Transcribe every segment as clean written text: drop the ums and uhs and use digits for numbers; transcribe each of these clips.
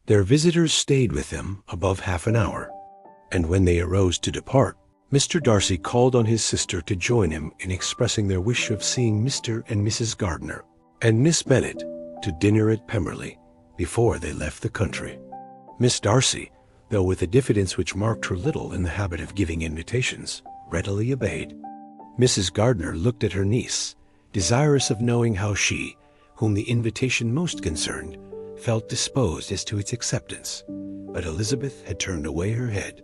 Their visitors stayed with them above half an hour, and when they arose to depart, Mr. Darcy called on his sister to join him in expressing their wish of seeing Mr. and Mrs. Gardiner and Miss Bennet to dinner at Pemberley before they left the country. Miss Darcy, though with a diffidence which marked her little in the habit of giving invitations, readily obeyed. Mrs. Gardiner looked at her niece, desirous of knowing how she, whom the invitation most concerned, felt disposed as to its acceptance, but Elizabeth had turned away her head.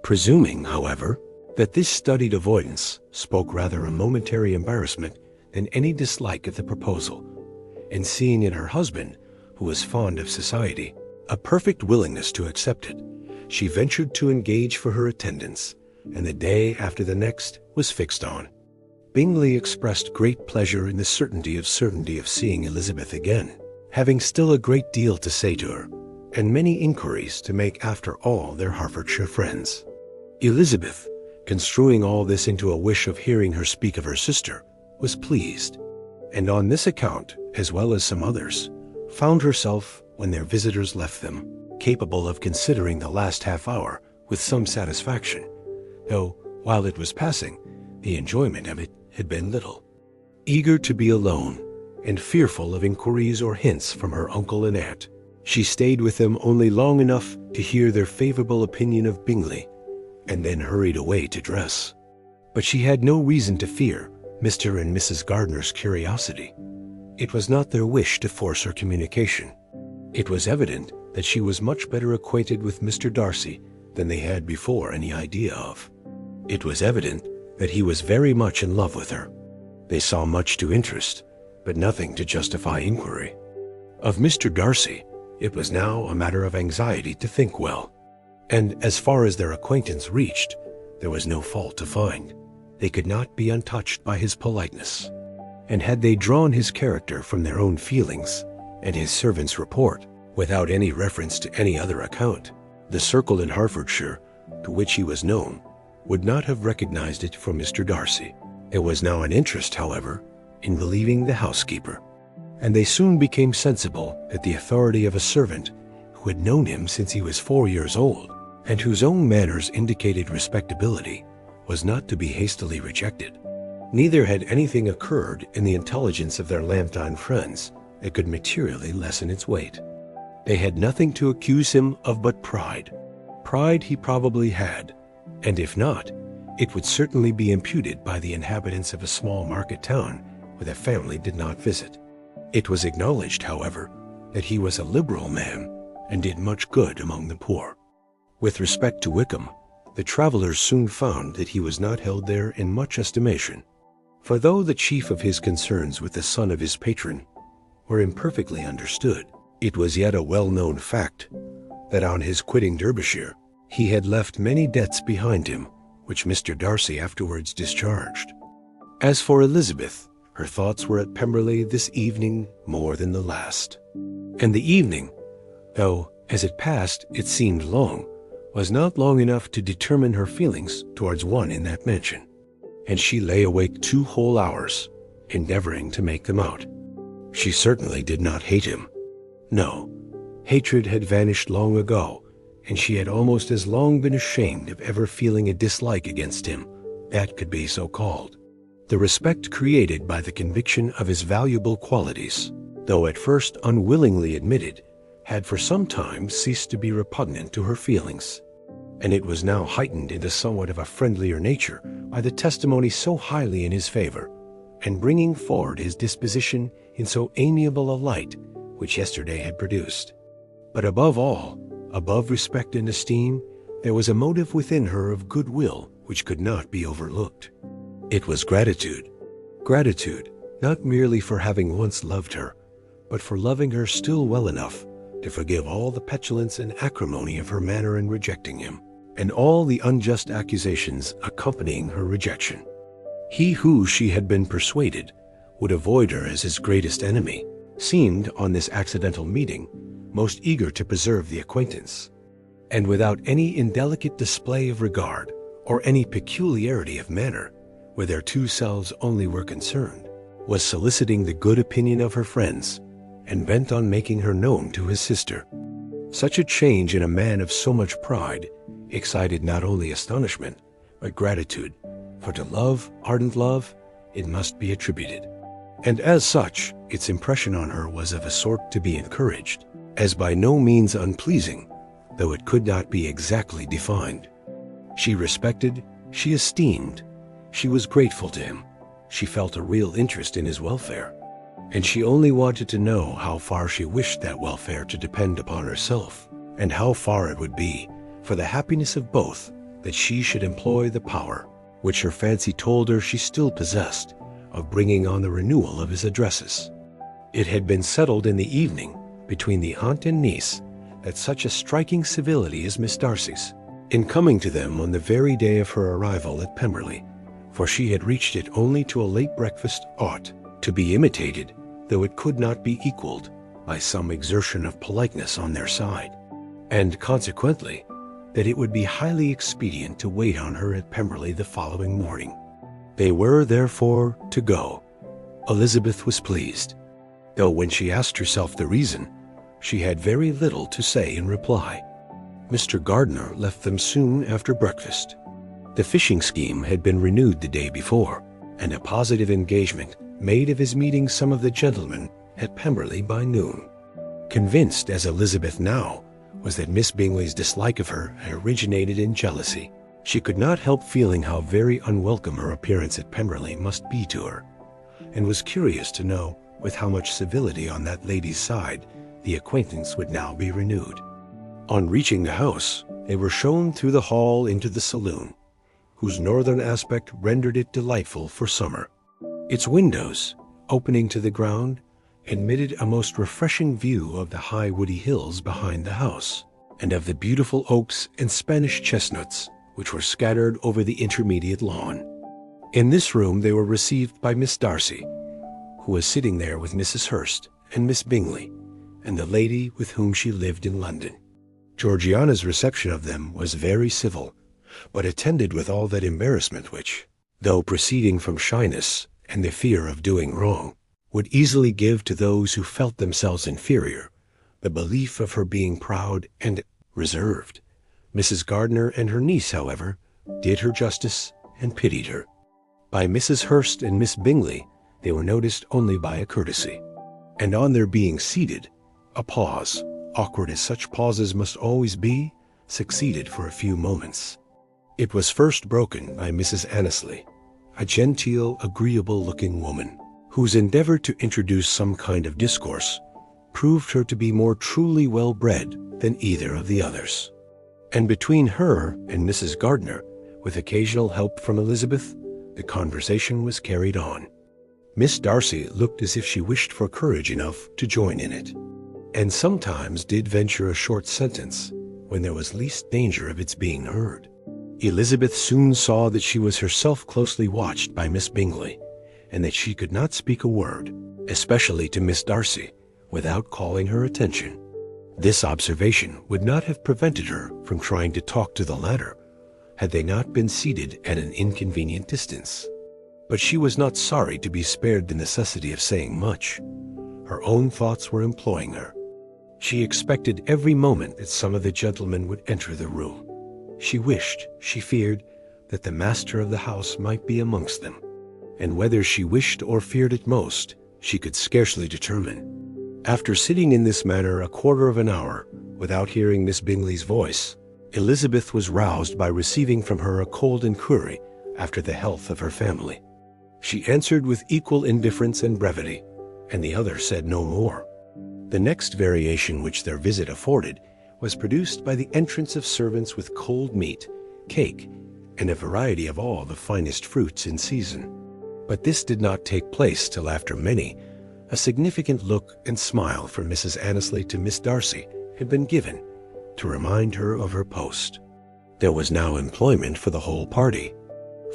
Presuming, however, that this studied avoidance spoke rather a momentary embarrassment than any dislike of the proposal, and seeing in her husband, who was fond of society, a perfect willingness to accept it, she ventured to engage for her attendance, and the day after the next was fixed on. Bingley expressed great pleasure in the certainty of seeing Elizabeth again, having still a great deal to say to her, and many inquiries to make after all their Hertfordshire friends. Elizabeth, construing all this into a wish of hearing her speak of her sister, was pleased, and on this account, as well as some others, found herself, when their visitors left them, capable of considering the last half hour with some satisfaction, though, while it was passing, the enjoyment of it had been little. Eager to be alone, and fearful of inquiries or hints from her uncle and aunt, she stayed with them only long enough to hear their favorable opinion of Bingley, and then hurried away to dress. But she had no reason to fear Mr. and Mrs. Gardiner's curiosity. It was not their wish to force her communication. It was evident that she was much better acquainted with Mr. Darcy than they had before any idea of. It was evident that he was very much in love with her. They saw much to interest, but nothing to justify inquiry. Of Mr. Darcy, it was now a matter of anxiety to think well, and as far as their acquaintance reached, there was no fault to find. They could not be untouched by his politeness, and had they drawn his character from their own feelings and his servant's report, without any reference to any other account, the circle in Hertfordshire to which he was known would not have recognized it from Mr. Darcy. There was now an interest, however, in believing the housekeeper, and they soon became sensible that the authority of a servant who had known him since he was 4 years old, and whose own manners indicated respectability, was not to be hastily rejected. Neither had anything occurred in the intelligence of their Lambton friends that could materially lessen its weight. They had nothing to accuse him of but pride. Pride he probably had, and if not, it would certainly be imputed by the inhabitants of a small market town where the family did not visit. It was acknowledged, however, that he was a liberal man and did much good among the poor. With respect to Wickham, the travellers soon found that he was not held there in much estimation, for though the chief of his concerns with the son of his patron were imperfectly understood, it was yet a well-known fact that on his quitting Derbyshire he had left many debts behind him, which Mr. Darcy afterwards discharged. As for Elizabeth, her thoughts were at Pemberley this evening more than the last. And the evening, though as it passed it seemed long, was not long enough to determine her feelings towards one in that mansion, and she lay awake 2 whole hours, endeavoring to make them out. She certainly did not hate him. No, hatred had vanished long ago, and she had almost as long been ashamed of ever feeling a dislike against him, that could be so called. The respect created by the conviction of his valuable qualities, though at first unwillingly admitted, had for some time ceased to be repugnant to her feelings, and it was now heightened into somewhat of a friendlier nature by the testimony so highly in his favor, and bringing forward his disposition in so amiable a light which yesterday had produced. But above all, above respect and esteem, there was a motive within her of goodwill which could not be overlooked. It was gratitude. Gratitude, not merely for having once loved her, but for loving her still well enough to forgive all the petulance and acrimony of her manner in rejecting him, and all the unjust accusations accompanying her rejection. He who, she had been persuaded, would avoid her as his greatest enemy, seemed, on this accidental meeting, most eager to preserve the acquaintance, and without any indelicate display of regard, or any peculiarity of manner, where their 2 selves only were concerned, was soliciting the good opinion of her friends, and bent on making her known to his sister. Such a change in a man of so much pride excited not only astonishment, but gratitude, for to love, ardent love, it must be attributed. And as such, its impression on her was of a sort to be encouraged, as by no means unpleasing, though it could not be exactly defined. She respected, she esteemed, she was grateful to him, she felt a real interest in his welfare, and she only wanted to know how far she wished that welfare to depend upon herself, and how far it would be, for the happiness of both, that she should employ the power, which her fancy told her she still possessed, of bringing on the renewal of his addresses. It had been settled in the evening, between the aunt and niece, that such a striking civility as Miss Darcy's, in coming to them on the very day of her arrival at Pemberley, for she had reached it only to a late breakfast, ought to be imitated, though it could not be equaled, by some exertion of politeness on their side, and consequently that it would be highly expedient to wait on her at Pemberley the following morning. They were, therefore, to go. Elizabeth was pleased, though when she asked herself the reason, she had very little to say in reply. Mr. Gardiner left them soon after breakfast. The fishing scheme had been renewed the day before, and a positive engagement made of his meeting some of the gentlemen at Pemberley by noon. Convinced, as Elizabeth now was, that Miss Bingley's dislike of her had originated in jealousy, she could not help feeling how very unwelcome her appearance at Pemberley must be to her, and was curious to know with how much civility on that lady's side the acquaintance would now be renewed. On reaching the house, they were shown through the hall into the saloon, whose northern aspect rendered it delightful for summer. Its windows, opening to the ground, admitted a most refreshing view of the high woody hills behind the house, and of the beautiful oaks and Spanish chestnuts which were scattered over the intermediate lawn. In this room they were received by Miss Darcy, who was sitting there with Mrs. Hurst and Miss Bingley, and the lady with whom she lived in London. Georgiana's reception of them was very civil, but attended with all that embarrassment which, though proceeding from shyness and the fear of doing wrong, would easily give to those who felt themselves inferior the belief of her being proud and reserved. Mrs. Gardiner and her niece, however, did her justice and pitied her. By Mrs. Hurst and Miss Bingley they were noticed only by a courtesy, and on their being seated, a pause, awkward as such pauses must always be, succeeded for a few moments. It was first broken by Mrs. Annesley, a genteel, agreeable-looking woman, whose endeavor to introduce some kind of discourse proved her to be more truly well-bred than either of the others. And between her and Mrs. Gardiner, with occasional help from Elizabeth, the conversation was carried on. Miss Darcy looked as if she wished for courage enough to join in it, and sometimes did venture a short sentence when there was least danger of its being heard. Elizabeth soon saw that she was herself closely watched by Miss Bingley, and that she could not speak a word, especially to Miss Darcy, without calling her attention. This observation would not have prevented her from trying to talk to the latter, had they not been seated at an inconvenient distance. But she was not sorry to be spared the necessity of saying much. Her own thoughts were employing her. She expected every moment that some of the gentlemen would enter the room. She wished, she feared, that the master of the house might be amongst them, and whether she wished or feared it most, she could scarcely determine. After sitting in this manner a quarter of an hour, without hearing Miss Bingley's voice, Elizabeth was roused by receiving from her a cold inquiry after the health of her family. She answered with equal indifference and brevity, and the other said no more. The next variation which their visit afforded was produced by the entrance of servants with cold meat, cake, and a variety of all the finest fruits in season. But this did not take place till after many a significant look and smile from Mrs. Annesley to Miss Darcy had been given to remind her of her post. There was now employment for the whole party,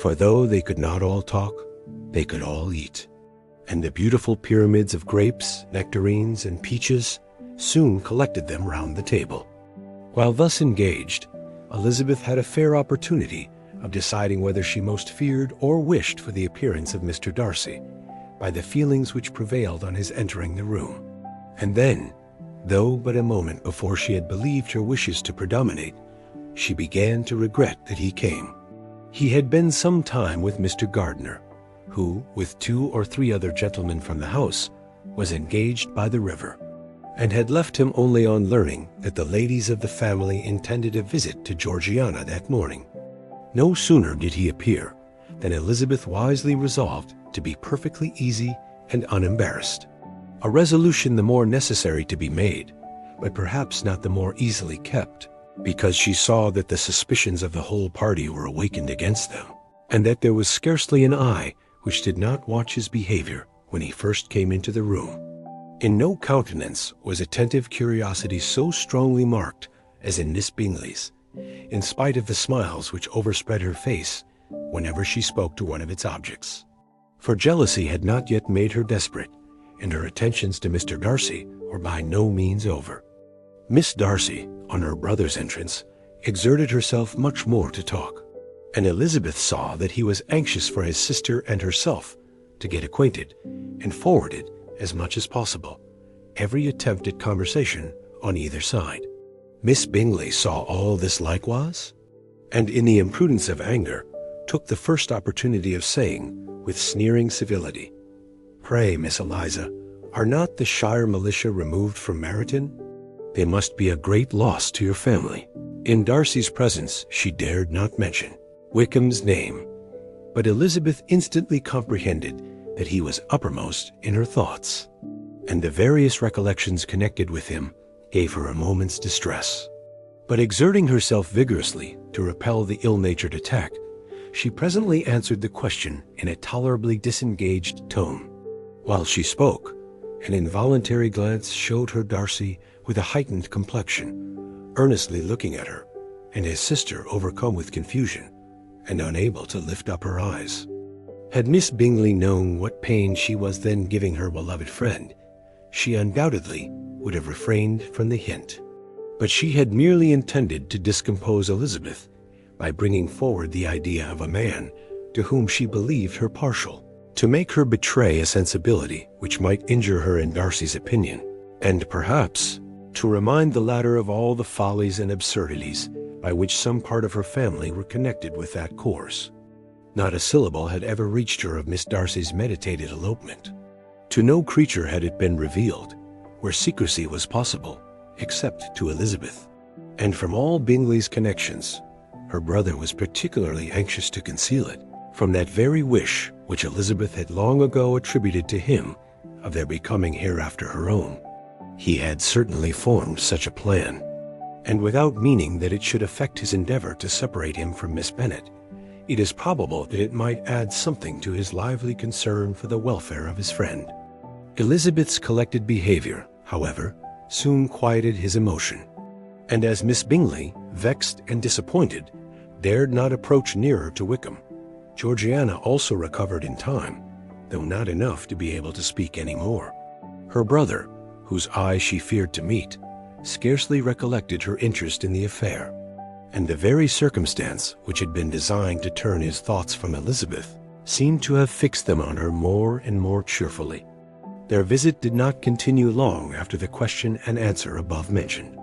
for though they could not all talk, they could all eat, and the beautiful pyramids of grapes, nectarines, and peaches soon collected them round the table. While thus engaged, Elizabeth had a fair opportunity of deciding whether she most feared or wished for the appearance of Mr. Darcy, by the feelings which prevailed on his entering the room. And then, Though but a moment before she had believed her wishes to predominate, she began to regret that he came. He had been some time with Mr. Gardiner, who, with 2 or 3 other gentlemen from the house, was engaged by the river, and had left him only on learning that the ladies of the family intended a visit to Georgiana that morning. No sooner did he appear than Elizabeth wisely resolved to be perfectly easy and unembarrassed, a resolution the more necessary to be made, but perhaps not the more easily kept, because she saw that the suspicions of the whole party were awakened against them, and that there was scarcely an eye which did not watch his behavior when he first came into the room. In no countenance was attentive curiosity so strongly marked as in Miss Bingley's, in spite of the smiles which overspread her face whenever she spoke to one of its objects. For jealousy had not yet made her desperate, and her attentions to Mr. Darcy were by no means over. Miss Darcy, on her brother's entrance, exerted herself much more to talk, and Elizabeth saw that he was anxious for his sister and herself to get acquainted, and forwarded, as much as possible, every attempt at conversation on either side. Miss Bingley saw all this likewise, and in the imprudence of anger, took the first opportunity of saying, with sneering civility, "Pray, Miss Eliza, are not the shire militia removed from Meryton? They must be a great loss to your family." In Darcy's presence she dared not mention Wickham's name, but Elizabeth instantly comprehended that he was uppermost in her thoughts, and the various recollections connected with him gave her a moment's distress. But exerting herself vigorously to repel the ill-natured attack, she presently answered the question in a tolerably disengaged tone. While she spoke, an involuntary glance showed her Darcy with a heightened complexion, earnestly looking at her, and his sister overcome with confusion, and unable to lift up her eyes. Had Miss Bingley known what pain she was then giving her beloved friend, she undoubtedly would have refrained from the hint. But she had merely intended to discompose Elizabeth by bringing forward the idea of a man to whom she believed her partial, to make her betray a sensibility which might injure her in Darcy's opinion, and perhaps to remind the latter of all the follies and absurdities by which some part of her family were connected with that course. Not a syllable had ever reached her of Miss Darcy's meditated elopement. To no creature had it been revealed, where secrecy was possible, except to Elizabeth. And from all Bingley's connections, her brother was particularly anxious to conceal it, from that very wish which Elizabeth had long ago attributed to him of their becoming hereafter her own. He had certainly formed such a plan, and without meaning that it should affect his endeavor to separate him from Miss Bennet, it is probable that it might add something to his lively concern for the welfare of his friend. Elizabeth's collected behavior, however, soon quieted his emotion, and as Miss Bingley, vexed and disappointed, dared not approach nearer to Wickham, Georgiana also recovered in time, though not enough to be able to speak any more. Her brother, whose eye she feared to meet, scarcely recollected her interest in the affair, and the very circumstance which had been designed to turn his thoughts from Elizabeth seemed to have fixed them on her more and more cheerfully. Their visit did not continue long after the question and answer above mentioned,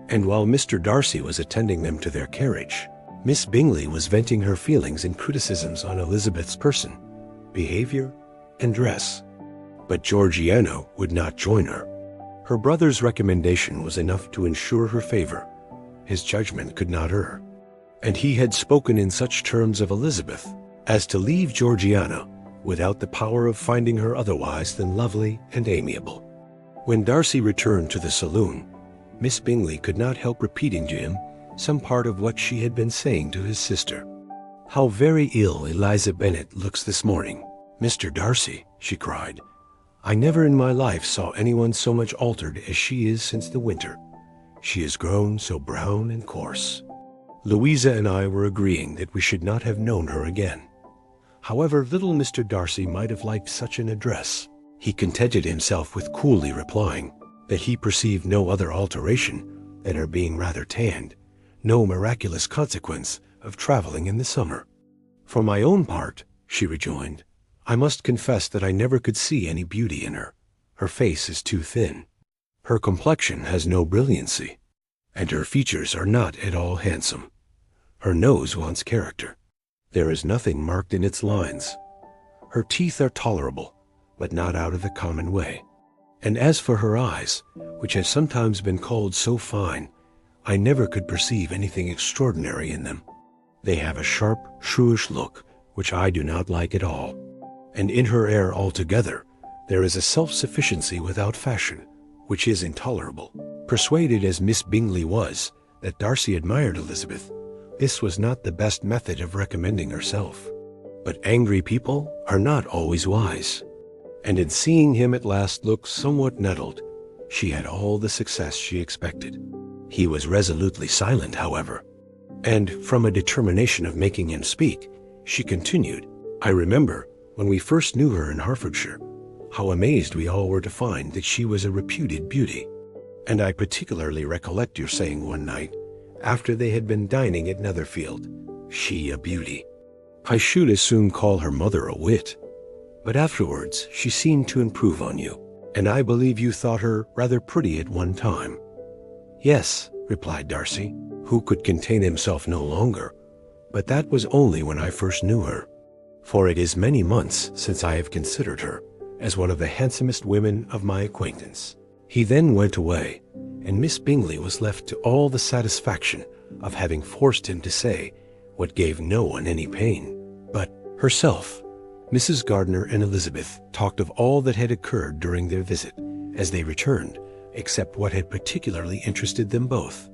and while Mr. Darcy was attending them to their carriage, Miss Bingley was venting her feelings in criticisms on Elizabeth's person, behavior, and dress. But Georgiana would not join her. Her brother's recommendation was enough to ensure her favor. His judgment could not err, and he had spoken in such terms of Elizabeth as to leave Georgiana without the power of finding her otherwise than lovely and amiable. When Darcy returned to the saloon, Miss Bingley could not help repeating to him some part of what she had been saying to his sister. "How very ill Eliza Bennet looks this morning, Mr. Darcy," she cried. "I never in my life saw anyone so much altered as she is since the winter. She is grown so brown and coarse." Louisa and I were agreeing that we should not have known her again. However little Mr. Darcy might have liked such an address, he contented himself with coolly replying that he perceived no other alteration than her being rather tanned, no miraculous consequence of traveling in the summer. "For my own part," she rejoined, "I must confess that I never could see any beauty in her. Her face is too thin. Her complexion has no brilliancy, and her features are not at all handsome. Her nose wants character. There is nothing marked in its lines. Her teeth are tolerable, but not out of the common way. And as for her eyes, which have sometimes been called so fine, I never could perceive anything extraordinary in them. They have a sharp, shrewish look, which I do not like at all. And in her air altogether, there is a self-sufficiency without fashion, which is intolerable. Persuaded as Miss Bingley was that Darcy admired Elizabeth, this was not the best method of recommending herself. But angry people are not always wise, and in seeing him at last look somewhat nettled, she had all the success she expected. He was resolutely silent, however, and from a determination of making him speak, she continued, "I remember, when we first knew her in Hertfordshire, how amazed we all were to find that she was a reputed beauty. And I particularly recollect your saying one night, after they had been dining at Netherfield, 'She a beauty.' I should as soon call her mother a wit. But afterwards she seemed to improve on you, and I believe you thought her rather pretty at one time." "Yes," replied Darcy, who could contain himself no longer, "but that was only when I first knew her, for it is many months since I have considered her as one of the handsomest women of my acquaintance." He then went away, and Miss Bingley was left to all the satisfaction of having forced him to say what gave no one any pain, but herself. Mrs. Gardiner and Elizabeth talked of all that had occurred during their visit as they returned, except what had particularly interested them both.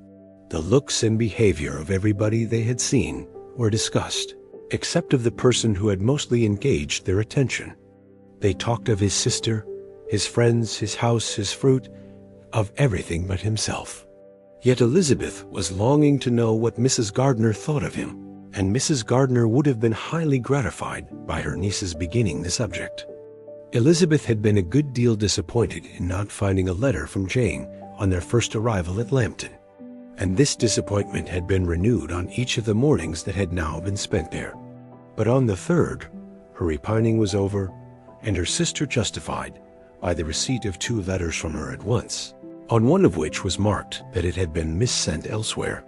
The looks and behavior of everybody they had seen were discussed, except of the person who had mostly engaged their attention. They talked of his sister, his friends, his house, his fruit, of everything but himself. Yet Elizabeth was longing to know what Mrs. Gardiner thought of him, and Mrs. Gardiner would have been highly gratified by her niece's beginning the subject. Elizabeth had been a good deal disappointed in not finding a letter from Jane on their first arrival at Lambton, and this disappointment had been renewed on each of the mornings that had now been spent there. But on the third, her repining was over, and her sister justified by the receipt of 2 letters from her at once, on one of which was marked that it had been missent elsewhere.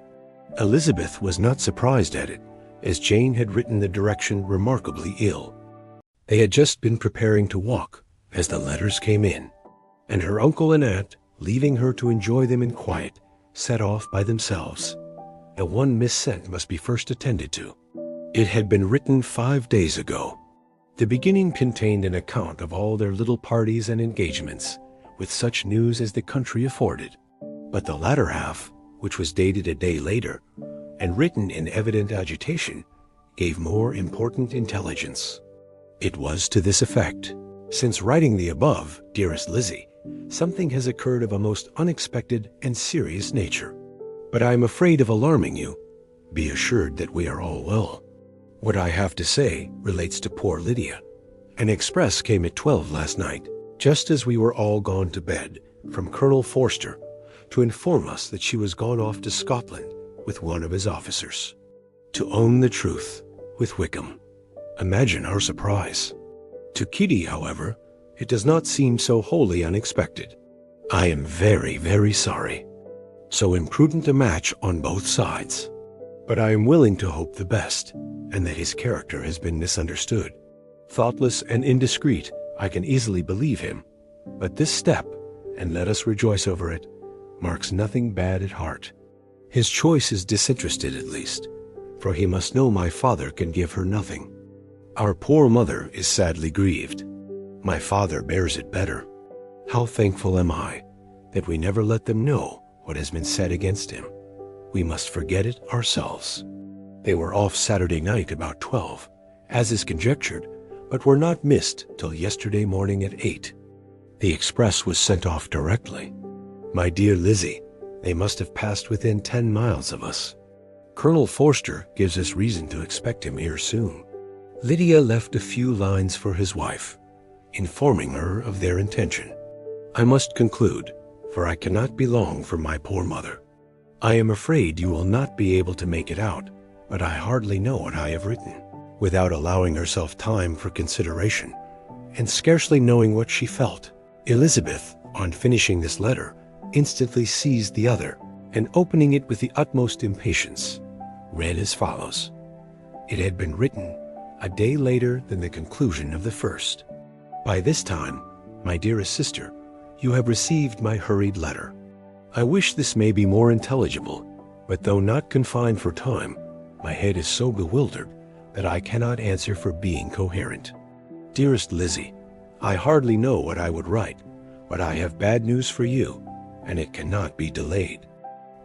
Elizabeth was not surprised at it, as Jane had written the direction remarkably ill. They had just been preparing to walk as the letters came in, and her uncle and aunt, leaving her to enjoy them in quiet, set off by themselves. The one missent must be first attended to. It had been written 5 days ago. The beginning contained an account of all their little parties and engagements, with such news as the country afforded. But the latter half, which was dated a day later, and written in evident agitation, gave more important intelligence. It was to this effect: "Since writing the above, dearest Lizzie, something has occurred of a most unexpected and serious nature. But I am afraid of alarming you. Be assured that we are all well. What I have to say relates to poor Lydia. An express came at 12 last night, just as we were all gone to bed, from Colonel Forster, to inform us that she was gone off to Scotland with one of his officers. To own the truth, with Wickham. Imagine our surprise. To Kitty, however, it does not seem so wholly unexpected. I am very, very sorry. So imprudent a match on both sides. But I am willing to hope the best, and that his character has been misunderstood. Thoughtless and indiscreet, I can easily believe him. But this step, and let us rejoice over it, marks nothing bad at heart. His choice is disinterested at least, for he must know my father can give her nothing. Our poor mother is sadly grieved. My father bears it better. How thankful am I that we never let them know what has been said against him. We must forget it ourselves. They were off Saturday night about 12, as is conjectured, but were not missed till yesterday morning at 8. The express was sent off directly. My dear Lizzie, they must have passed within 10 miles of us. Colonel Forster gives us reason to expect him here soon." Lydia left a few lines for his wife, informing her of their intention. "I must conclude, for I cannot be long from my poor mother. I am afraid you will not be able to make it out, but I hardly know what I have written." Without allowing herself time for consideration, and scarcely knowing what she felt, Elizabeth, on finishing this letter, instantly seized the other, and opening it with the utmost impatience, read as follows. It had been written a day later than the conclusion of the first. By this time, my dearest sister, you have received my hurried letter. I wish this may be more intelligible, but though not confined for time, my head is so bewildered that I cannot answer for being coherent. Dearest Lizzie, I hardly know what I would write, but I have bad news for you, and it cannot be delayed.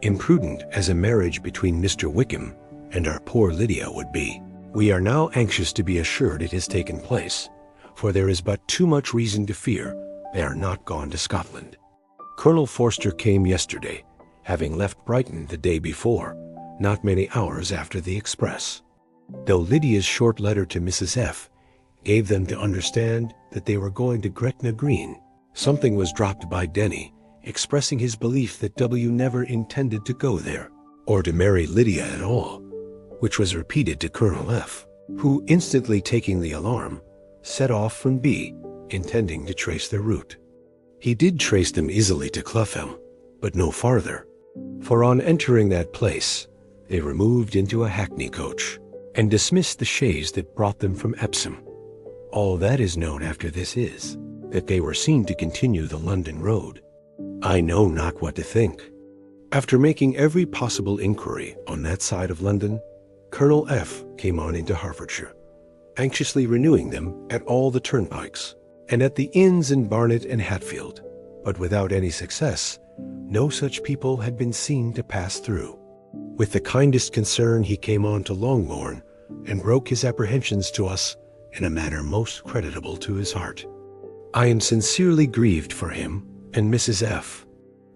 Imprudent as a marriage between Mr. Wickham and our poor Lydia would be, we are now anxious to be assured it has taken place, for there is but too much reason to fear they are not gone to Scotland. Colonel Forster came yesterday, having left Brighton the day before, not many hours after the express. Though Lydia's short letter to Mrs. F. gave them to understand that they were going to Gretna Green, something was dropped by Denny, expressing his belief that W. never intended to go there, or to marry Lydia at all, which was repeated to Colonel F., who, instantly taking the alarm, set off from B., intending to trace their route. He did trace them easily to Clougham, but no farther, for on entering that place, they removed into a hackney coach, and dismissed the chaise that brought them from Epsom. All that is known after this is, that they were seen to continue the London road. I know not what to think. After making every possible inquiry on that side of London, Colonel F. came on into Hertfordshire, anxiously renewing them at all the turnpikes, and at the inns in Barnet and Hatfield, but without any success. No such people had been seen to pass through. With the kindest concern he came on to Longbourn, and broke his apprehensions to us in a manner most creditable to his heart. I am sincerely grieved for him and Mrs. F.,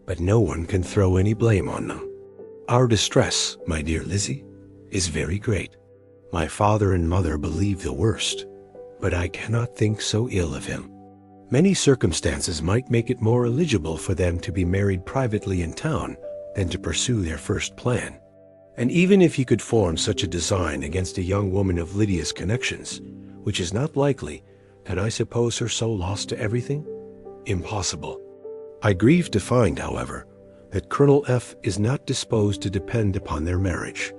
but no one can throw any blame on them. Our distress, my dear Lizzie, is very great. My father and mother believe the worst, but I cannot think so ill of him. Many circumstances might make it more eligible for them to be married privately in town than to pursue their first plan. And even if he could form such a design against a young woman of Lydia's connections, which is not likely, can I suppose her so lost to everything? Impossible. I grieve to find, however, that Colonel F. is not disposed to depend upon their marriage.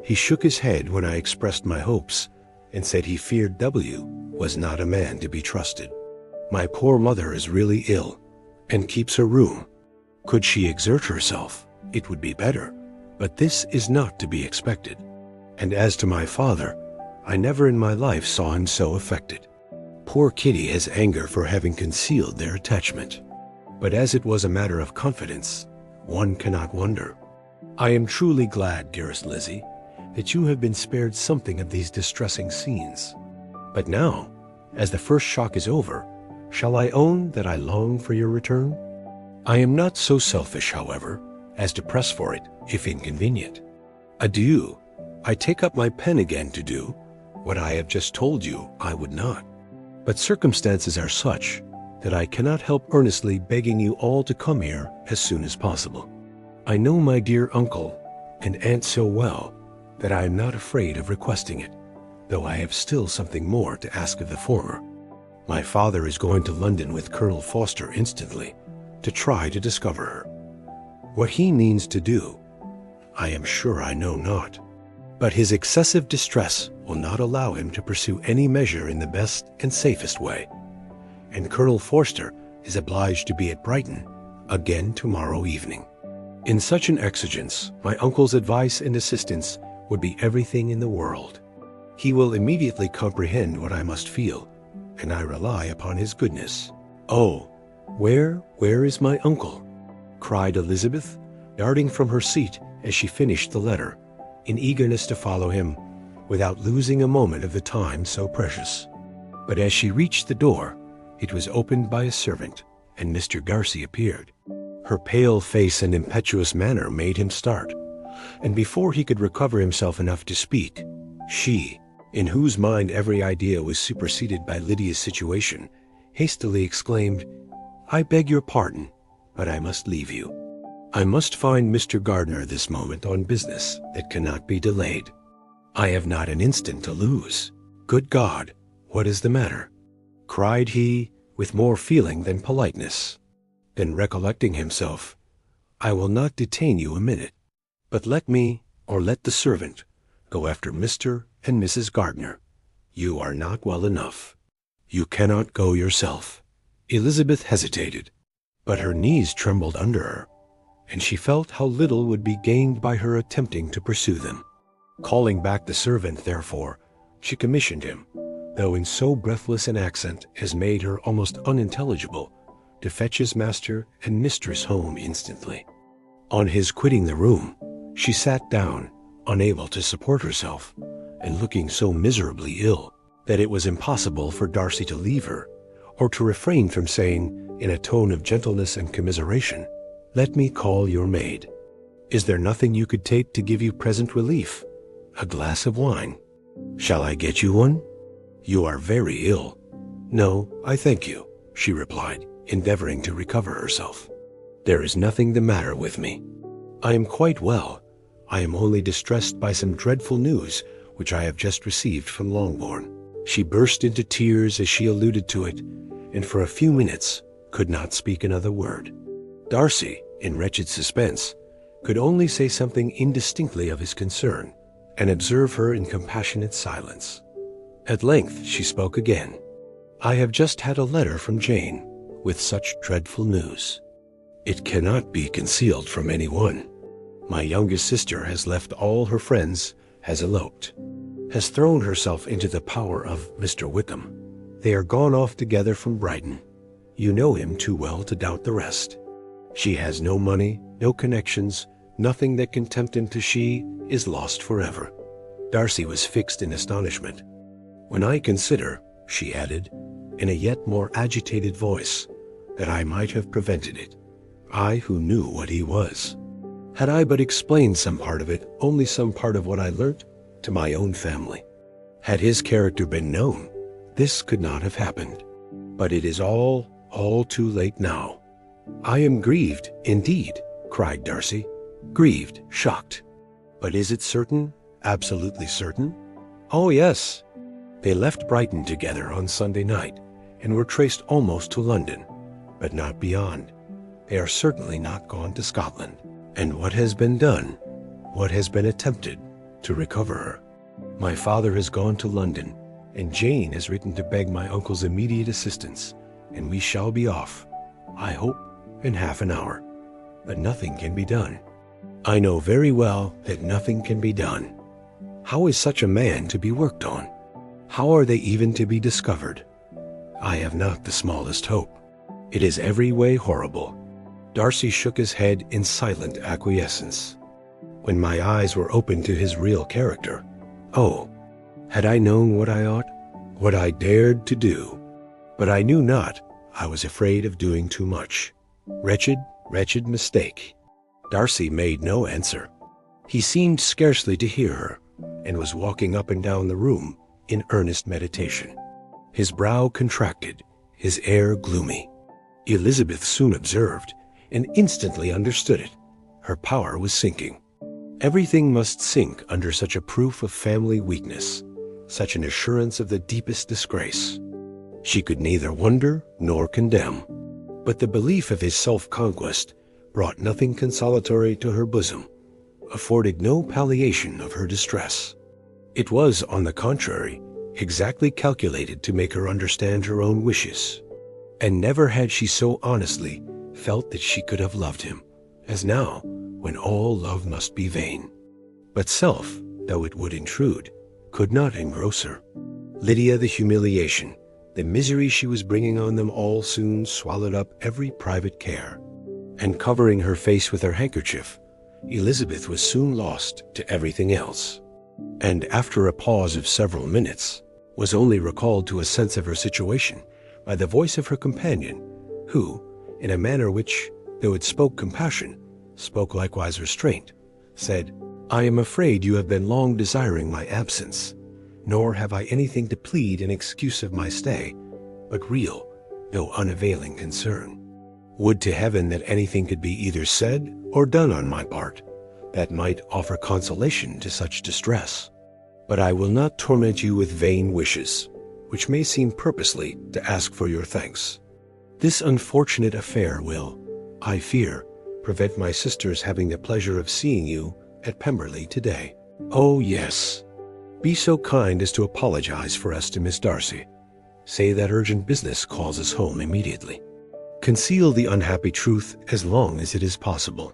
He shook his head when I expressed my hopes, and said he feared W. was not a man to be trusted. My poor mother is really ill, and keeps her room. Could she exert herself, it would be better, but this is not to be expected. And as to my father, I never in my life saw him so affected. Poor Kitty has anger for having concealed their attachment, but as it was a matter of confidence, one cannot wonder. I am truly glad, dearest Lizzie, that you have been spared something of these distressing scenes. But now, as the first shock is over, shall I own that I long for your return? I am not so selfish, however, as to press for it, if inconvenient. Adieu. I take up my pen again to do what I have just told you I would not. But circumstances are such that I cannot help earnestly begging you all to come here as soon as possible. I know my dear uncle and aunt so well that I am not afraid of requesting it, though I have still something more to ask of the former. My father is going to London with Colonel Forster instantly to try to discover her. What he means to do, I am sure I know not, but his excessive distress will not allow him to pursue any measure in the best and safest way, and Colonel Forster is obliged to be at Brighton again tomorrow evening. In such an exigence, my uncle's advice and assistance would be everything in the world. He will immediately comprehend what I must feel, and I rely upon his goodness. Oh, where is my uncle? Cried Elizabeth, darting from her seat as she finished the letter, in eagerness to follow him, without losing a moment of the time so precious. But as she reached the door, it was opened by a servant, and Mr. Darcy appeared. Her pale face and impetuous manner made him start, and before he could recover himself enough to speak, she, in whose mind every idea was superseded by Lydia's situation, hastily exclaimed, "I beg your pardon, but I must leave you. I must find Mr. Gardiner this moment on business that cannot be delayed. I have not an instant to lose. Good God, what is the matter?" cried he with more feeling than politeness. Then recollecting himself, I will not detain you a minute, but let me, or let the servant, go after Mr. and Mrs. Gardner. You are not well enough. You cannot go yourself." Elizabeth hesitated, but her knees trembled under her, and she felt how little would be gained by her attempting to pursue them. Calling back the servant, therefore, she commissioned him, though in so breathless an accent as made her almost unintelligible, to fetch his master and mistress home instantly. On his quitting the room, she sat down, unable to support herself, and looking so miserably ill that it was impossible for Darcy to leave her, or to refrain from saying, in a tone of gentleness and commiseration, "Let me call your maid. Is there nothing you could take to give you present relief? A glass of wine? Shall I get you one? You are very ill." "No, I thank you," she replied, endeavoring to recover herself. "There is nothing the matter with me. I am quite well. I am only distressed by some dreadful news which I have just received from Longbourn." She burst into tears as she alluded to it, and for a few minutes could not speak another word. Darcy, in wretched suspense, could only say something indistinctly of his concern, and observe her in compassionate silence. At length she spoke again. "I have just had a letter from Jane, with such dreadful news. It cannot be concealed from anyone. My youngest sister has left all her friends, has eloped, has thrown herself into the power of Mr. Wickham. They are gone off together from Brighton. You know him too well to doubt the rest. She has no money, no connections, nothing that can tempt him to she is lost forever." Darcy was fixed in astonishment. "When I consider," she added, in a yet more agitated voice, "that I might have prevented it, I who knew what he was. Had I but explained some part of it, only some part of what I learnt, to my own family. Had his character been known, this could not have happened. But it is all too late now." "I am grieved, indeed," cried Darcy. "Grieved, shocked. But is it certain, absolutely certain?" "Oh, yes. They left Brighton together on Sunday night, and were traced almost to London, but not beyond. They are certainly not gone to Scotland. And what has been done, what has been attempted, to recover her? My father has gone to London, and Jane has written to beg my uncle's immediate assistance, and we shall be off, I hope, in half an hour. But nothing can be done. I know very well that nothing can be done. How is such a man to be worked on? How are they even to be discovered? I have not the smallest hope. It is every way horrible." Darcy shook his head in silent acquiescence. "When my eyes were opened to his real character, oh, had I known what I ought, what I dared to do! But I knew not, I was afraid of doing too much. Wretched, wretched mistake." Darcy made no answer. He seemed scarcely to hear her, and was walking up and down the room in earnest meditation. His brow contracted, his air gloomy. Elizabeth soon observed, and instantly understood it. Her power was sinking. Everything must sink under such a proof of family weakness, such an assurance of the deepest disgrace. She could neither wonder nor condemn, but the belief of his self-conquest brought nothing consolatory to her bosom, afforded no palliation of her distress. It was, on the contrary, exactly calculated to make her understand her own wishes. And never had she so honestly felt that she could have loved him, as now, when all love must be vain. But self, though it would intrude, could not engross her. Lydia, the humiliation, the misery she was bringing on them all soon swallowed up every private care. And covering her face with her handkerchief, Elizabeth was soon lost to everything else, and after a pause of several minutes, was only recalled to a sense of her situation by the voice of her companion, who, in a manner which, though it spoke compassion, spoke likewise restraint, said, "I am afraid you have been long desiring my absence, nor have I anything to plead in excuse of my stay, but real, though unavailing concern. Would to heaven that anything could be either said or done on my part, that might offer consolation to such distress. But I will not torment you with vain wishes, which may seem purposely to ask for your thanks. This unfortunate affair will, I fear, prevent my sister's having the pleasure of seeing you at Pemberley today. Oh, yes. Be so kind as to apologize for us to Miss Darcy. Say that urgent business calls us home immediately. Conceal the unhappy truth as long as it is possible.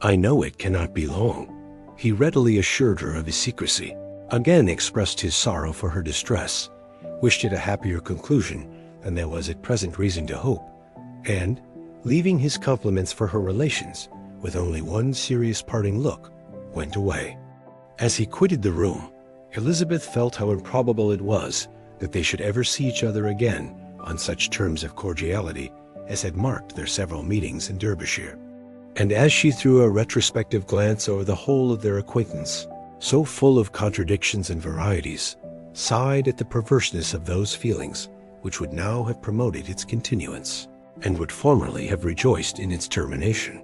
I know it cannot be long. He readily assured her of his secrecy, again expressed his sorrow for her distress, wished it a happier conclusion than there was at present reason to hope, and, leaving his compliments for her relations, with only one serious parting look, went away. As he quitted the room, Elizabeth felt how improbable it was that they should ever see each other again on such terms of cordiality as had marked their several meetings in Derbyshire. And as she threw a retrospective glance over the whole of their acquaintance, so full of contradictions and varieties, sighed at the perverseness of those feelings which would now have promoted its continuance, and would formerly have rejoiced in its termination.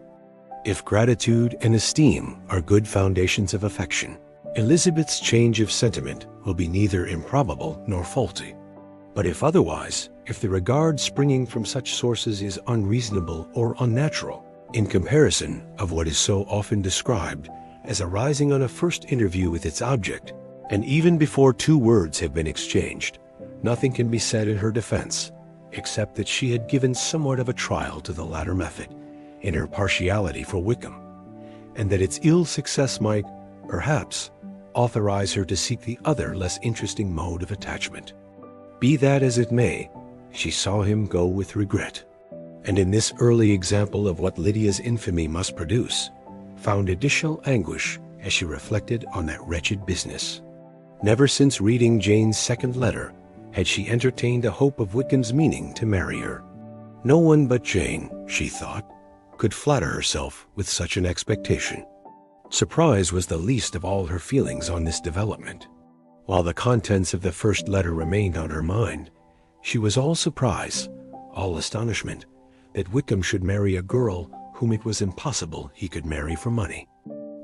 If gratitude and esteem are good foundations of affection, Elizabeth's change of sentiment will be neither improbable nor faulty. But if otherwise, if the regard springing from such sources is unreasonable or unnatural, in comparison of what is so often described as arising on a first interview with its object, and even before 2 words have been exchanged, nothing can be said in her defense, except that she had given somewhat of a trial to the latter method in her partiality for Wickham, and that its ill success might, perhaps, authorize her to seek the other less interesting mode of attachment. Be that as it may, she saw him go with regret, and in this early example of what Lydia's infamy must produce, found additional anguish as she reflected on that wretched business. Never since reading Jane's second letter had she entertained a hope of Wickham's meaning to marry her. No one but Jane, she thought, could flatter herself with such an expectation. Surprise was the least of all her feelings on this development. While the contents of the first letter remained on her mind, she was all surprise, all astonishment, that Wickham should marry a girl whom it was impossible he could marry for money,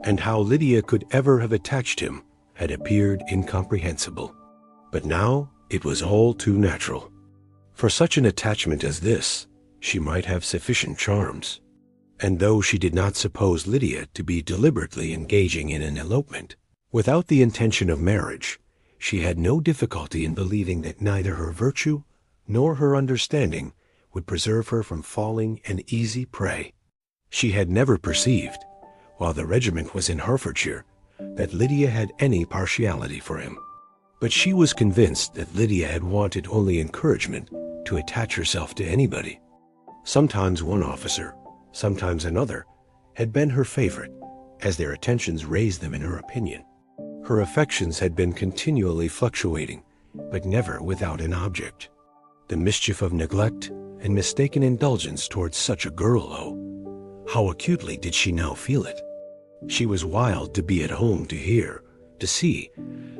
and how Lydia could ever have attached him had appeared incomprehensible. But now it was all too natural. For such an attachment as this, she might have sufficient charms, and though she did not suppose Lydia to be deliberately engaging in an elopement, without the intention of marriage, she had no difficulty in believing that neither her virtue nor her understanding would preserve her from falling an easy prey. She had never perceived, while the regiment was in Hertfordshire, that Lydia had any partiality for him. But she was convinced that Lydia had wanted only encouragement to attach herself to anybody. Sometimes one officer, sometimes another, had been her favorite, as their attentions raised them in her opinion. Her affections had been continually fluctuating, but never without an object. The mischief of neglect and mistaken indulgence towards such a girl, oh, how acutely did she now feel it! She was wild to be at home, to hear, to see,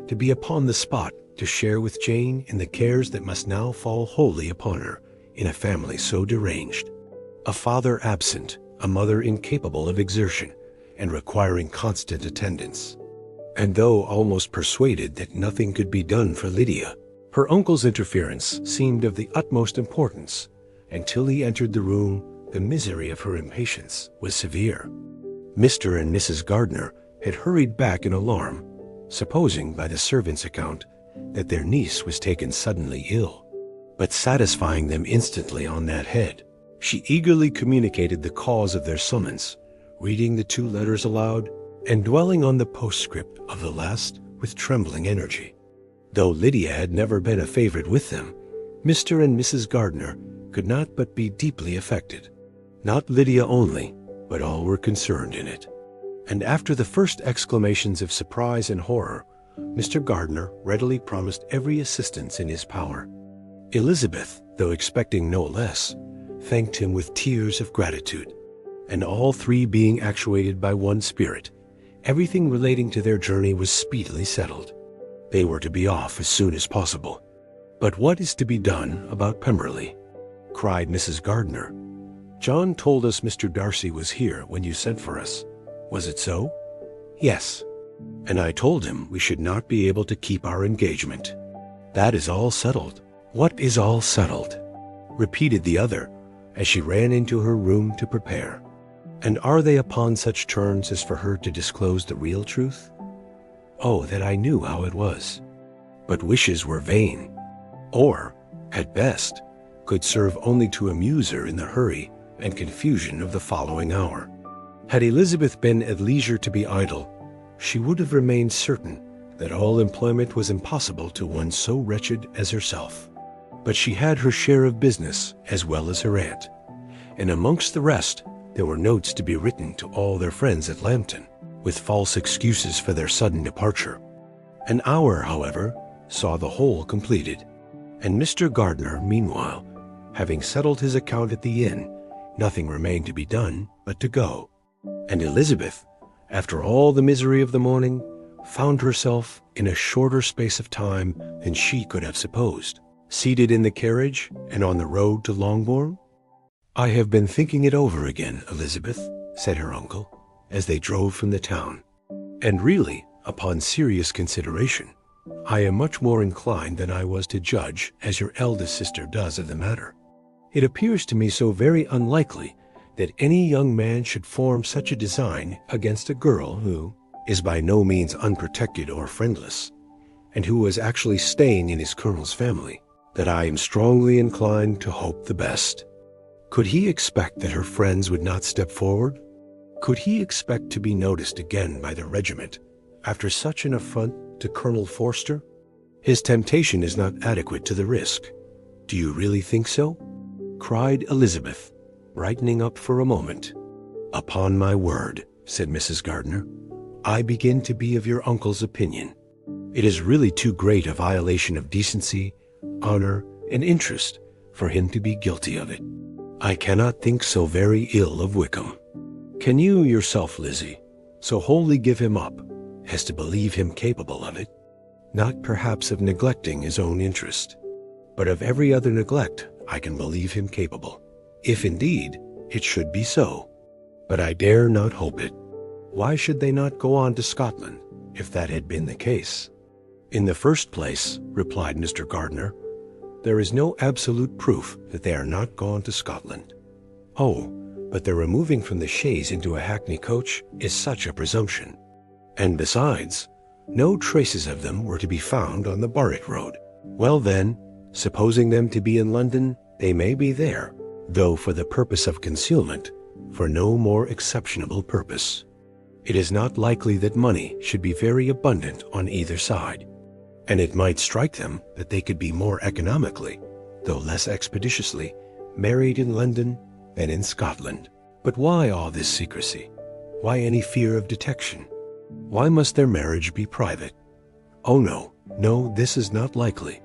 to be upon the spot, to share with Jane in the cares that must now fall wholly upon her in a family so deranged. A father absent, a mother incapable of exertion, and requiring constant attendance. And though almost persuaded that nothing could be done for Lydia, her uncle's interference seemed of the utmost importance, and till he entered the room, the misery of her impatience was severe. Mr. and Mrs. Gardiner had hurried back in alarm, supposing by the servant's account that their niece was taken suddenly ill. But satisfying them instantly on that head, she eagerly communicated the cause of their summons, reading the 2 letters aloud, and dwelling on the postscript of the last with trembling energy. Though Lydia had never been a favorite with them, Mr. and Mrs. Gardiner could not but be deeply affected. Not Lydia only, but all were concerned in it. And after the first exclamations of surprise and horror, Mr. Gardiner readily promised every assistance in his power. Elizabeth, though expecting no less, thanked him with tears of gratitude, and all 3 being actuated by one spirit, everything relating to their journey was speedily settled. They were to be off as soon as possible. "But what is to be done about Pemberley?" cried Mrs. Gardiner. "John told us Mr. Darcy was here when you sent for us. Was it so?" "Yes." "And I told him we should not be able to keep our engagement." "That is all settled." "What is all settled?" repeated the other, as she ran into her room to prepare. And are they upon such terms as for her to disclose the real truth? Oh, that I knew how it was. But wishes were vain, or, at best, could serve only to amuse her in the hurry and confusion of the following hour. Had Elizabeth been at leisure to be idle, she would have remained certain that all employment was impossible to one so wretched as herself. But she had her share of business as well as her aunt, and amongst the rest there were notes to be written to all their friends at Lambton, with false excuses for their sudden departure. An hour, however, saw the whole completed, and Mr. Gardiner, meanwhile, having settled his account at the inn, nothing remained to be done but to go. And Elizabeth, after all the misery of the morning, found herself in a shorter space of time than she could have supposed, seated in the carriage and on the road to Longbourn. "I have been thinking it over again, Elizabeth," said her uncle, as they drove from the town, "and really, upon serious consideration, I am much more inclined than I was to judge as your eldest sister does of the matter. It appears to me so very unlikely that any young man should form such a design against a girl who is by no means unprotected or friendless, and who was actually staying in his colonel's family, that I am strongly inclined to hope the best. Could he expect that her friends would not step forward? Could he expect to be noticed again by the regiment after such an affront to Colonel Forster? His temptation is not adequate to the risk. Do you really think so?" cried Elizabeth, brightening up for a moment. "Upon my word," said Mrs. Gardiner, "I begin to be of your uncle's opinion. It is really too great a violation of decency, honor, and interest for him to be guilty of it. I cannot think so very ill of Wickham. Can you yourself, Lizzie, so wholly give him up as to believe him capable of it? Not perhaps of neglecting his own interest, but of every other neglect I can believe him capable, if indeed it should be so. But I dare not hope it. Why should they not go on to Scotland, if that had been the case?" "In the first place," replied Mr. Gardiner, "there is no absolute proof that they are not gone to Scotland. Oh, but their removing from the chaise into a hackney coach is such a presumption. And besides, no traces of them were to be found on the Barwick road. Well then, supposing them to be in London, they may be there, though for the purpose of concealment, for no more exceptionable purpose. It is not likely that money should be very abundant on either side, and it might strike them that they could be more economically, though less expeditiously, married in London than in Scotland. But why all this secrecy? Why any fear of detection? Why must their marriage be private? Oh no, no, this is not likely.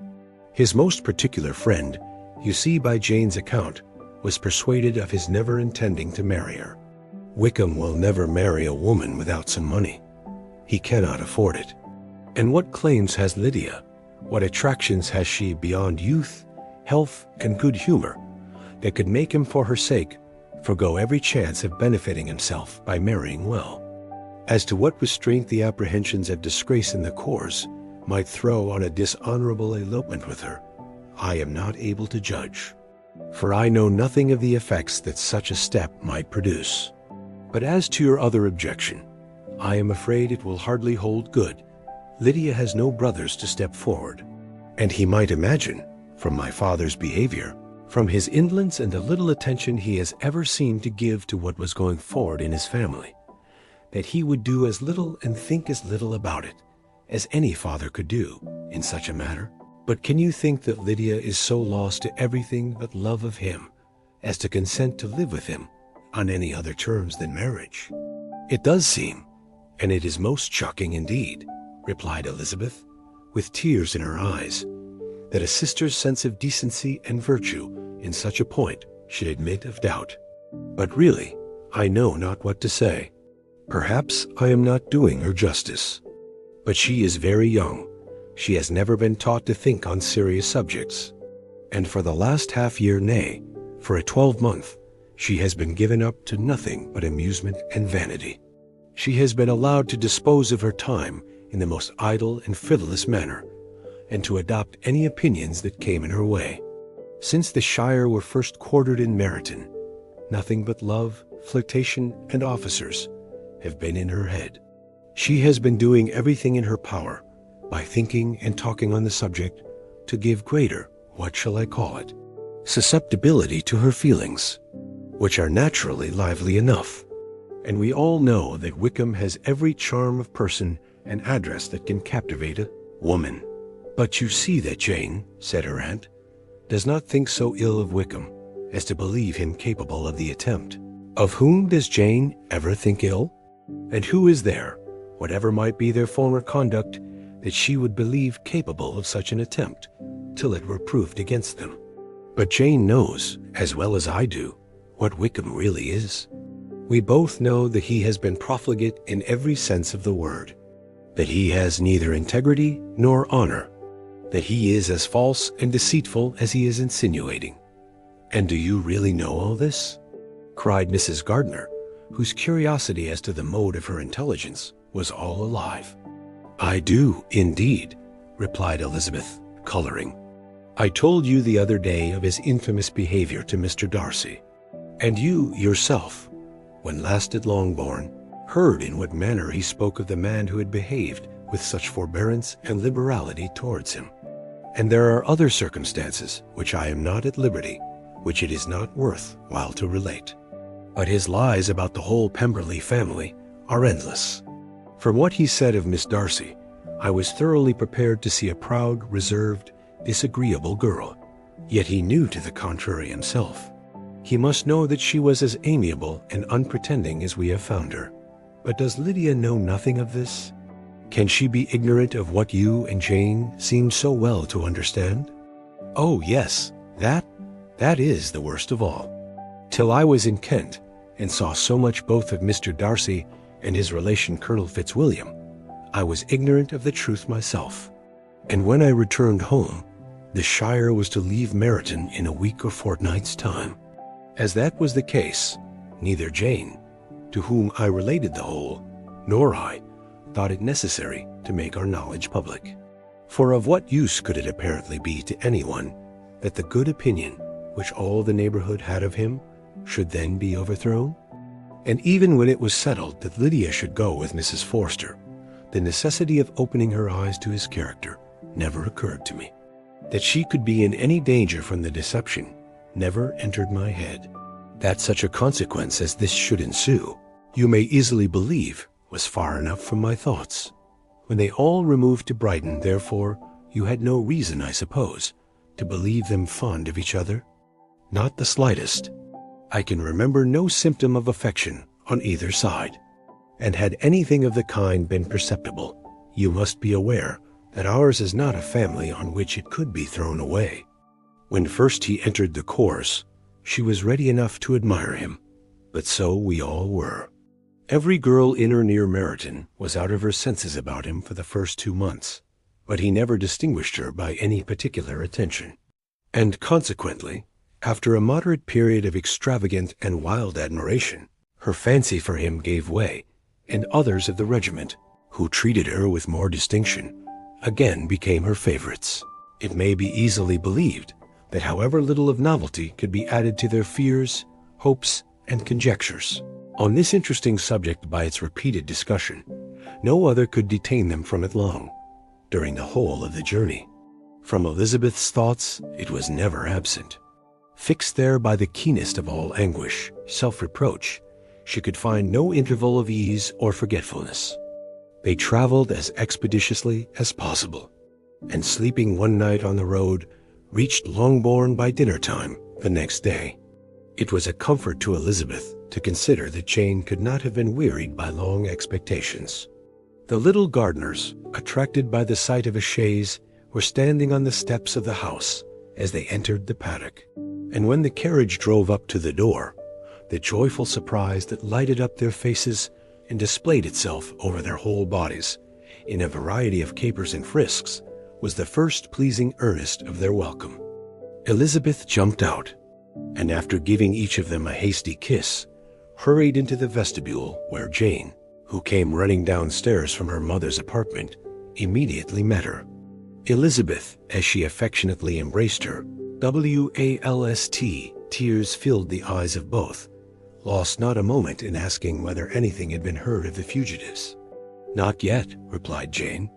His most particular friend, you see by Jane's account, was persuaded of his never intending to marry her. Wickham will never marry a woman without some money. He cannot afford it. And what claims has Lydia? What attractions has she beyond youth, health, and good humor that could make him for her sake forego every chance of benefiting himself by marrying well? As to what restraint the apprehensions of disgrace in the corps might throw on a dishonorable elopement with her, I am not able to judge, for I know nothing of the effects that such a step might produce. But as to your other objection, I am afraid it will hardly hold good. Lydia has no brothers to step forward, and he might imagine, from my father's behavior, from his indolence and the little attention he has ever seemed to give to what was going forward in his family, that he would do as little and think as little about it as any father could do in such a matter. But can you think that Lydia is so lost to everything but love of him as to consent to live with him on any other terms than marriage? It does seem, and it is most shocking indeed, replied Elizabeth, with tears in her eyes, that a sister's sense of decency and virtue in such a point should admit of doubt. But really, I know not what to say. Perhaps I am not doing her justice. But she is very young. She has never been taught to think on serious subjects. And for the last half-year, nay, for a 12-month, she has been given up to nothing but amusement and vanity. She has been allowed to dispose of her time in the most idle and frivolous manner, and to adopt any opinions that came in her way. Since the Shire were first quartered in Meryton, nothing but love, flirtation, and officers have been in her head. She has been doing everything in her power, by thinking and talking on the subject, to give greater, what shall I call it, susceptibility to her feelings, which are naturally lively enough. And we all know that Wickham has every charm of person and address that can captivate a woman. But you see that Jane, said her aunt, does not think so ill of Wickham as to believe him capable of the attempt. Of whom does Jane ever think ill? And who is there, whatever might be their former conduct, that she would believe capable of such an attempt, till it were proved against them? But Jane knows, as well as I do, what Wickham really is. We both know that he has been profligate in every sense of the word, that he has neither integrity nor honor, that he is as false and deceitful as he is insinuating. And do you really know all this? Cried Mrs. Gardiner, whose curiosity as to the mode of her intelligence was all alive. I do, indeed, replied Elizabeth, coloring. I told you the other day of his infamous behavior to Mr. Darcy, and you yourself, when last at Longbourn, heard in what manner he spoke of the man who had behaved with such forbearance and liberality towards him. And there are other circumstances which I am not at liberty, which it is not worth while to relate. But his lies about the whole Pemberley family are endless. From what he said of Miss Darcy, I was thoroughly prepared to see a proud, reserved, disagreeable girl. Yet he knew to the contrary himself. He must know that she was as amiable and unpretending as we have found her. But does Lydia know nothing of this? Can she be ignorant of what you and Jane seem so well to understand? Oh, yes, that is the worst of all. Till I was in Kent, and saw so much both of Mr. Darcy and his relation Colonel Fitzwilliam, I was ignorant of the truth myself. And when I returned home, the Shire was to leave Meryton in a week or fortnight's time. As that was the case, neither Jane, to whom I related the whole, nor I, thought it necessary to make our knowledge public. For of what use could it apparently be to anyone that the good opinion which all the neighborhood had of him should then be overthrown? And even when it was settled that Lydia should go with Mrs. Forster, the necessity of opening her eyes to his character never occurred to me. That she could be in any danger from the deception never entered my head. That such a consequence as this should ensue, you may easily believe, was far enough from my thoughts. When they all removed to Brighton, therefore, you had no reason, I suppose, to believe them fond of each other? Not the slightest. I can remember no symptom of affection on either side. And had anything of the kind been perceptible, you must be aware that ours is not a family on which it could be thrown away. When first he entered the course, she was ready enough to admire him, but so we all were. Every girl in or near Meryton was out of her senses about him for the first 2 months, but he never distinguished her by any particular attention. And consequently, after a moderate period of extravagant and wild admiration, her fancy for him gave way, and others of the regiment, who treated her with more distinction, again became her favorites. It may be easily believed that however little of novelty could be added to their fears, hopes, and conjectures on this interesting subject by its repeated discussion, no other could detain them from it long, during the whole of the journey. From Elizabeth's thoughts it was never absent. Fixed there by the keenest of all anguish, self-reproach, she could find no interval of ease or forgetfulness. They traveled as expeditiously as possible, and sleeping one night on the road, reached Longbourn by dinner time the next day. It was a comfort to Elizabeth to consider that Jane could not have been wearied by long expectations. The little Gardiners, attracted by the sight of a chaise, were standing on the steps of the house as they entered the paddock, and when the carriage drove up to the door, the joyful surprise that lighted up their faces and displayed itself over their whole bodies in a variety of capers and frisks was the first pleasing earnest of their welcome. Elizabeth jumped out, and after giving each of them a hasty kiss, hurried into the vestibule where Jane, who came running downstairs from her mother's apartment, immediately met her. Elizabeth, as she affectionately embraced her, WALST, tears filled the eyes of both, lost not a moment in asking whether anything had been heard of the fugitives. "Not yet," replied Jane.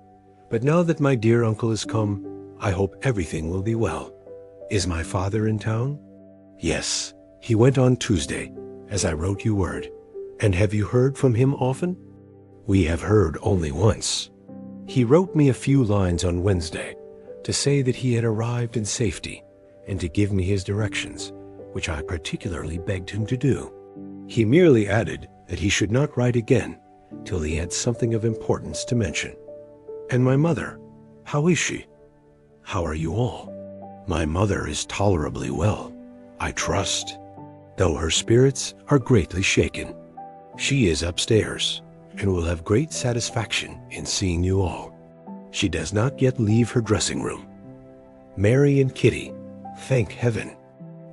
"But now that my dear uncle has come, I hope everything will be well. Is my father in town?" "Yes, he went on Tuesday, as I wrote you word. And have you heard from him often?" "We have heard only once. He wrote me a few lines on Wednesday to say that he had arrived in safety and to give me his directions, which I particularly begged him to do. He merely added that he should not write again till he had something of importance to mention. And my mother, how is she? How are you all?" "My mother is tolerably well, I trust, though her spirits are greatly shaken. She is upstairs, and will have great satisfaction in seeing you all. She does not yet leave her dressing room. Mary and Kitty, thank heaven,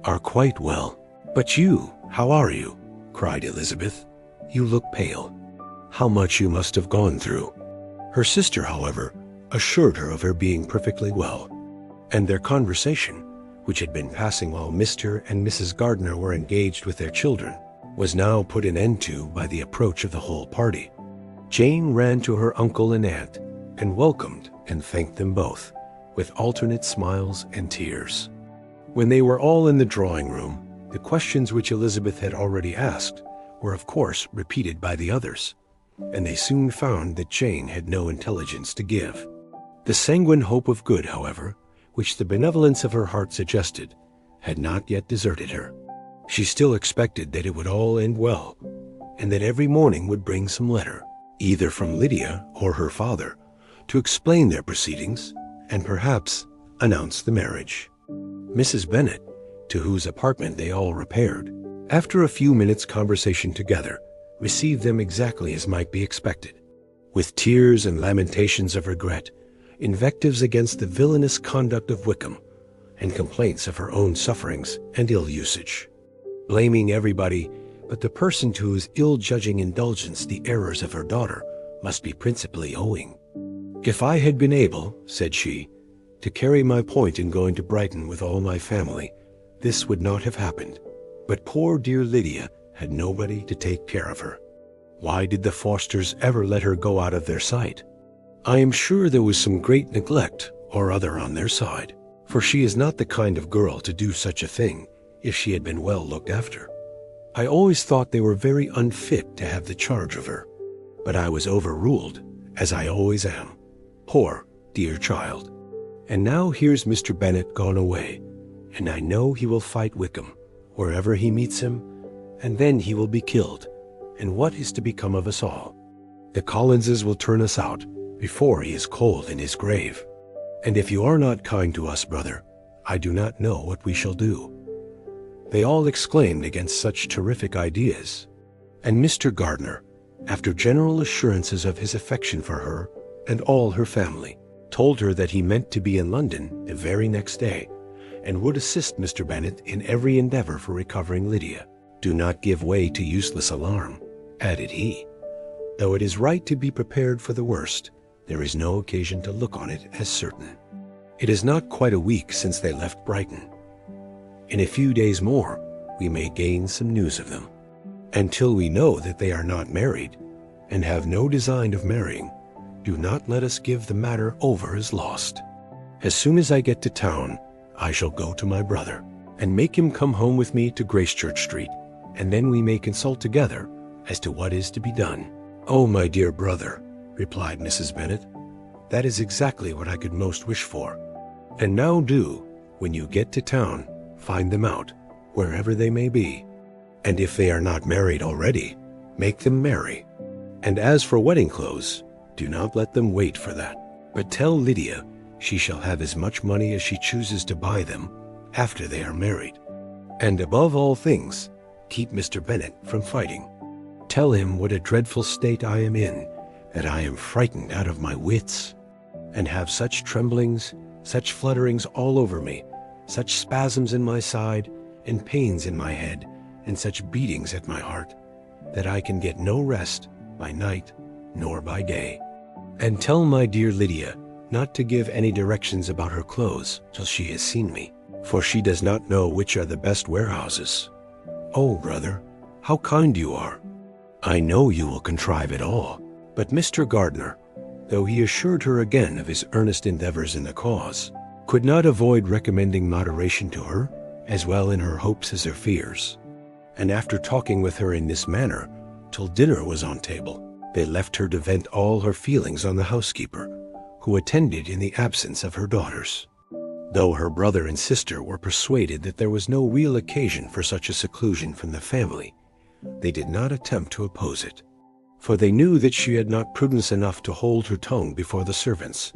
are quite well. But you, how are you?" cried Elizabeth. "You look pale. How much you must have gone through." Her sister, however, assured her of her being perfectly well, and their conversation, which had been passing while Mr. and Mrs. Gardiner were engaged with their children, was now put an end to by the approach of the whole party. Jane ran to her uncle and aunt, and welcomed and thanked them both, with alternate smiles and tears. When they were all in the drawing-room, the questions which Elizabeth had already asked were of course repeated by the others, and they soon found that Jane had no intelligence to give. The sanguine hope of good, however, which the benevolence of her heart suggested, had not yet deserted her. She still expected that it would all end well, and that every morning would bring some letter, either from Lydia or her father, to explain their proceedings, and perhaps announce the marriage. Mrs. Bennet, to whose apartment they all repaired, after a few minutes' conversation together, received them exactly as might be expected, with tears and lamentations of regret, invectives against the villainous conduct of Wickham, and complaints of her own sufferings and ill usage, blaming everybody but the person to whose ill-judging indulgence the errors of her daughter must be principally owing. "If I had been able," said she, "to carry my point in going to Brighton with all my family, this would not have happened. But poor dear Lydia had nobody to take care of her. Why did the Fosters ever let her go out of their sight? I am sure there was some great neglect or other on their side, for she is not the kind of girl to do such a thing if she had been well looked after. I always thought they were very unfit to have the charge of her, but I was overruled, as I always am. Poor dear child. And now here's Mr. Bennet gone away, and I know he will fight Wickham wherever he meets him, and then he will be killed, and what is to become of us all? The Collinses will turn us out before he is cold in his grave. And if you are not kind to us, brother, I do not know what we shall do." They all exclaimed against such terrific ideas, and Mr. Gardiner, after general assurances of his affection for her and all her family, told her that he meant to be in London the very next day, and would assist Mr. Bennet in every endeavor for recovering Lydia. "Do not give way to useless alarm," added he. "Though it is right to be prepared for the worst, there is no occasion to look on it as certain. It is not quite a week since they left Brighton. In a few days more, we may gain some news of them. Until we know that they are not married, and have no design of marrying, do not let us give the matter over as lost. As soon as I get to town, I shall go to my brother, and make him come home with me to Gracechurch Street, and then we may consult together as to what is to be done." "Oh, my dear brother," replied Mrs. Bennet, "that is exactly what I could most wish for. And now do, when you get to town, find them out, wherever they may be. And if they are not married already, make them marry. And as for wedding clothes, do not let them wait for that, but tell Lydia she shall have as much money as she chooses to buy them after they are married. And above all things, keep Mr. Bennet from fighting. Tell him what a dreadful state I am in, that I am frightened out of my wits, and have such tremblings, such flutterings all over me, such spasms in my side, and pains in my head, and such beatings at my heart, that I can get no rest by night nor by day. And tell my dear Lydia not to give any directions about her clothes till she has seen me, for she does not know which are the best warehouses. Oh, brother, how kind you are. I know you will contrive it all." But Mr. Gardner, though he assured her again of his earnest endeavors in the cause, could not avoid recommending moderation to her, as well in her hopes as her fears. And after talking with her in this manner till dinner was on table, they left her to vent all her feelings on the housekeeper, who attended in the absence of her daughters. Though her brother and sister were persuaded that there was no real occasion for such a seclusion from the family, they did not attempt to oppose it, for they knew that she had not prudence enough to hold her tongue before the servants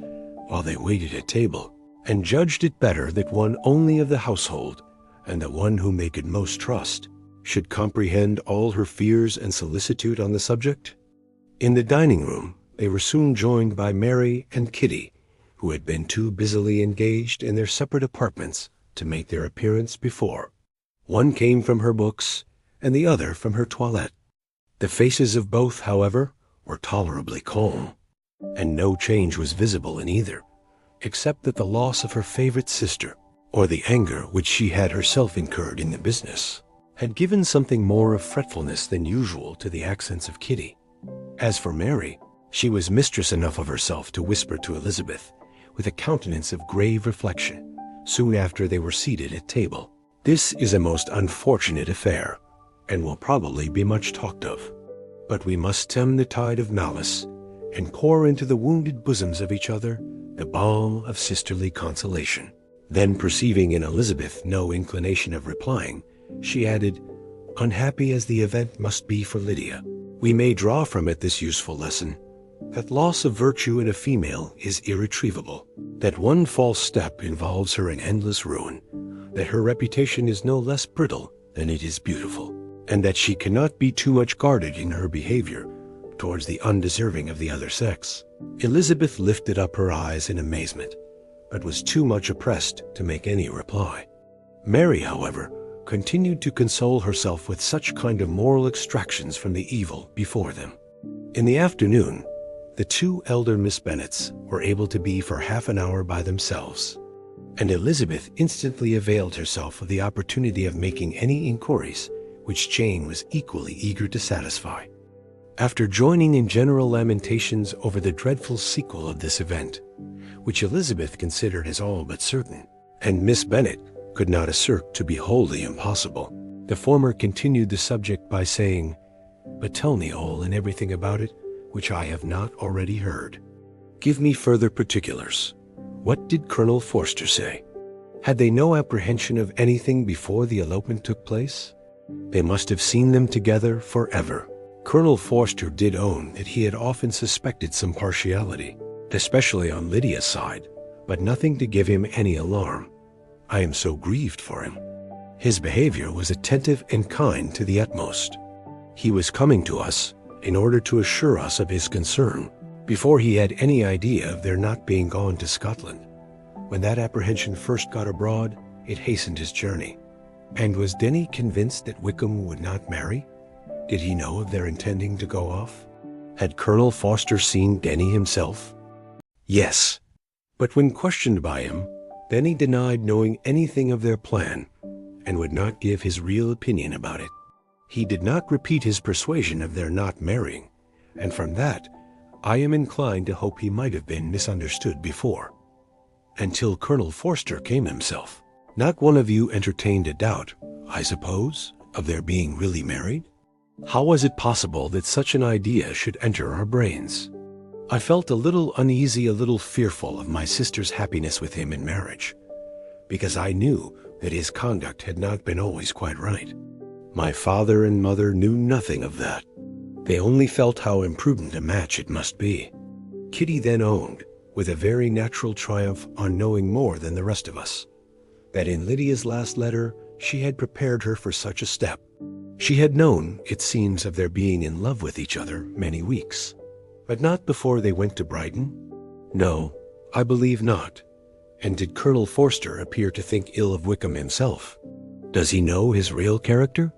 while they waited at table, and judged it better that one only of the household, and the one whom they could most trust, should comprehend all her fears and solicitude on the subject. In the dining room they were soon joined by Mary and Kitty, who had been too busily engaged in their separate apartments to make their appearance before. One came from her books, and the other from her toilette. The faces of both, however, were tolerably calm, and no change was visible in either, except that the loss of her favorite sister, or the anger which she had herself incurred in the business, had given something more of fretfulness than usual to the accents of Kitty. As for Mary, she was mistress enough of herself to whisper to Elizabeth, with a countenance of grave reflection, soon after they were seated at table, "This is a most unfortunate affair, and will probably be much talked of. But we must stem the tide of malice, and pour into the wounded bosoms of each other the balm of sisterly consolation." Then, perceiving in Elizabeth no inclination of replying, she added, "Unhappy as the event must be for Lydia, we may draw from it this useful lesson, that loss of virtue in a female is irretrievable, that one false step involves her in endless ruin, that her reputation is no less brittle than it is beautiful, and that she cannot be too much guarded in her behavior towards the undeserving of the other sex." Elizabeth lifted up her eyes in amazement, but was too much oppressed to make any reply. Mary, however, continued to console herself with such kind of moral extractions from the evil before them. In the afternoon, the two elder Miss Bennets were able to be for half an hour by themselves, and Elizabeth instantly availed herself of the opportunity of making any inquiries which Jane was equally eager to satisfy. After joining in general lamentations over the dreadful sequel of this event, which Elizabeth considered as all but certain, and Miss Bennet could not assert to be wholly impossible, the former continued the subject by saying, "But tell me all and everything about it, which I have not already heard. Give me further particulars. What did Colonel Forster say? Had they no apprehension of anything before the elopement took place? They must have seen them together forever." Colonel Forster did own that he had often suspected some partiality, especially on Lydia's side, but nothing to give him any alarm. "I am so grieved for him. His behavior was attentive and kind to the utmost. He was coming to us in order to assure us of his concern, before he had any idea of their not being gone to Scotland. When that apprehension first got abroad, it hastened his journey." And was Denny convinced that Wickham would not marry? Did he know of their intending to go off? Had Colonel Forster seen Denny himself? Yes. But when questioned by him, Denny denied knowing anything of their plan, and would not give his real opinion about it. He did not repeat his persuasion of their not marrying, and from that I am inclined to hope he might have been misunderstood before. Until Colonel Forster came himself, not one of you entertained a doubt, I suppose, of their being really married? How was it possible that such an idea should enter our brains? I felt a little uneasy, a little fearful of my sister's happiness with him in marriage, because I knew that his conduct had not been always quite right. My father and mother knew nothing of that. They only felt how imprudent a match it must be. Kitty then owned, with a very natural triumph on knowing more than the rest of us, that in Lydia's last letter she had prepared her for such a step. She had known, it seems, of their being in love with each other many weeks, but not before they went to Brighton? No, I believe not. And did Colonel Forster appear to think ill of Wickham himself? Does he know his real character?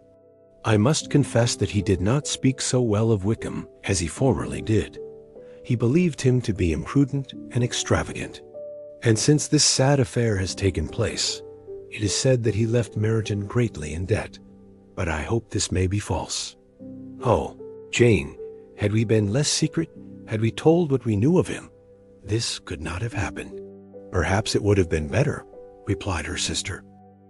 I must confess that he did not speak so well of Wickham as he formerly did. He believed him to be imprudent and extravagant. And since this sad affair has taken place, it is said that he left Meryton greatly in debt, but I hope this may be false. Oh, Jane, had we been less secret, had we told what we knew of him, this could not have happened. Perhaps it would have been better, replied her sister.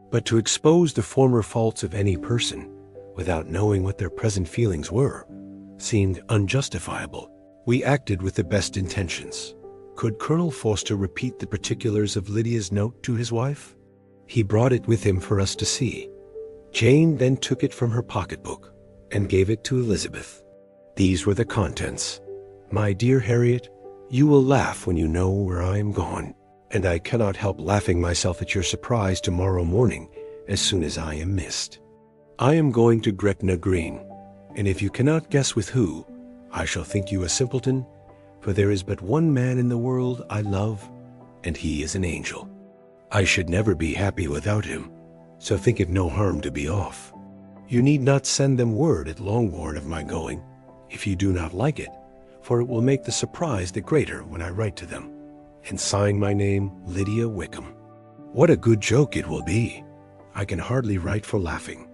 But to expose the former faults of any person, without knowing what their present feelings were, seemed unjustifiable. We acted with the best intentions. Could Colonel Forster repeat the particulars of Lydia's note to his wife? He brought it with him for us to see. Jane then took it from her pocketbook and gave it to Elizabeth. These were the contents. My dear Harriet, you will laugh when you know where I am gone, and I cannot help laughing myself at your surprise tomorrow morning as soon as I am missed. I am going to Gretna Green, and if you cannot guess with who, I shall think you a simpleton, for there is but one man in the world I love, and he is an angel. I should never be happy without him, so think it no harm to be off. You need not send them word at Longbourn of my going, if you do not like it, for it will make the surprise the greater when I write to them, and sign my name Lydia Wickham. What a good joke it will be! I can hardly write for laughing.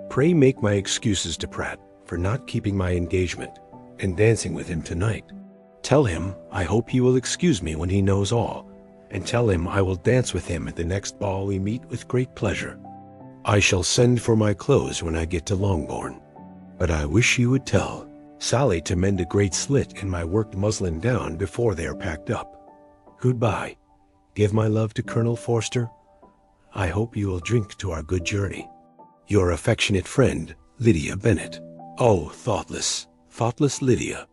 Pray make my excuses to Pratt for not keeping my engagement and dancing with him tonight. Tell him I hope he will excuse me when he knows all, and tell him I will dance with him at the next ball we meet with great pleasure. I shall send for my clothes when I get to Longbourn, but I wish you would tell Sally to mend a great slit in my worked muslin gown before they are packed up. Goodbye. Give my love to Colonel Forster. I hope you will drink to our good journey. Your affectionate friend, Lydia Bennet. Oh, thoughtless, thoughtless Lydia,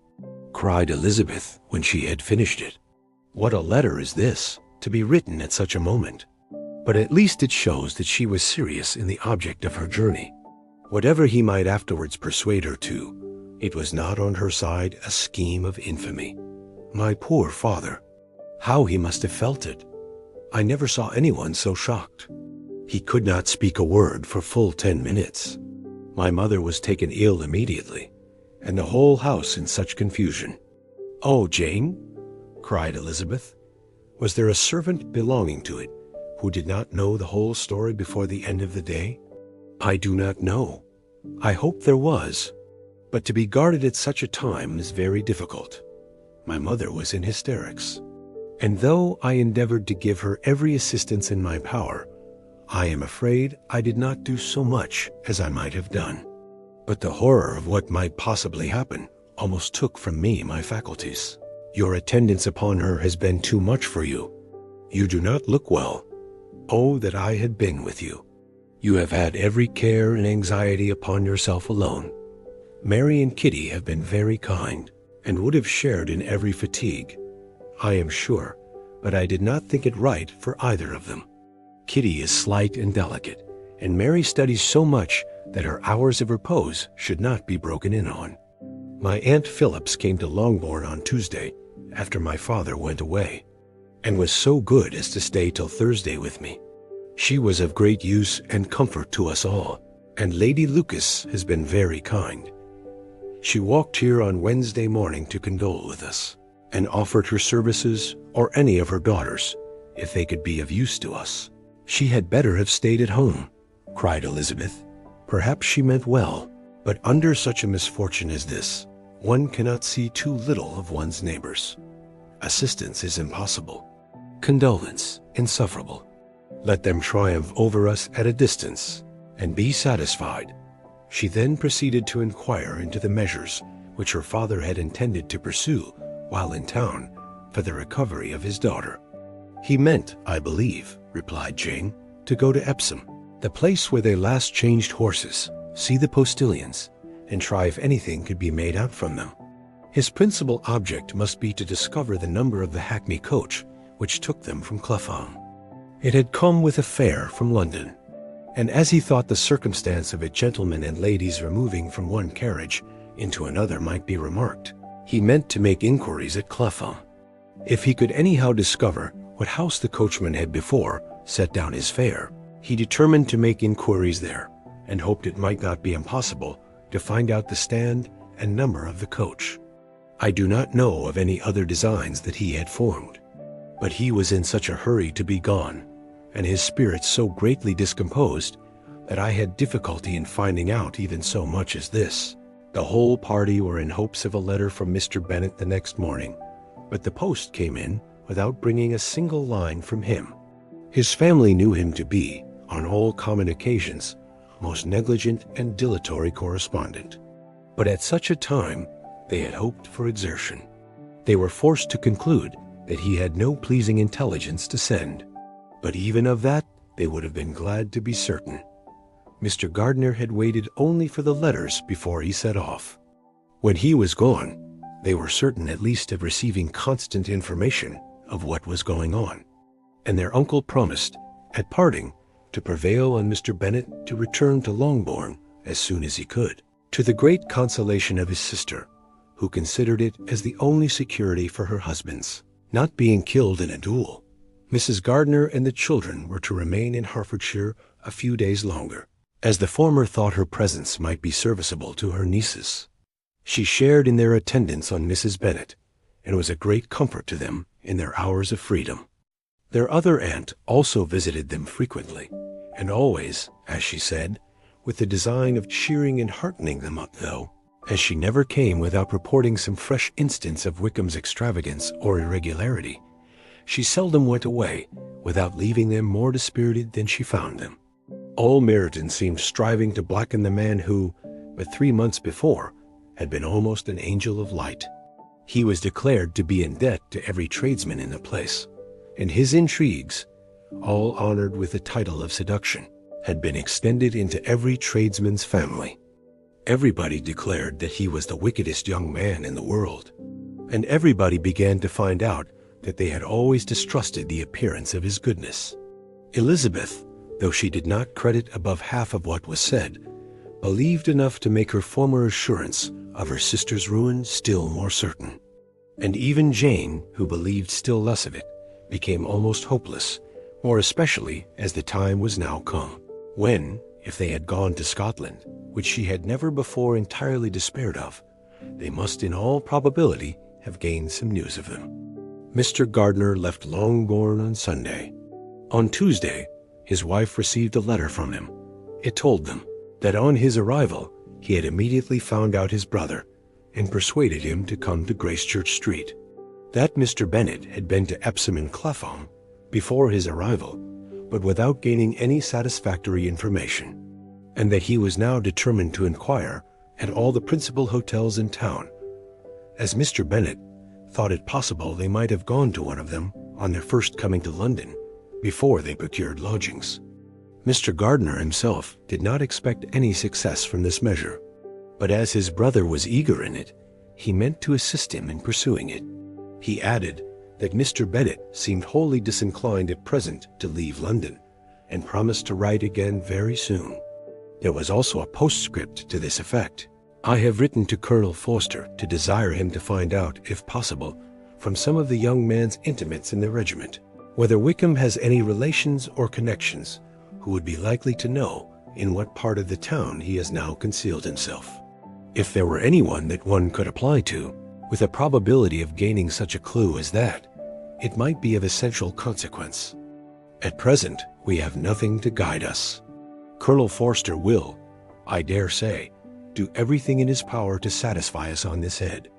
cried Elizabeth when she had finished it. What a letter is this, to be written at such a moment. But at least it shows that she was serious in the object of her journey. Whatever he might afterwards persuade her to, it was not on her side a scheme of infamy. My poor father, how he must have felt it! I never saw anyone so shocked. He could not speak a word for full 10 minutes. My mother was taken ill immediately, and the whole house in such confusion. Oh, Jane, cried Elizabeth, was there a servant belonging to it who did not know the whole story before the end of the day? I do not know. I hope there was, but to be guarded at such a time is very difficult. My mother was in hysterics, and though I endeavored to give her every assistance in my power, I am afraid I did not do so much as I might have done. But the horror of what might possibly happen almost took from me my faculties. Your attendance upon her has been too much for you. You do not look well. Oh, that I had been with you. You have had every care and anxiety upon yourself alone. Mary and Kitty have been very kind, and would have shared in every fatigue, I am sure, but I did not think it right for either of them. Kitty is slight and delicate, and Mary studies so much that her hours of repose should not be broken in on. My Aunt Phillips came to Longbourn on Tuesday, after my father went away, and was so good as to stay till Thursday with me. She was of great use and comfort to us all, and Lady Lucas has been very kind. She walked here on Wednesday morning to condole with us, and offered her services, or any of her daughters, if they could be of use to us. She had better have stayed at home, cried Elizabeth. Perhaps she meant well, but under such a misfortune as this, one cannot see too little of one's neighbors. Assistance is impossible. Condolence insufferable. Let them triumph over us at a distance, and be satisfied. She then proceeded to inquire into the measures which her father had intended to pursue while in town for the recovery of his daughter. He meant, I believe, replied Jane, to go to Epsom, the place where they last changed horses, see the postilions, and try if anything could be made out from them. His principal object must be to discover the number of the hackney coach which took them from Clapham. It had come with a fare from London, and as he thought the circumstance of a gentleman and ladies removing from one carriage into another might be remarked, he meant to make inquiries at Clapham. If he could anyhow discover what house the coachman had before set down his fare, he determined to make inquiries there, and hoped it might not be impossible to find out the stand and number of the coach. I do not know of any other designs that he had formed, but he was in such a hurry to be gone, and his spirits so greatly discomposed, that I had difficulty in finding out even so much as this." The whole party were in hopes of a letter from Mr. Bennet the next morning, but the post came in without bringing a single line from him. His family knew him to be, on all common occasions, a most negligent and dilatory correspondent. But at such a time they had hoped for exertion. They were forced to conclude that he had no pleasing intelligence to send. But even of that they would have been glad to be certain. Mr. Gardiner had waited only for the letters before he set off. When he was gone, they were certain at least of receiving constant information of what was going on, and their uncle promised, at parting, to prevail on Mr. Bennet to return to Longbourn as soon as he could, to the great consolation of his sister, who considered it as the only security for her husband's not being killed in a duel. Mrs. Gardiner and the children were to remain in Hertfordshire a few days longer, as the former thought her presence might be serviceable to her nieces. She shared in their attendance on Mrs. Bennet, and was a great comfort to them in their hours of freedom. Their other aunt also visited them frequently, and always, as she said, with the design of cheering and heartening them up, though, as she never came without reporting some fresh instance of Wickham's extravagance or irregularity, she seldom went away without leaving them more dispirited than she found them. All Meryton seemed striving to blacken the man who, but 3 months before, had been almost an angel of light. He was declared to be in debt to every tradesman in the place, and his intrigues, all honored with the title of seduction, had been extended into every tradesman's family. Everybody declared that he was the wickedest young man in the world, and everybody began to find out that they had always distrusted the appearance of his goodness. Elizabeth, though she did not credit above half of what was said, believed enough to make her former assurance of her sister's ruin still more certain. And even Jane, who believed still less of it, became almost hopeless, more especially as the time was now come, when, if they had gone to Scotland, which she had never before entirely despaired of, they must in all probability have gained some news of them. Mr. Gardiner left Longbourn on Sunday. On Tuesday, his wife received a letter from him. It told them that on his arrival he had immediately found out his brother and persuaded him to come to Gracechurch Street, that Mr. Bennet had been to Epsom and Clapham before his arrival, but without gaining any satisfactory information, and that he was now determined to inquire at all the principal hotels in town, as Mr. Bennet thought it possible they might have gone to one of them on their first coming to London, before they procured lodgings. Mr. Gardiner himself did not expect any success from this measure, but as his brother was eager in it, he meant to assist him in pursuing it. He added that Mr. Bennet seemed wholly disinclined at present to leave London, and promised to write again very soon. There was also a postscript to this effect. "I have written to Colonel Forster to desire him to find out, if possible, from some of the young man's intimates in the regiment, whether Wickham has any relations or connections who would be likely to know in what part of the town he has now concealed himself. If there were anyone that one could apply to, with a probability of gaining such a clue as that, it might be of essential consequence. At present, we have nothing to guide us. Colonel Forster will, I dare say, do everything in his power to satisfy us on this head.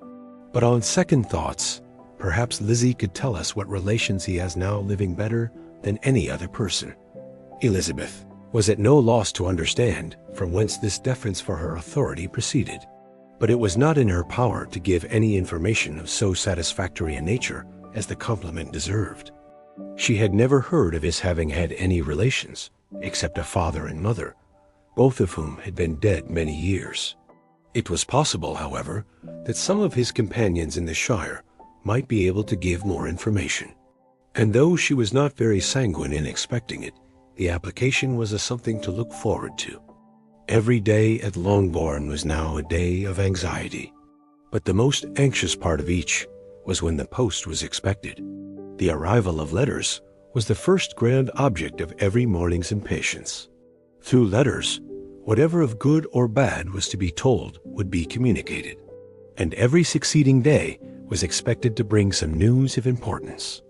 But on second thoughts, perhaps Lizzie could tell us what relations he has now living better than any other person." Elizabeth was at no loss to understand from whence this deference for her authority proceeded, but it was not in her power to give any information of so satisfactory a nature as the compliment deserved. She had never heard of his having had any relations, except a father and mother, both of whom had been dead many years. It was possible, however, that some of his companions in the shire might be able to give more information, and though she was not very sanguine in expecting it, the application was a something to look forward to. Every day at Longbourn was now a day of anxiety, but the most anxious part of each was when the post was expected. The arrival of letters was the first grand object of every morning's impatience. Through letters, whatever of good or bad was to be told would be communicated, and every succeeding day was expected to bring some news of importance.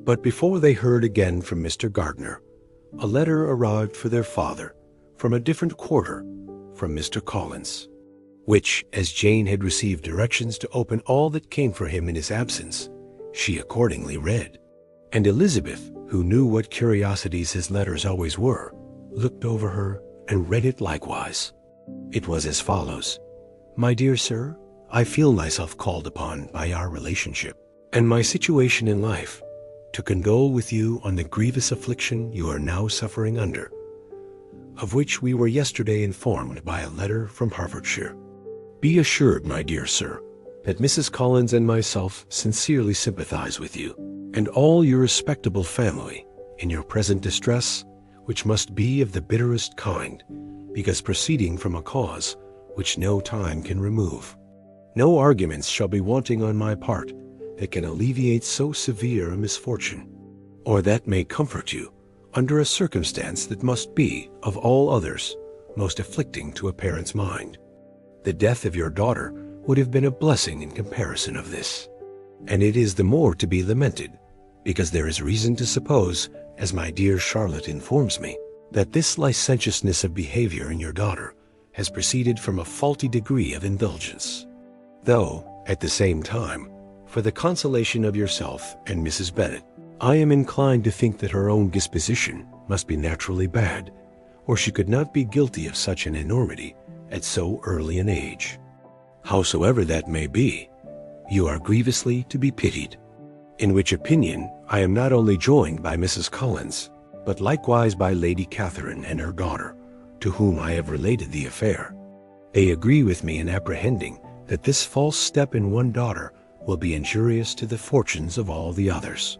But before they heard again from Mr. Gardiner, a letter arrived for their father from a different quarter from Mr. Collins, which, as Jane had received directions to open all that came for him in his absence, she accordingly read. And Elizabeth, who knew what curiosities his letters always were, looked over her and read it likewise. It was as follows: "My dear sir, I feel myself called upon by our relationship and my situation in life to condole with you on the grievous affliction you are now suffering under, of which we were yesterday informed by a letter from Hertfordshire. Be assured, my dear sir, that Mrs. Collins and myself sincerely sympathize with you and all your respectable family in your present distress, which must be of the bitterest kind, because proceeding from a cause which no time can remove. No arguments shall be wanting on my part that can alleviate so severe a misfortune, or that may comfort you under a circumstance that must be, of all others, most afflicting to a parent's mind. The death of your daughter would have been a blessing in comparison of this, and it is the more to be lamented, because there is reason to suppose, as my dear Charlotte informs me, that this licentiousness of behavior in your daughter has proceeded from a faulty degree of indulgence, though, at the same time, for the consolation of yourself and Mrs. Bennet, I am inclined to think that her own disposition must be naturally bad, or she could not be guilty of such an enormity at so early an age. Howsoever that may be, you are grievously to be pitied, in which opinion I am not only joined by Mrs. Collins, but likewise by Lady Catherine and her daughter, to whom I have related the affair. They agree with me in apprehending that this false step in one daughter will be injurious to the fortunes of all the others.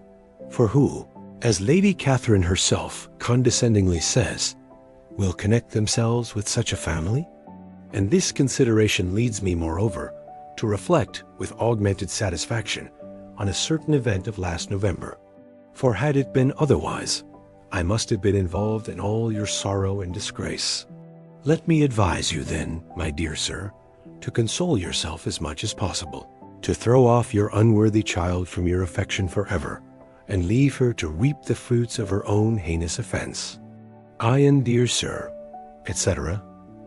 For who, as Lady Catherine herself condescendingly says, will connect themselves with such a family? And this consideration leads me, moreover, to reflect with augmented satisfaction on a certain event of last November. For had it been otherwise, I must have been involved in all your sorrow and disgrace. Let me advise you then, my dear sir, to console yourself as much as possible, to throw off your unworthy child from your affection forever, and leave her to reap the fruits of her own heinous offense. I and dear sir, etc.,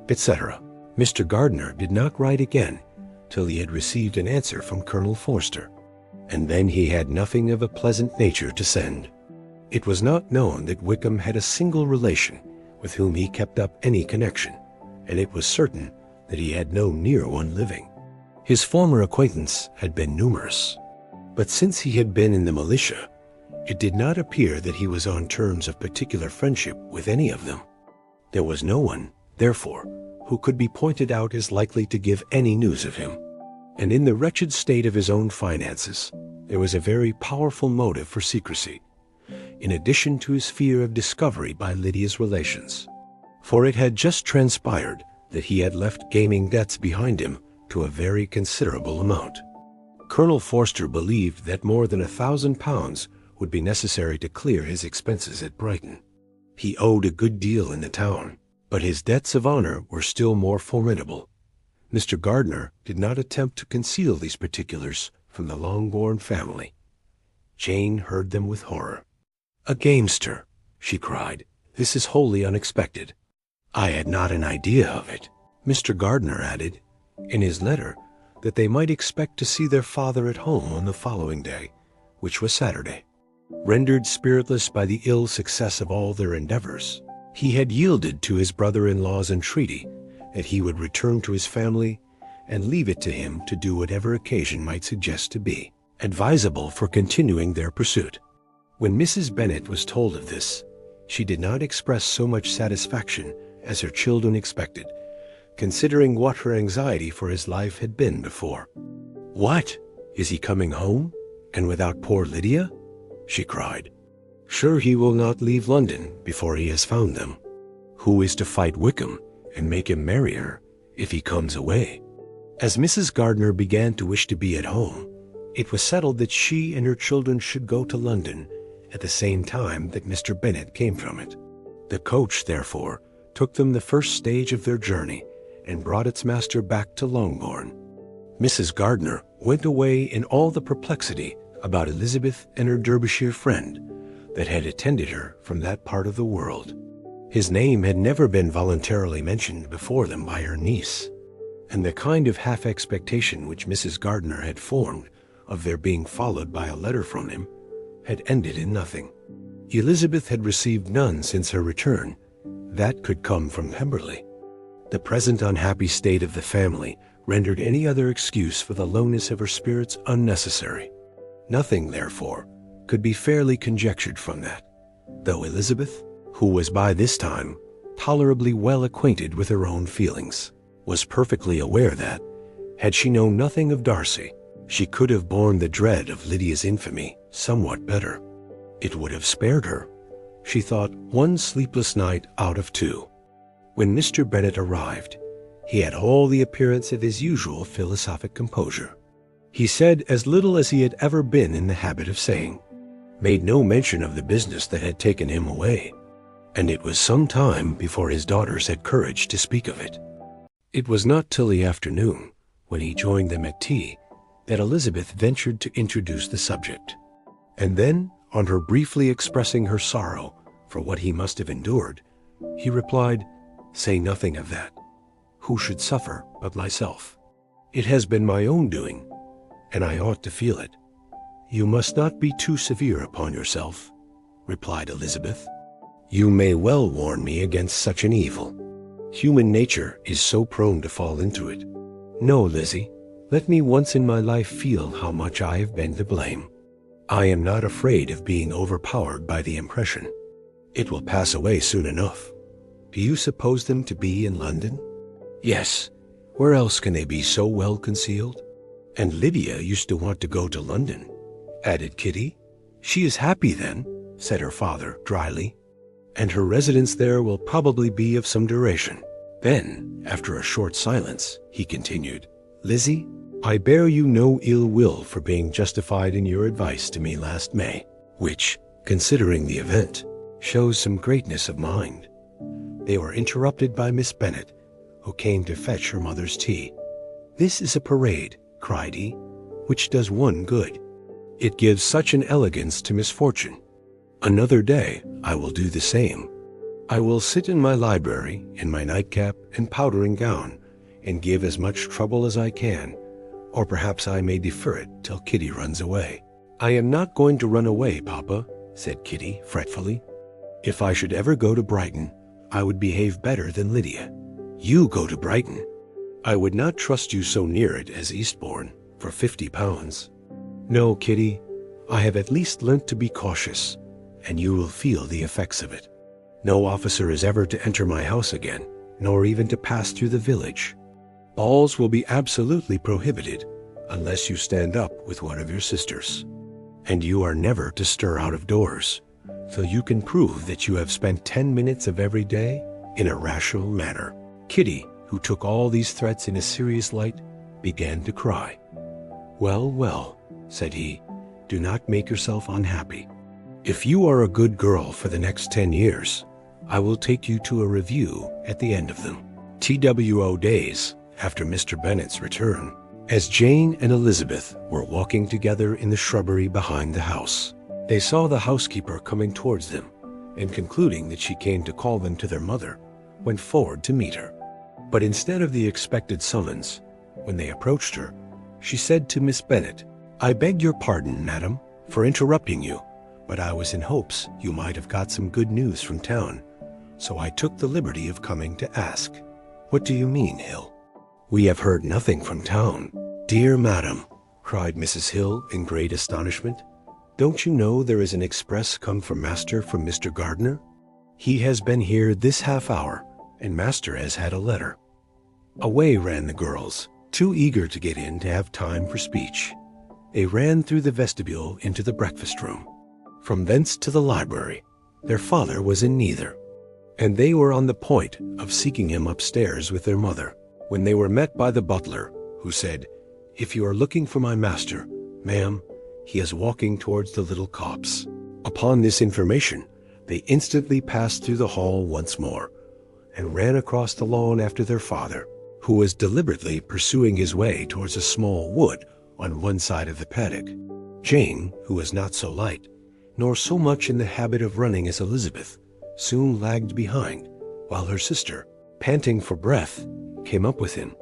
etc." Mr. Gardiner did not write again till he had received an answer from Colonel Forster, and then he had nothing of a pleasant nature to send. It was not known that Wickham had a single relation with whom he kept up any connection, and it was certain that he had no near one living. His former acquaintance had been numerous, but since he had been in the militia, it did not appear that he was on terms of particular friendship with any of them. There was no one, therefore, who could be pointed out as likely to give any news of him, and in the wretched state of his own finances, there was a very powerful motive for secrecy, in addition to his fear of discovery by Lydia's relations, for it had just transpired that he had left gaming debts behind him to a very considerable amount. Colonel Forster believed that more than £1,000 would be necessary to clear his expenses at Brighton. He owed a good deal in the town, but his debts of honor were still more formidable. Mr. Gardiner did not attempt to conceal these particulars from the Longbourn family. Jane heard them with horror. "A gamester!" she cried. "This is wholly unexpected." "I had not an idea of it." Mr. Gardiner added, in his letter, that they might expect to see their father at home on the following day, which was Saturday. Rendered spiritless by the ill success of all their endeavors, he had yielded to his brother-in-law's entreaty that he would return to his family and leave it to him to do whatever occasion might suggest to be advisable for continuing their pursuit. When Mrs. Bennet was told of this, she did not express so much satisfaction as her children expected, considering what her anxiety for his life had been before. "What? Is he coming home, and without poor Lydia?" she cried. "Sure he will not leave London before he has found them. Who is to fight Wickham and make him marry her if he comes away?" As Mrs. Gardiner began to wish to be at home, it was settled that she and her children should go to London at the same time that Mr. Bennet came from it. The coach, therefore, took them the first stage of their journey and brought its master back to Longbourn. Mrs. Gardiner went away in all the perplexity about Elizabeth and her Derbyshire friend that had attended her from that part of the world. His name had never been voluntarily mentioned before them by her niece, and the kind of half-expectation which Mrs. Gardiner had formed of their being followed by a letter from him had ended in nothing. Elizabeth had received none since her return. That could come from Pemberley. The present unhappy state of the family rendered any other excuse for the lowness of her spirits unnecessary. Nothing, therefore, could be fairly conjectured from that, though Elizabeth, who was by this time tolerably well acquainted with her own feelings, was perfectly aware that, had she known nothing of Darcy, she could have borne the dread of Lydia's infamy somewhat better. It would have spared her, she thought, one sleepless night out of two. When Mr. Bennet arrived, he had all the appearance of his usual philosophic composure. He said as little as he had ever been in the habit of saying, made no mention of the business that had taken him away, and it was some time before his daughters had courage to speak of it. It was not till the afternoon, when he joined them at tea, that Elizabeth ventured to introduce the subject. And then, on her briefly expressing her sorrow for what he must have endured, he replied, "Say nothing of that. Who should suffer but myself? It has been my own doing, and I ought to feel it." "You must not be too severe upon yourself," replied Elizabeth. "You may well warn me against such an evil. Human nature is so prone to fall into it. No, Lizzie, let me once in my life feel how much I have been to blame. I am not afraid of being overpowered by the impression. It will pass away soon enough. Do you suppose them to be in London?" "Yes. Where else can they be so well concealed? And Lydia used to want to go to London," added Kitty. "She is happy then," said her father dryly, "and her residence there will probably be of some duration." Then, after a short silence, he continued, "Lizzie, I bear you no ill will for being justified in your advice to me last May, which, considering the event, shows some greatness of mind." They were interrupted by Miss Bennet, who came to fetch her mother's tea. "This is a parade," cried he, "which does one good. It gives such an elegance to misfortune. Another day I will do the same. I will sit in my library in my nightcap and powdering gown, and give as much trouble as I can, or perhaps I may defer it till Kitty runs away." "I am not going to run away, Papa," said Kitty fretfully. "If I should ever go to Brighton, I would behave better than Lydia." "You go to Brighton? I would not trust you so near it as Eastbourne for £50. No, Kitty, I have at least learnt to be cautious, and you will feel the effects of it. No officer is ever to enter my house again, nor even to pass through the village. Balls will be absolutely prohibited, unless you stand up with one of your sisters. And you are never to stir out of doors, till you can prove that you have spent 10 minutes of every day in a rational manner." Kitty, who took all these threats in a serious light, began to cry. "Well, well," said he, "do not make yourself unhappy. If you are a good girl for the next 10 years, I will take you to a review at the end of them." TWO days after Mr. Bennet's return, as Jane and Elizabeth were walking together in the shrubbery behind the house, they saw the housekeeper coming towards them, and concluding that she came to call them to their mother, went forward to meet her. But instead of the expected summons, when they approached her, she said to Miss Bennet, "I beg your pardon, madam, for interrupting you, but I was in hopes you might have got some good news from town, so I took the liberty of coming to ask." "What do you mean, Hill?" "We have heard nothing from town." "Dear madam," cried Mrs. Hill in great astonishment, "don't you know there is an express come for master from Mr. Gardiner? He has been here this half hour, and master has had a letter." Away ran the girls, too eager to get in to have time for speech. They ran through the vestibule into the breakfast room. From thence to the library. Their father was in neither, and they were on the point of seeking him upstairs with their mother, when they were met by the butler, who said, "If you are looking for my master, ma'am, he is walking towards the little copse." Upon this information, they instantly passed through the hall once more, and ran across the lawn after their father, who was deliberately pursuing his way towards a small wood on one side of the paddock. Jane, who was not so light, nor so much in the habit of running as Elizabeth, soon lagged behind, while her sister, panting for breath, came up with him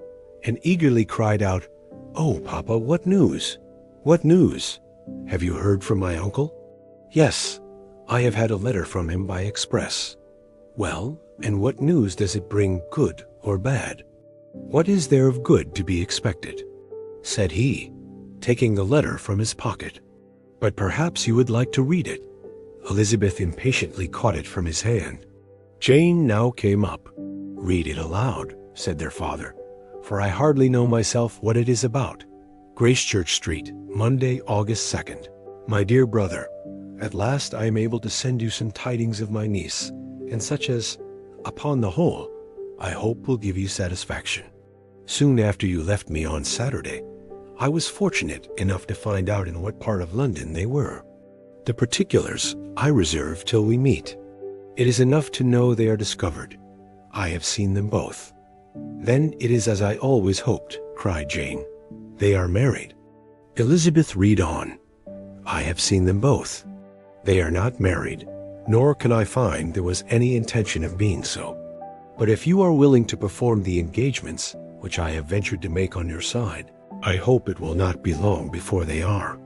and eagerly cried out, "Oh, Papa, what news? What news? Have you heard from my uncle?" "Yes, I have had a letter from him by express." "Well, and what news does it bring, good or bad?" "What is there of good to be expected?" said he, taking the letter from his pocket. "But perhaps you would like to read it." Elizabeth impatiently caught it from his hand. Jane now came up. "Read it aloud," said their father, "for I hardly know myself what it is about." Gracechurch Street, Monday, August 2nd. My dear brother, at last I am able to send you some tidings of my niece, and such as, upon the whole, I hope will give you satisfaction. Soon after you left me on Saturday, I was fortunate enough to find out in what part of London they were. The particulars I reserve till we meet. It is enough to know they are discovered. I have seen them both. Then it is as I always hoped, cried Jane. They are married. Elizabeth, read on. I have seen them both. They are not married, nor can I find there was any intention of being so. But if you are willing to perform the engagements which I have ventured to make on your side, I hope it will not be long before they are.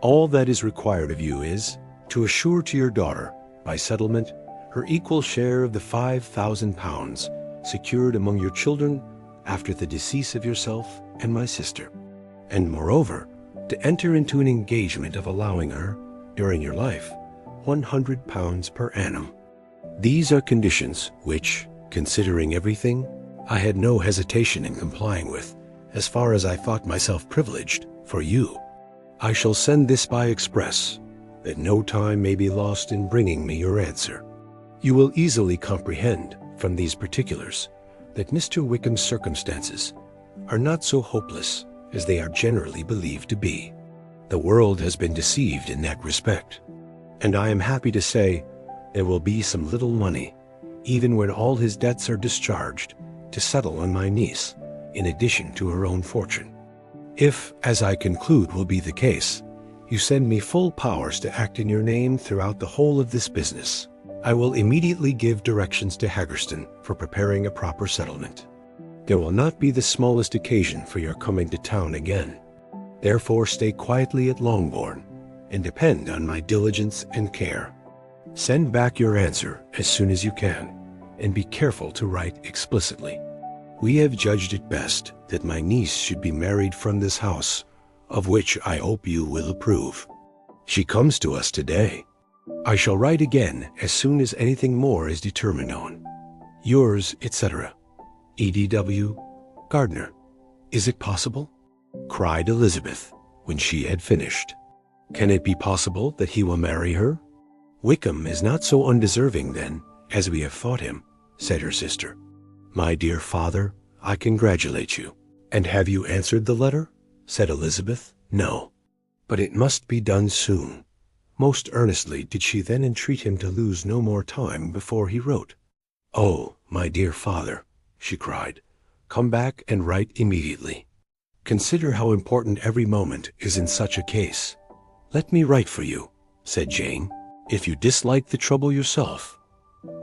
All that is required of you is to assure to your daughter, by settlement, her equal share of the £5,000 secured among your children after the decease of yourself and my sister, and moreover, to enter into an engagement of allowing her, during your life, £100 per annum. These are conditions which, considering everything, I had no hesitation in complying with, as far as I thought myself privileged, for you. I shall send this by express, that no time may be lost in bringing me your answer. You will easily comprehend, from these particulars, that Mr. Wickham's circumstances are not so hopeless as they are generally believed to be. The world has been deceived in that respect, and I am happy to say there will be some little money, even when all his debts are discharged, to settle on my niece, in addition to her own fortune. If, as I conclude will be the case, you send me full powers to act in your name throughout the whole of this business, I will immediately give directions to Haggerston for preparing a proper settlement. There will not be the smallest occasion for your coming to town again. Therefore stay quietly at Longbourn, and depend on my diligence and care. Send back your answer as soon as you can, and be careful to write explicitly. We have judged it best that my niece should be married from this house, of which I hope you will approve. She comes to us today. I shall write again as soon as anything more is determined on. Yours, etc., E.D.W. Gardner. Is it possible? Cried Elizabeth, when she had finished. Can it be possible that he will marry her? Wickham is not so undeserving, then, as we have thought him, said her sister. My dear father, I congratulate you. And have you answered the letter? Said Elizabeth. No, but it must be done soon. Most earnestly did she then entreat him to lose no more time before he wrote. Oh, my dear father, she cried, come back and write immediately. Consider how important every moment is in such a case. Let me write for you, said Jane. If you dislike the trouble yourself.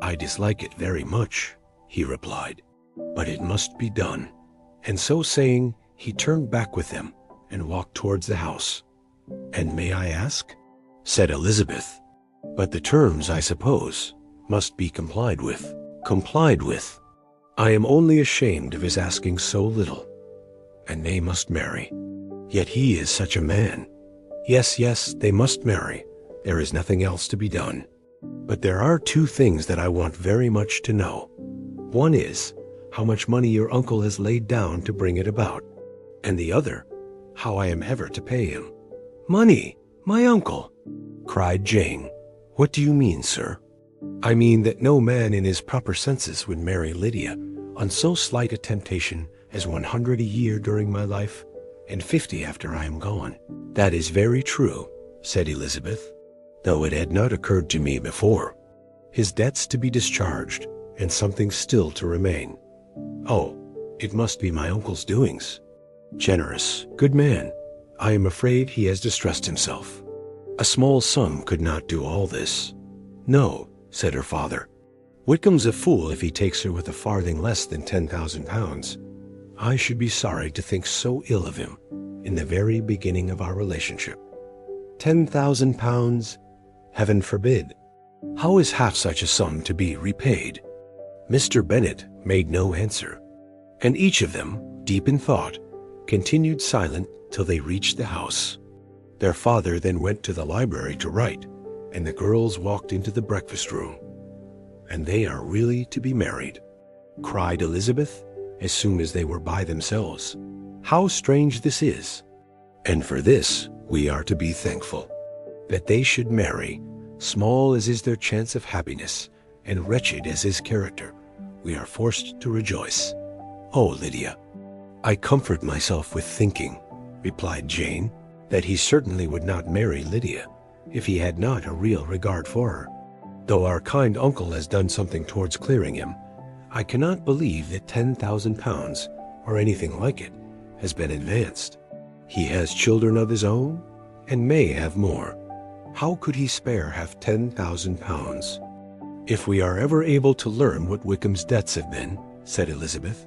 I dislike it very much, he replied, but it must be done. And so saying, he turned back with them and walked towards the house. And may I ask? Said Elizabeth. But the terms, I suppose, must be complied with. Complied with. I am only ashamed of his asking so little. And they must marry. Yet he is such a man. Yes, yes, they must marry. There is nothing else to be done. But there are two things that I want very much to know. One is, how much money your uncle has laid down to bring it about. And the other, how I am ever to pay him. Money! My uncle! Cried Jane. What do you mean, sir? I mean that no man in his proper senses would marry Lydia on so slight a temptation as 100 a year during my life, and 50 after I am gone. That is very true, said Elizabeth, though it had not occurred to me before. His debts to be discharged, and something still to remain. Oh, it must be my uncle's doings. Generous, good man. I am afraid he has distressed himself. A small sum could not do all this. No, said her father, Wickham's a fool if he takes her with a farthing less than 10,000 pounds. I should be sorry to think so ill of him in the very beginning of our relationship. 10,000 pounds? Heaven forbid. How is half such a sum to be repaid? Mr. Bennet made no answer, and each of them, deep in thought, continued silent till they reached the house. Their father then went to the library to write, and the girls walked into the breakfast room. And they are really to be married, cried Elizabeth, as soon as they were by themselves. How strange this is! And for this we are to be thankful, that they should marry, small as is their chance of happiness, and wretched as his character, we are forced to rejoice. Oh, Lydia, I comfort myself with thinking, replied Jane, that he certainly would not marry Lydia if he had not a real regard for her. Though our kind uncle has done something towards clearing him, I cannot believe that 10,000 pounds, or anything like it, has been advanced. He has children of his own, and may have more. How could he spare half 10,000 pounds? If we are ever able to learn what Wickham's debts have been, said Elizabeth,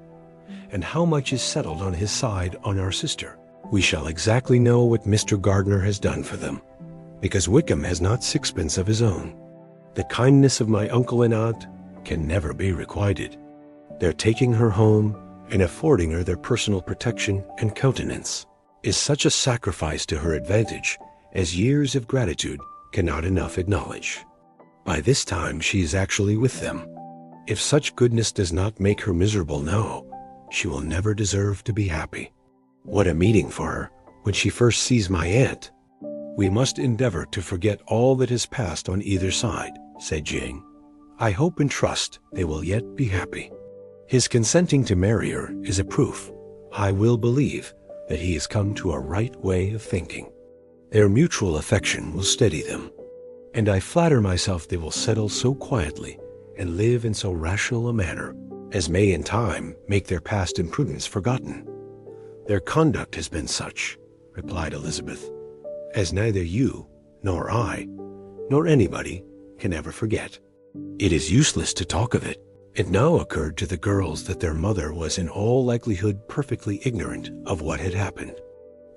and how much is settled on his side on our sister, we shall exactly know what Mr. Gardiner has done for them, because Wickham has not sixpence of his own. The kindness of my uncle and aunt can never be requited. Their taking her home and affording her their personal protection and countenance is such a sacrifice to her advantage as years of gratitude cannot enough acknowledge. By this time she is actually with them. If such goodness does not make her miserable now, she will never deserve to be happy. What a meeting for her when she first sees my aunt! We must endeavor to forget all that has passed on either side, said Jane. I hope and trust they will yet be happy. His consenting to marry her is a proof, I will believe, that he has come to a right way of thinking. Their mutual affection will steady them, and I flatter myself they will settle so quietly and live in so rational a manner as may in time make their past imprudence forgotten. Their conduct has been such, replied Elizabeth, as neither you, nor I, nor anybody can ever forget. It is useless to talk of it. It now occurred to the girls that their mother was in all likelihood perfectly ignorant of what had happened.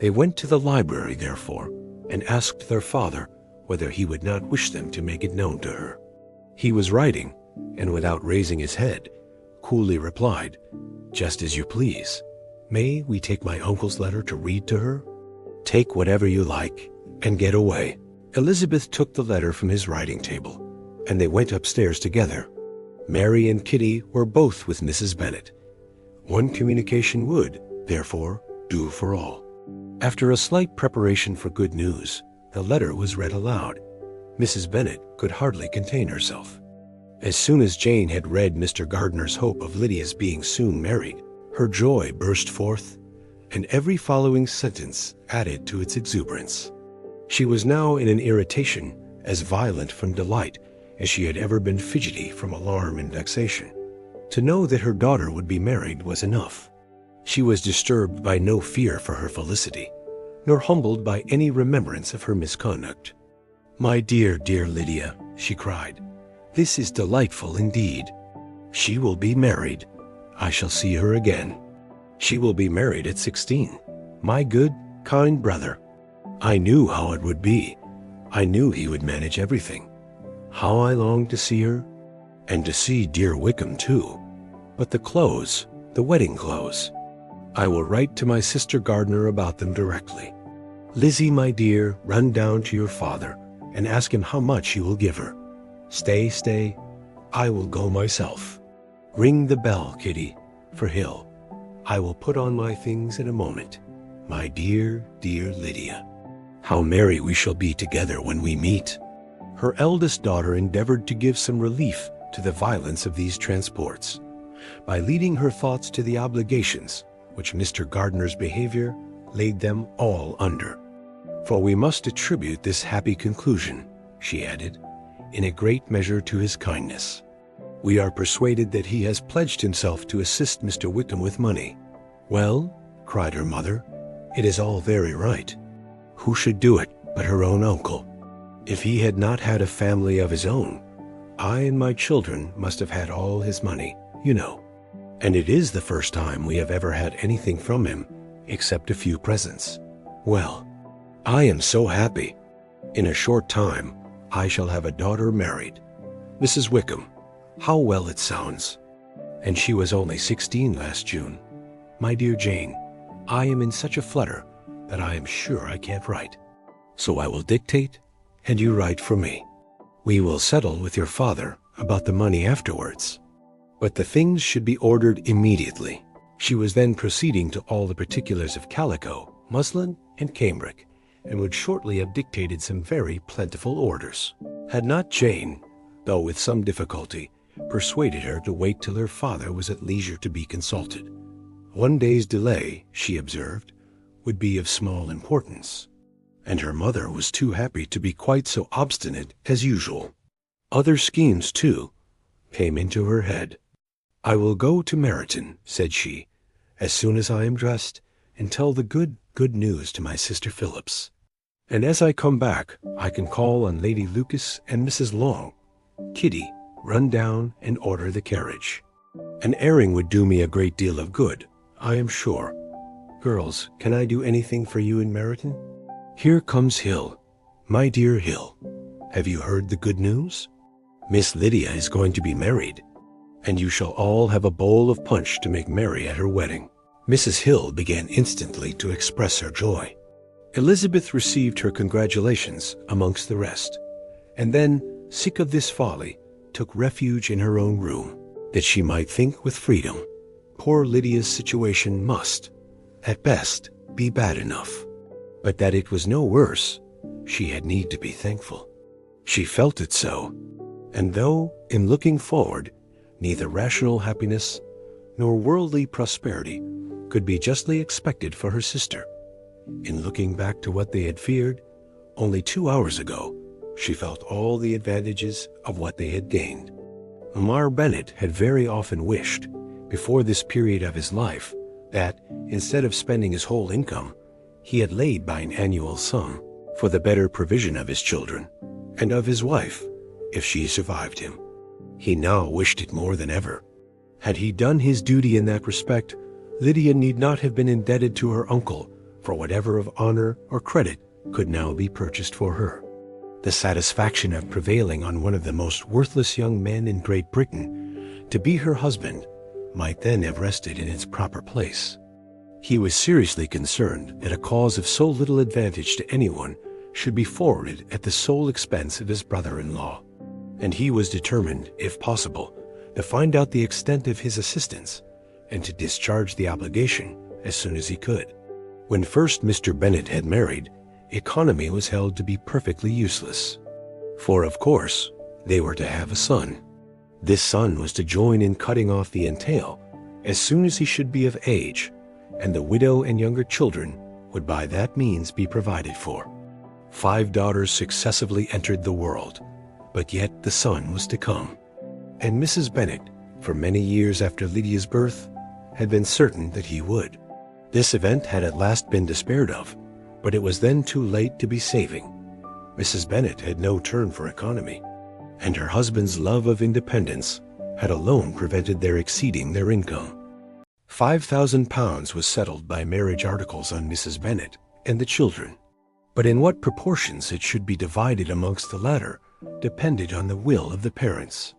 They went to the library, therefore, and asked their father whether he would not wish them to make it known to her. He was writing, and without raising his head, coolly replied, "Just as you please. May we take my uncle's letter to read to her?" "Take whatever you like, and get away." Elizabeth took the letter from his writing table, and they went upstairs together. Mary and Kitty were both with Mrs. Bennet. One communication would, therefore, do for all. After a slight preparation for good news, the letter was read aloud. Mrs. Bennet could hardly contain herself. As soon as Jane had read Mr. Gardiner's hope of Lydia's being soon married, her joy burst forth, and every following sentence added to its exuberance. She was now in an irritation as violent from delight as she had ever been fidgety from alarm and vexation. To know that her daughter would be married was enough. She was disturbed by no fear for her felicity, nor humbled by any remembrance of her misconduct. "My dear, dear Lydia," she cried, "this is delightful indeed. She will be married. I shall see her again. She will be married at 16. My good, kind brother. I knew how it would be. I knew he would manage everything. How I longed to see her, and to see dear Wickham too. But the clothes, the wedding clothes. I will write to my sister Gardiner about them directly. Lizzie, my dear, run down to your father and ask him how much he will give her. Stay, I will go myself. Ring the bell, Kitty, for Hill. I will put on my things in a moment. My dear, dear Lydia. How merry we shall be together when we meet." Her eldest daughter endeavored to give some relief to the violence of these transports, by leading her thoughts to the obligations which Mr. Gardiner's behavior laid them all under. "For we must attribute this happy conclusion," she added, "in a great measure to his kindness. We are persuaded that he has pledged himself to assist Mr. Wickham with money." "Well," cried her mother, "it is all very right. Who should do it but her own uncle? If he had not had a family of his own, I and my children must have had all his money, you know. And it is the first time we have ever had anything from him, except a few presents. Well, I am so happy. In a short time, I shall have a daughter married. Mrs. Wickham, how well it sounds. And she was only 16 last June. My dear Jane, I am in such a flutter that I am sure I can't write. So I will dictate, and you write for me. We will settle with your father about the money afterwards. But the things should be ordered immediately. She was then proceeding to all the particulars of calico, muslin, and cambric, and would shortly have dictated some very plentiful orders, had not Jane, though with some difficulty, persuaded her to wait till her father was at leisure to be consulted. One day's delay, she observed, would be of small importance, and her mother was too happy to be quite so obstinate as usual. Other schemes, too, came into her head. I will go to Meryton, said she, as soon as I am dressed, and tell the good news to my sister Phillips. And as I come back, I can call on Lady Lucas and Mrs. Long. Kitty, run down and order the carriage. An airing would do me a great deal of good, I am sure. Girls, can I do anything for you in Meryton? Here comes Hill. My dear Hill, have you heard the good news? Miss Lydia is going to be married, and you shall all have a bowl of punch to make merry at her wedding. Mrs. Hill began instantly to express her joy. Elizabeth received her congratulations amongst the rest, and then, sick of this folly, took refuge in her own room, that she might think with freedom. Poor Lydia's situation must, at best, be bad enough, but that it was no worse, she had need to be thankful. She felt it so, and though, in looking forward, neither rational happiness nor worldly prosperity could be justly expected for her sister, in looking back to what they had feared, only 2 hours ago, she felt all the advantages of what they had gained. Mar Bennet had very often wished, before this period of his life, that, instead of spending his whole income, he had laid by an annual sum for the better provision of his children, and of his wife, if she survived him. He now wished it more than ever. Had he done his duty in that respect, Lydia need not have been indebted to her uncle for whatever of honor or credit could now be purchased for her. The satisfaction of prevailing on one of the most worthless young men in Great Britain to be her husband might then have rested in its proper place. He was seriously concerned that a cause of so little advantage to anyone should be forwarded at the sole expense of his brother-in-law, and he was determined, if possible, to find out the extent of his assistance and to discharge the obligation as soon as he could. When first Mr. Bennet had married, economy was held to be perfectly useless, for of course they were to have a son. This son was to join in cutting off the entail as soon as he should be of age, and the widow and younger children would by that means be provided for. 5 daughters successively entered the world, but yet the son was to come. And Mrs. Bennet, for many years after Lydia's birth, had been certain that he would. This event had at last been despaired of, but it was then too late to be saving. Mrs. Bennet had no turn for economy, and her husband's love of independence had alone prevented their exceeding their income. £5,000 was settled by marriage articles on Mrs. Bennet and the children, but in what proportions it should be divided amongst the latter depended on the will of the parents.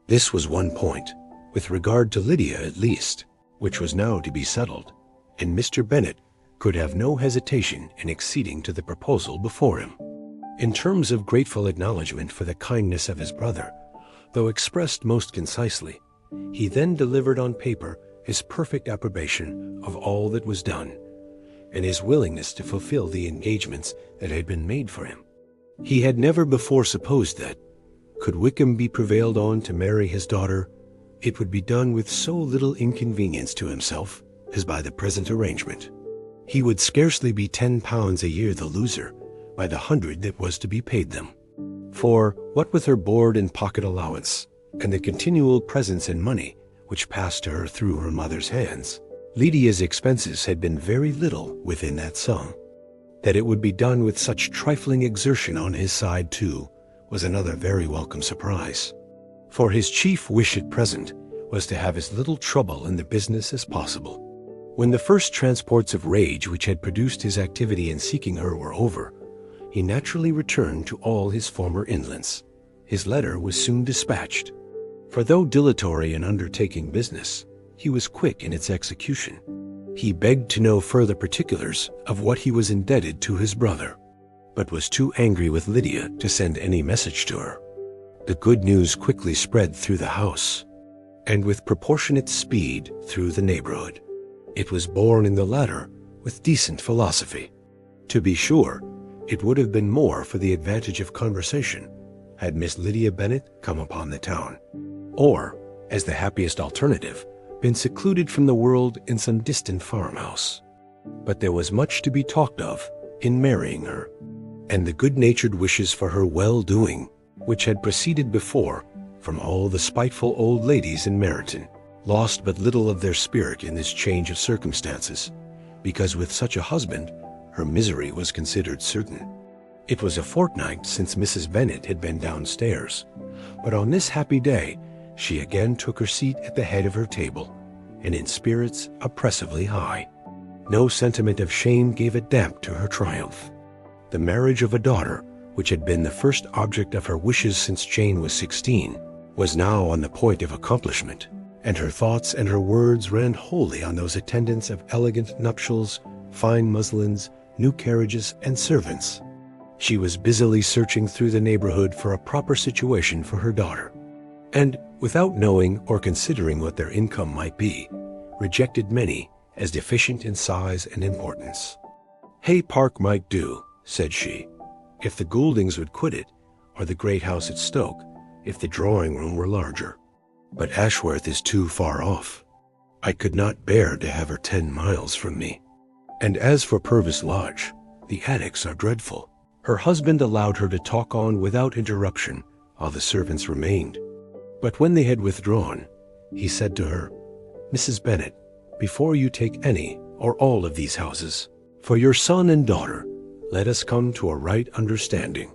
This was one point, with regard to Lydia at least, which was now to be settled, and Mr. Bennet could have no hesitation in acceding to the proposal before him. In terms of grateful acknowledgment for the kindness of his brother, though expressed most concisely, he then delivered on paper his perfect approbation of all that was done, and his willingness to fulfill the engagements that had been made for him. He had never before supposed that, could Wickham be prevailed on to marry his daughter, it would be done with so little inconvenience to himself as by the present arrangement. He would scarcely be £10 a year the loser by the 100 that was to be paid them. For, what with her board and pocket allowance, and the continual presents and money which passed to her through her mother's hands, Lydia's expenses had been very little within that sum. That it would be done with such trifling exertion on his side, too, was another very welcome surprise. for his chief wish at present was to have as little trouble in the business as possible. When the first transports of rage which had produced his activity in seeking her were over, he naturally returned to all his former indolence. His letter was soon dispatched, for though dilatory in undertaking business, he was quick in its execution. He begged to know further particulars of what he was indebted to his brother, but was too angry with Lydia to send any message to her. The good news quickly spread through the house, and with proportionate speed through the neighborhood. It was borne in the latter with decent philosophy. To be sure, it would have been more for the advantage of conversation had Miss Lydia Bennet come upon the town, or, as the happiest alternative, been secluded from the world in some distant farmhouse. But there was much to be talked of in marrying her, and the good-natured wishes for her well-doing, which had proceeded before from all the spiteful old ladies in Meryton, lost but little of their spirit in this change of circumstances, because with such a husband her misery was considered certain. It was a fortnight since Mrs. Bennet had been downstairs, but on this happy day she again took her seat at the head of her table, and in spirits oppressively high. No sentiment of shame gave a damp to her triumph. The marriage of a daughter, which had been the first object of her wishes since Jane was 16, was now on the point of accomplishment, and her thoughts and her words ran wholly on those attendants of elegant nuptials, fine muslins, new carriages, and servants. She was busily searching through the neighborhood for a proper situation for her daughter, and, without knowing or considering what their income might be, rejected many as deficient in size and importance. Hay Park might do, said she, if the Gouldings would quit it, or the great house at Stoke, if the drawing-room were larger. But Ashworth is too far off. I could not bear to have her 10 miles from me. And as for Purvis Lodge, the attics are dreadful. Her husband allowed her to talk on without interruption while the servants remained. But when they had withdrawn, he said to her, "Mrs. Bennet, before you take any or all of these houses, for your son and daughter, let us come to a right understanding.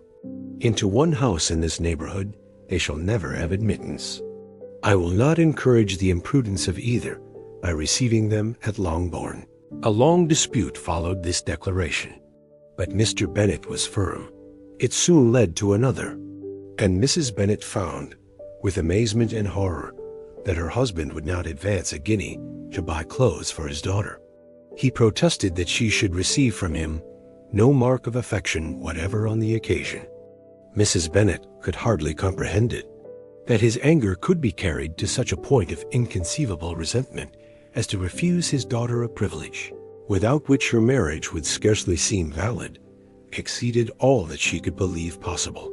Into one house in this neighborhood they shall never have admittance. I will not encourage the imprudence of either by receiving them at Longbourn." A long dispute followed this declaration, but Mr. Bennet was firm. It soon led to another, and Mrs. Bennet found, with amazement and horror, that her husband would not advance a guinea to buy clothes for his daughter. He protested that she should receive from him no mark of affection whatever on the occasion. Mrs. Bennet could hardly comprehend it, that his anger could be carried to such a point of inconceivable resentment as to refuse his daughter a privilege, without which her marriage would scarcely seem valid, exceeded all that she could believe possible.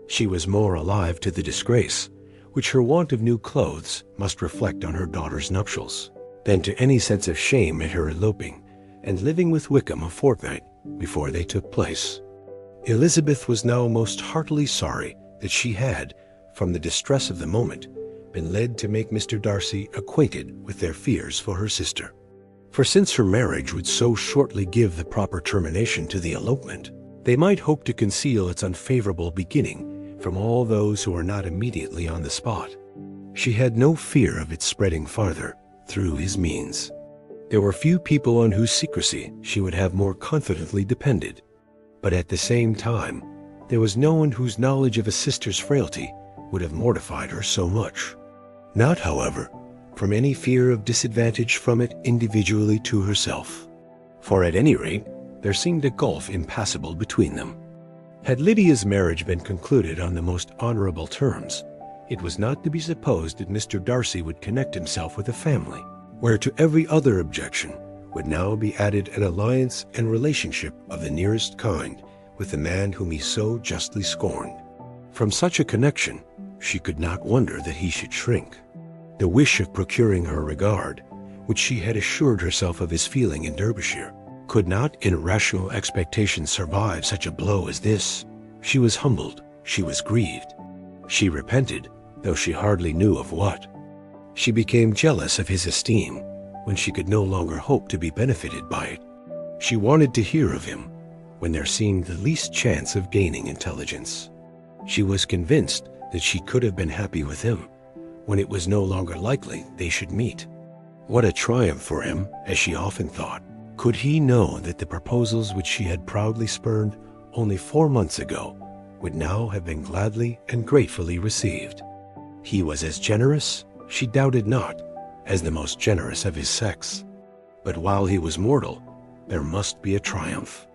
She was more alive to the disgrace which her want of new clothes must reflect on her daughter's nuptials, than to any sense of shame at her eloping and living with Wickham a fortnight before they took place. Elizabeth was now most heartily sorry that she had, from the distress of the moment, been led to make Mr. Darcy acquainted with their fears for her sister. For since her marriage would so shortly give the proper termination to the elopement, they might hope to conceal its unfavorable beginning from all those who were not immediately on the spot. She had no fear of its spreading farther through his means. There were few people on whose secrecy she would have more confidently depended, but at the same time there was no one whose knowledge of a sister's frailty would have mortified her so much. Not, however, from any fear of disadvantage from it individually to herself, for at any rate there seemed a gulf impassable between them. Had Lydia's marriage been concluded on the most honorable terms, it was not to be supposed that Mr. Darcy would connect himself with a family, where to every other objection would now be added an alliance and relationship of the nearest kind with the man whom he so justly scorned. From such a connection, she could not wonder that he should shrink. The wish of procuring her regard, which she had assured herself of his feeling in Derbyshire, could not in rational expectation survive such a blow as this. She was humbled, she was grieved. She repented, though she hardly knew of what. She became jealous of his esteem when she could no longer hope to be benefited by it. She wanted to hear of him when there seemed the least chance of gaining intelligence. She was convinced that she could have been happy with him when it was no longer likely they should meet. What a triumph for him, as she often thought. Could he know that the proposals which she had proudly spurned only 4 months ago would now have been gladly and gratefully received? He was as generous, she doubted not, as the most generous of his sex. But while he was mortal, there must be a triumph.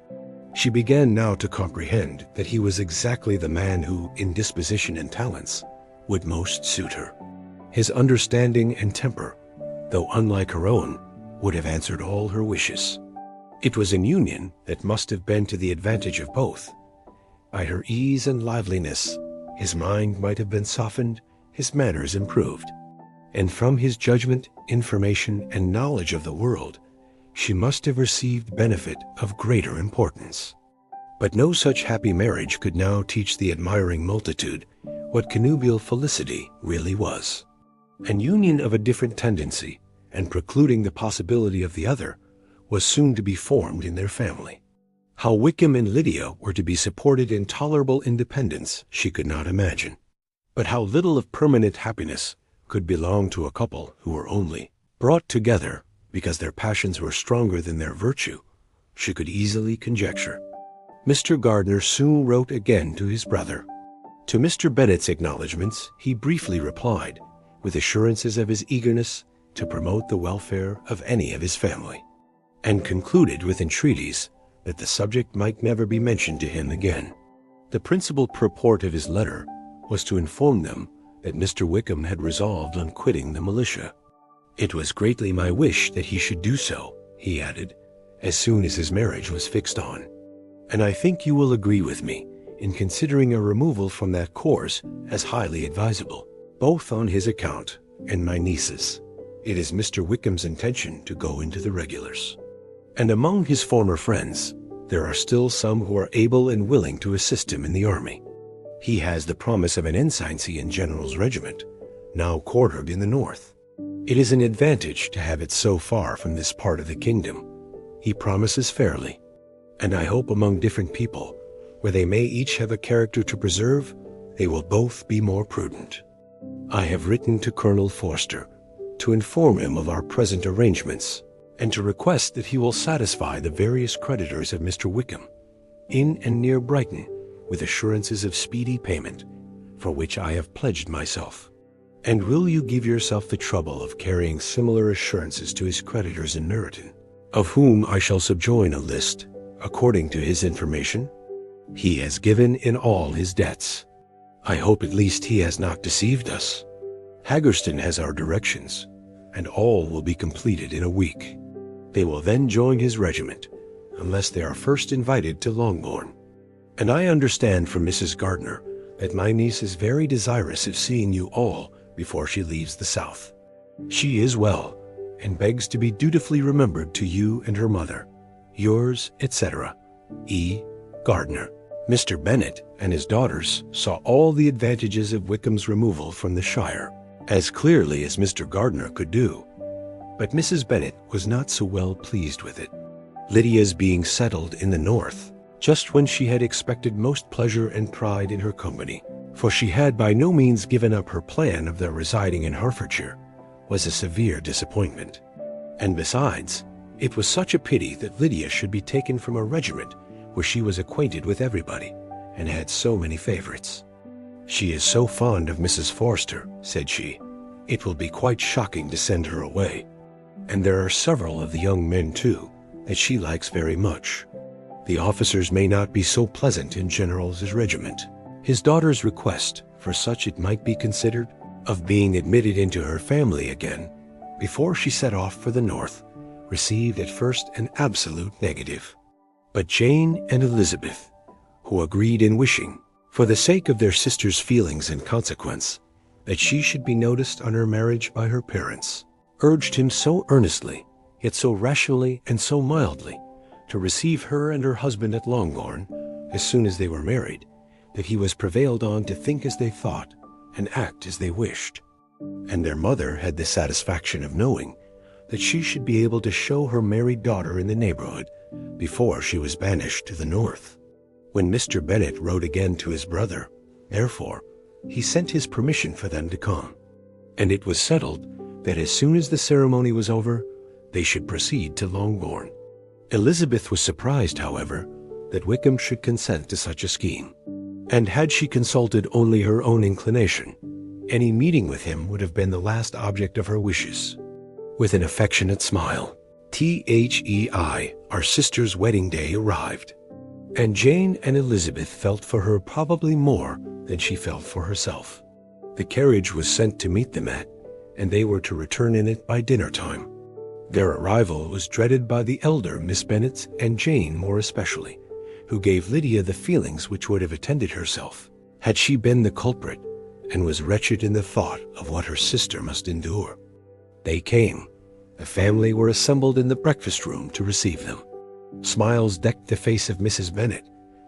She began now to comprehend that he was exactly the man who, in disposition and talents, would most suit her. His understanding and temper, though unlike her own, would have answered all her wishes. It was an union that must have been to the advantage of both. By her ease and liveliness, his mind might have been softened, his manners improved. And from his judgment, information, and knowledge of the world, she must have received benefit of greater importance. But no such happy marriage could now teach the admiring multitude what connubial felicity really was. An union of a different tendency, and precluding the possibility of the other, was soon to be formed in their family. How Wickham and Lydia were to be supported in tolerable independence she could not imagine. But how little of permanent happiness could belong to a couple who were only brought together because their passions were stronger than their virtue, she could easily conjecture. Mr. Gardiner soon wrote again to his brother. To Mr. Bennet's acknowledgments he briefly replied, with assurances of his eagerness to promote the welfare of any of his family, and concluded with entreaties that the subject might never be mentioned to him again. The principal purport of his letter was to inform them that Mr. Wickham had resolved on quitting the militia. It was greatly my wish that he should do so, he added, as soon as his marriage was fixed on. And I think you will agree with me in considering a removal from that course as highly advisable, both on his account and my niece's. It is Mr. Wickham's intention to go into the regulars. And among his former friends, there are still some who are able and willing to assist him in the army. He has the promise of an ensigncy in General's regiment, now quartered in the north. It is an advantage to have it so far from this part of the kingdom. He promises fairly, and I hope among different people, where they may each have a character to preserve, they will both be more prudent. I have written to Colonel Forster to inform him of our present arrangements, and to request that he will satisfy the various creditors of Mr. Wickham, in and near Brighton, with assurances of speedy payment, for which I have pledged myself. And will you give yourself the trouble of carrying similar assurances to his creditors in Meryton, of whom I shall subjoin a list, according to his information? He has given in all his debts. I hope at least he has not deceived us. Haggerston has our directions, and all will be completed in a week. They will then join his regiment, unless they are first invited to Longbourn. And I understand from Mrs. Gardiner that my niece is very desirous of seeing you all before she leaves the South. She is well, and begs to be dutifully remembered to you and her mother. Yours, etc., E. Gardiner. Mr. Bennet and his daughters saw all the advantages of Wickham's removal from the Shire, as clearly as Mr. Gardiner could do. But Mrs. Bennet was not so well pleased with it. Lydia's being settled in the north, just when she had expected most pleasure and pride in her company, for she had by no means given up her plan of their residing in Hertfordshire, was a severe disappointment. And besides, it was such a pity that Lydia should be taken from a regiment where she was acquainted with everybody and had so many favorites. She is so fond of Mrs. Forster, said she, it will be quite shocking to send her away. And there are several of the young men, too, that she likes very much. The officers may not be so pleasant in General's regiment. His daughter's request, for such it might be considered, of being admitted into her family again, before she set off for the north, received at first an absolute negative. But Jane and Elizabeth, who agreed in wishing, for the sake of their sister's feelings and consequence, that she should be noticed on her marriage by her parents, urged him so earnestly, yet so rationally and so mildly, to receive her and her husband at Longbourn, as soon as they were married, that he was prevailed on to think as they thought, and act as they wished. And their mother had the satisfaction of knowing that she should be able to show her married daughter in the neighborhood before she was banished to the north. When Mr. Bennet wrote again to his brother, therefore, he sent his permission for them to come, and it was settled that as soon as the ceremony was over, they should proceed to Longbourn. Elizabeth was surprised, however, that Wickham should consent to such a scheme, and had she consulted only her own inclination, any meeting with him would have been the last object of her wishes. With an affectionate smile, THEI, our sister's wedding day arrived, and Jane and Elizabeth felt for her probably more than she felt for herself. The carriage was sent to meet them and they were to return in it by dinner time. Their arrival was dreaded by the elder Miss Bennet and Jane more especially, who gave Lydia the feelings which would have attended herself had she been the culprit, and was wretched in the thought of what her sister must endure. They came. The family were assembled in the breakfast room to receive them. Smiles decked the face of Mrs. Bennet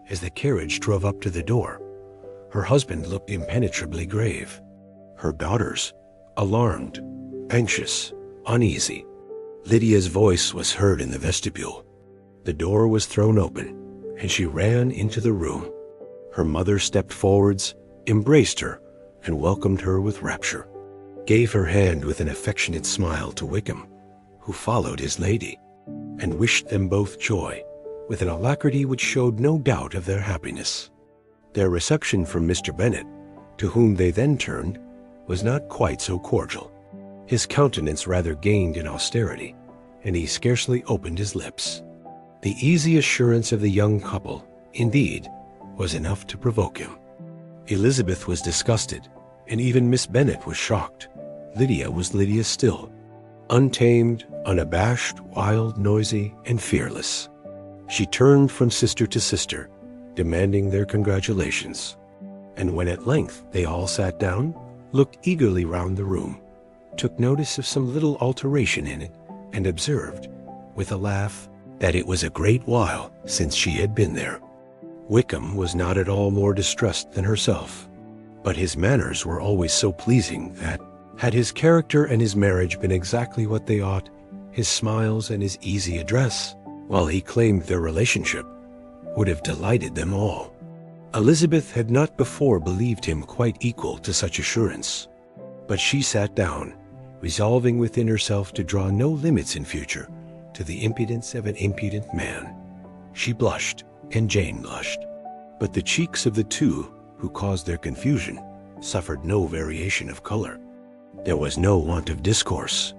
as the carriage drove up to the door. Her husband looked impenetrably grave. Her daughters, alarmed, anxious, uneasy. Lydia's voice was heard in the vestibule. The door was thrown open, and she ran into the room. Her mother stepped forwards, embraced her, and welcomed her with rapture, gave her hand with an affectionate smile to Wickham, who followed his lady, and wished them both joy, with an alacrity which showed no doubt of their happiness. Their reception from Mr. Bennet, to whom they then turned, was not quite so cordial. His countenance rather gained in austerity, and he scarcely opened his lips. The easy assurance of the young couple, indeed, was enough to provoke him. Elizabeth was disgusted, and even Miss Bennet was shocked. Lydia was Lydia still, untamed, unabashed, wild, noisy, and fearless. She turned from sister to sister, demanding their congratulations, and when at length they all sat down, looked eagerly round the room, took notice of some little alteration in it, and observed, with a laugh, that it was a great while since she had been there. Wickham was not at all more distressed than herself, but his manners were always so pleasing that, had his character and his marriage been exactly what they ought, his smiles and his easy address, while he claimed their relationship, would have delighted them all. Elizabeth had not before believed him quite equal to such assurance, but she sat down, resolving within herself to draw no limits in future to the impudence of an impudent man. She blushed, and Jane blushed, but the cheeks of the two who caused their confusion suffered no variation of color. There was no want of discourse.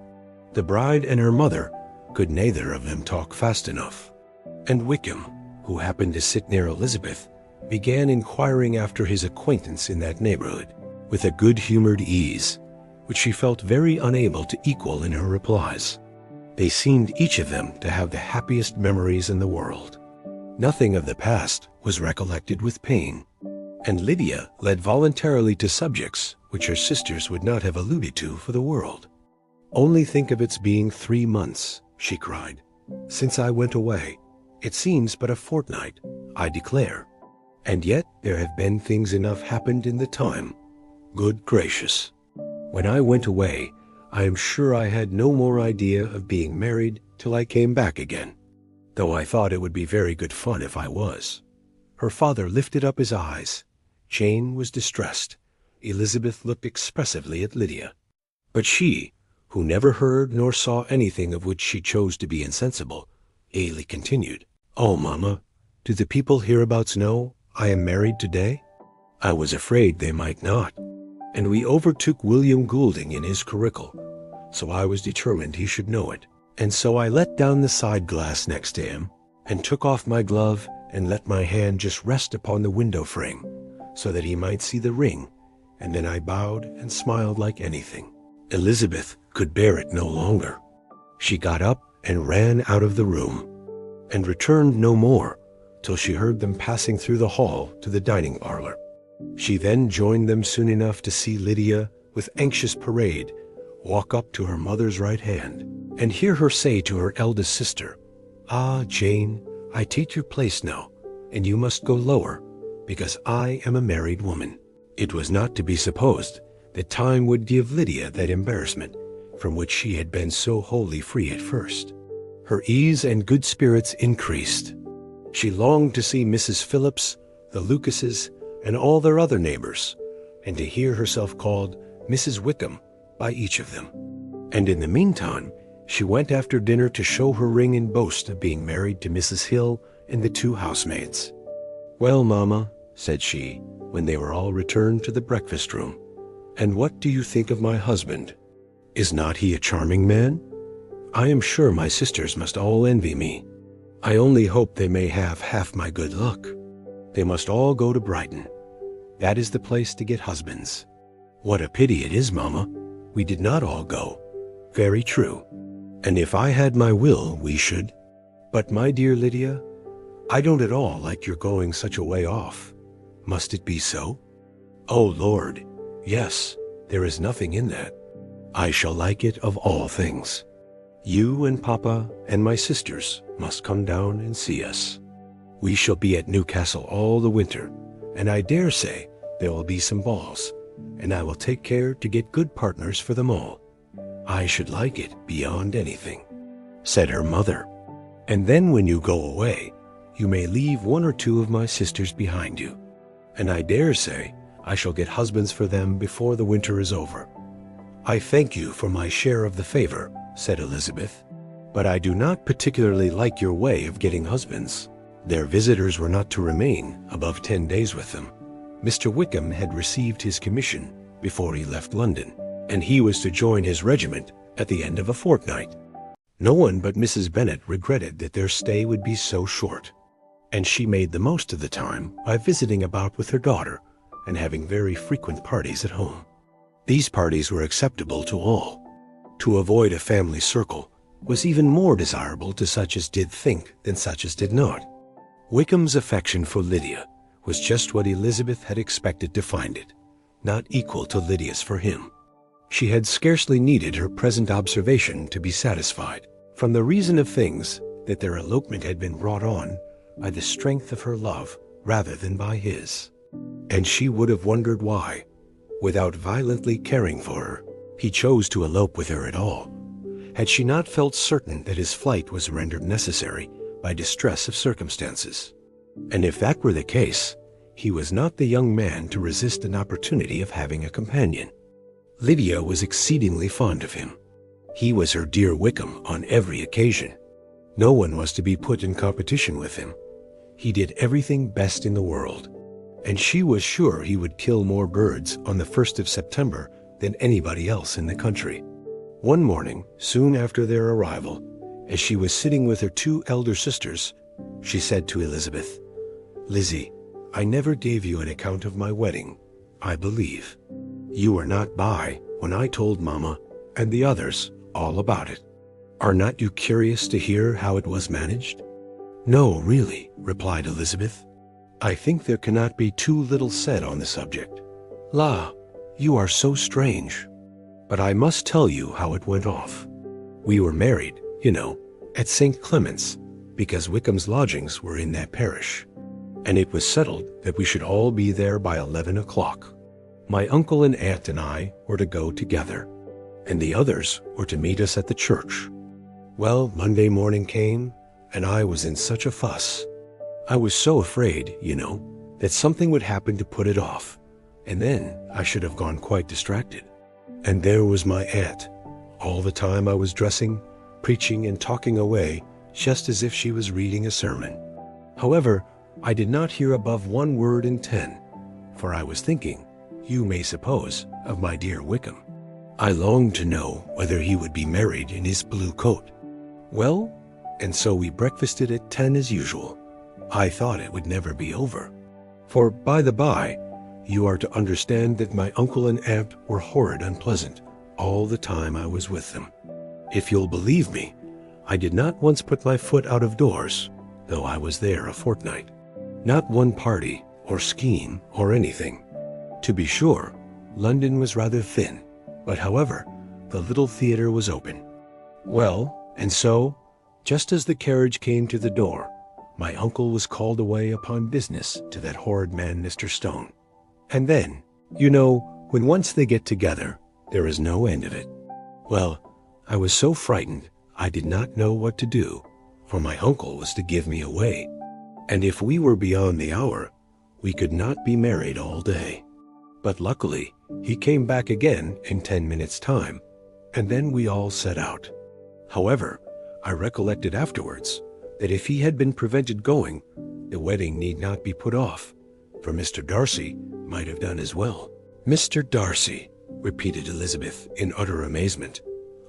The bride and her mother could neither of them talk fast enough, and Wickham, who happened to sit near Elizabeth, began inquiring after his acquaintance in that neighborhood, with a good-humored ease, which she felt very unable to equal in her replies. They seemed each of them to have the happiest memories in the world. Nothing of the past was recollected with pain, and Lydia led voluntarily to subjects which her sisters would not have alluded to for the world. "Only think of its being 3 months," she cried, "since I went away. It seems but a fortnight, I declare. And yet there have been things enough happened in the time. Good gracious! When I went away, I am sure I had no more idea of being married till I came back again, though I thought it would be very good fun if I was." Her father lifted up his eyes. Jane was distressed. Elizabeth looked expressively at Lydia. But she, who never heard nor saw anything of which she chose to be insensible, gaily continued, "Oh, mamma, do the people hereabouts know I am married today? I was afraid they might not, and we overtook William Goulding in his curricle, so I was determined he should know it. And so I let down the side glass next to him, and took off my glove and let my hand just rest upon the window frame, so that he might see the ring, and then I bowed and smiled like anything." Elizabeth could bear it no longer. She got up and ran out of the room, and returned no more till she heard them passing through the hall to the dining parlor. She then joined them soon enough to see Lydia, with anxious parade, walk up to her mother's right hand, and hear her say to her eldest sister, "Ah, Jane, I take your place now, and you must go lower, because I am a married woman." It was not to be supposed that time would give Lydia that embarrassment from which she had been so wholly free at first. Her ease and good spirits increased. She longed to see Mrs. Phillips, the Lucases, and all their other neighbors, and to hear herself called Mrs. Wickham by each of them. And in the meantime, she went after dinner to show her ring and boast of being married to Mrs. Hill and the 2 housemaids. "Well, Mamma," said she, when they were all returned to the breakfast room, "and what do you think of my husband? Is not he a charming man? I am sure my sisters must all envy me. I only hope they may have half my good luck. They must all go to Brighton. That is the place to get husbands. What a pity it is, Mamma, we did not all go. Very true. And if I had my will, we should. But my dear Lydia, I don't at all like your going such a way off. Must it be so? Oh, Lord, yes, there is nothing in that. I shall like it of all things. You and Papa and my sisters must come down and see us. We shall be at Newcastle all the winter, and I dare say there will be some balls, and I will take care to get good partners for them all. I should like it beyond anything," said her mother. "And then when you go away, you may leave 1 or 2 of my sisters behind you, and I dare say I shall get husbands for them before the winter is over." "I thank you for my share of the favor," said Elizabeth, "but I do not particularly like your way of getting husbands." Their visitors were not to remain above 10 days with them. Mr. Wickham had received his commission before he left London, and he was to join his regiment at the end of a fortnight. No one but Mrs. Bennet regretted that their stay would be so short, and she made the most of the time by visiting about with her daughter and having very frequent parties at home. These parties were acceptable to all. To avoid a family circle was even more desirable to such as did think than such as did not. Wickham's affection for Lydia was just what Elizabeth had expected to find it, not equal to Lydia's for him. She had scarcely needed her present observation to be satisfied, from the reason of things, that their elopement had been brought on by the strength of her love rather than by his. And she would have wondered why, without violently caring for her, he chose to elope with her at all, had she not felt certain that his flight was rendered necessary by distress of circumstances. And if that were the case, he was not the young man to resist an opportunity of having a companion. Lydia was exceedingly fond of him. He was her dear Wickham on every occasion. No one was to be put in competition with him. He did everything best in the world, and she was sure he would kill more birds on the 1st of September than anybody else in the country. One morning, soon after their arrival, as she was sitting with her 2 elder sisters, she said to Elizabeth, "Lizzie, I never gave you an account of my wedding, I believe. You were not by when I told Mamma and the others all about it. Are not you curious to hear how it was managed?" "No, really," replied Elizabeth. "I think there cannot be too little said on the subject. La, you are so strange. But I must tell you how it went off. We were married, you know, at St. Clement's, because Wickham's lodgings were in that parish, and it was settled that we should all be there by 11 o'clock. My uncle and aunt and I were to go together, and the others were to meet us at the church. Well, Monday morning came, and I was in such a fuss. I was so afraid, you know, that something would happen to put it off, and then I should have gone quite distracted. And there was my aunt, all the time I was dressing, preaching and talking away, just as if she was reading a sermon. However, I did not hear above 1 word in 10, for I was thinking, you may suppose, of my dear Wickham. I longed to know whether he would be married in his blue coat. Well, and so we breakfasted at 10 as usual. I thought it would never be over. For, by the by, you are to understand that my uncle and aunt were horrid unpleasant all the time I was with them. If you'll believe me, I did not once put my foot out of doors, though I was there a fortnight. Not one party, or scheme, or anything. To be sure, London was rather thin, but however, the little theatre was open. Well, and so, just as the carriage came to the door, my uncle was called away upon business to that horrid man, Mr. Stone. And then, you know, when once they get together, there is no end of it. Well, I was so frightened I did not know what to do, for my uncle was to give me away, and if we were beyond the hour, we could not be married all day. But luckily, he came back again in 10 minutes' time, and then we all set out. However, I recollected afterwards that if he had been prevented going, the wedding need not be put off, for Mr. Darcy might have done as well. Mr. Darcy, repeated Elizabeth in utter amazement.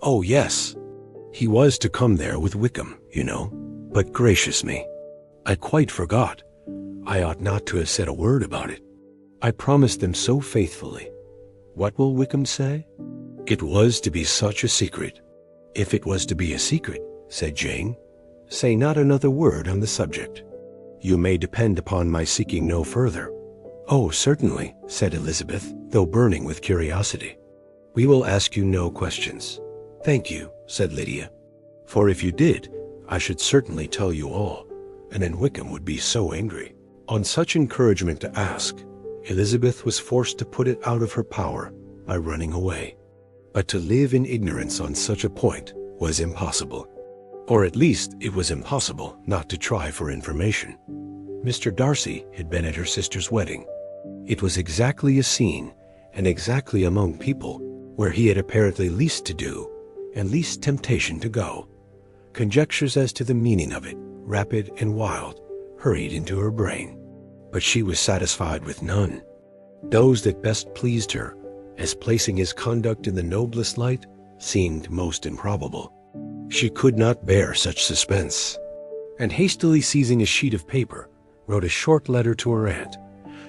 Oh, yes. He was to come there with Wickham, you know. But gracious me, I quite forgot. I ought not to have said a word about it. I promised them so faithfully. What will Wickham say? It was to be such a secret. If it was to be a secret, said Jane, say not another word on the subject. You may depend upon my seeking no further. Oh, certainly, said Elizabeth, though burning with curiosity. We will ask you no questions. Thank you, said Lydia. For if you did, I should certainly tell you all, and then Wickham would be so angry. On such encouragement to ask, Elizabeth was forced to put it out of her power by running away. But to live in ignorance on such a point was impossible. Or at least it was impossible not to try for information. Mr. Darcy had been at her sister's wedding. It was exactly a scene, and exactly among people where he had apparently least to do and least temptation to go. Conjectures as to the meaning of it, rapid and wild, hurried into her brain. But she was satisfied with none. Those that best pleased her, as placing his conduct in the noblest light, seemed most improbable. She could not bear such suspense, and hastily seizing a sheet of paper, wrote a short letter to her aunt,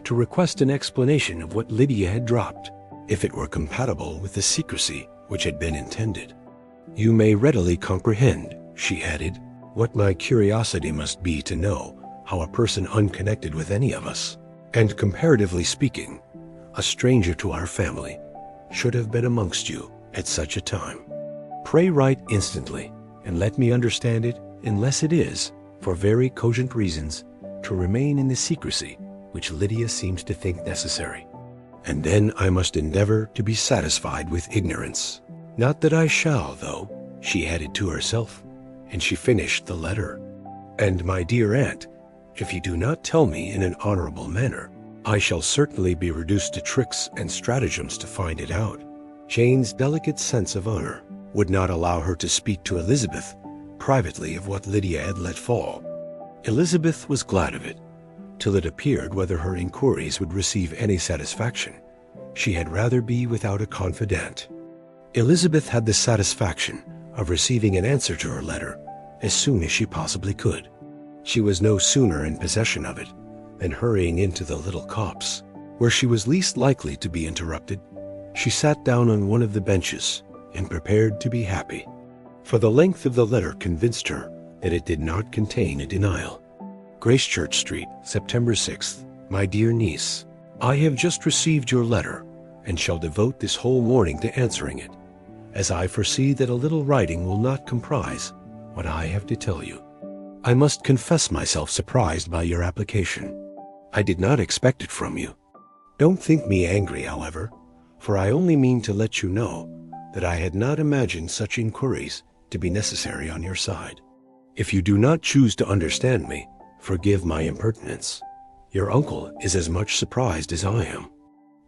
to request an explanation of what Lydia had dropped, if it were compatible with the secrecy which had been intended. You may readily comprehend, she added, what my curiosity must be to know how a person unconnected with any of us, and comparatively speaking, a stranger to our family, should have been amongst you at such a time. Pray write instantly, and let me understand it, unless it is, for very cogent reasons, to remain in the secrecy which Lydia seems to think necessary. And then I must endeavor to be satisfied with ignorance. Not that I shall, though, she added to herself, and she finished the letter. And my dear aunt, if you do not tell me in an honorable manner, I shall certainly be reduced to tricks and stratagems to find it out. Jane's delicate sense of honor would not allow her to speak to Elizabeth privately of what Lydia had let fall. Elizabeth was glad of it, till it appeared whether her inquiries would receive any satisfaction. She had rather be without a confidant. Elizabeth had the satisfaction of receiving an answer to her letter as soon as she possibly could. She was no sooner in possession of it than, hurrying into the little copse, where she was least likely to be interrupted, she sat down on one of the benches and prepared to be happy. For the length of the letter convinced her that it did not contain a denial. Gracechurch Street, September 6th. My dear niece, I have just received your letter and shall devote this whole morning to answering it, as I foresee that a little writing will not comprise what I have to tell you. I must confess myself surprised by your application. I did not expect it from you. Don't think me angry, however, for I only mean to let you know that I had not imagined such inquiries to be necessary on your side. If you do not choose to understand me, forgive my impertinence. Your uncle is as much surprised as I am,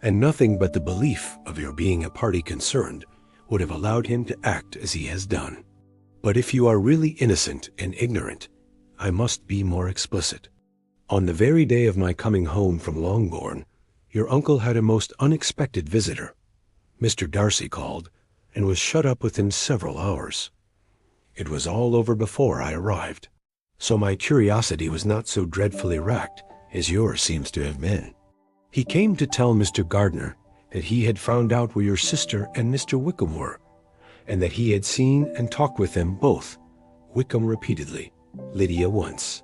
and nothing but the belief of your being a party concerned would have allowed him to act as he has done. But if you are really innocent and ignorant, I must be more explicit. On the very day of my coming home from Longbourn, your uncle had a most unexpected visitor. Mr. Darcy called, and was shut up with him several hours. It was all over before I arrived, so my curiosity was not so dreadfully racked as yours seems to have been. He came to tell Mr. Gardiner that he had found out where your sister and Mr. Wickham were, and that he had seen and talked with them both, Wickham repeatedly, Lydia once.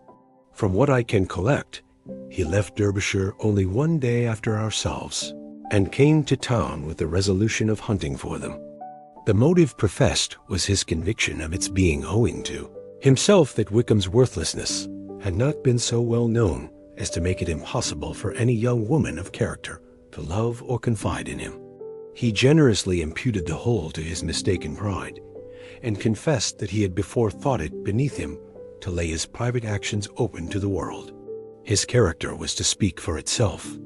From what I can collect, he left Derbyshire only one day after ourselves, and came to town with the resolution of hunting for them. The motive professed was his conviction of its being owing to himself that Wickham's worthlessness had not been so well known as to make it impossible for any young woman of character to love or confide in him. He generously imputed the whole to his mistaken pride, and confessed that he had before thought it beneath him to lay his private actions open to the world. His character was to speak for itself.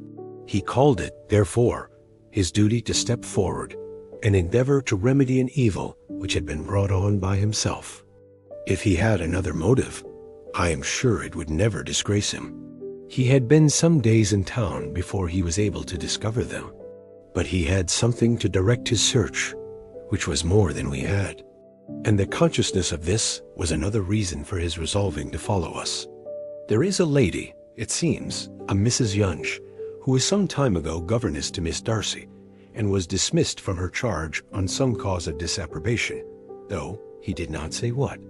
He called it, therefore, his duty to step forward and endeavor to remedy an evil which had been brought on by himself. If he had another motive, I am sure it would never disgrace him. He had been some days in town before he was able to discover them, but he had something to direct his search, which was more than we had, and the consciousness of this was another reason for his resolving to follow us. There is a lady, it seems, a Mrs. Yunge, who was some time ago governess to Miss Darcy, and was dismissed from her charge on some cause of disapprobation, though he did not say what.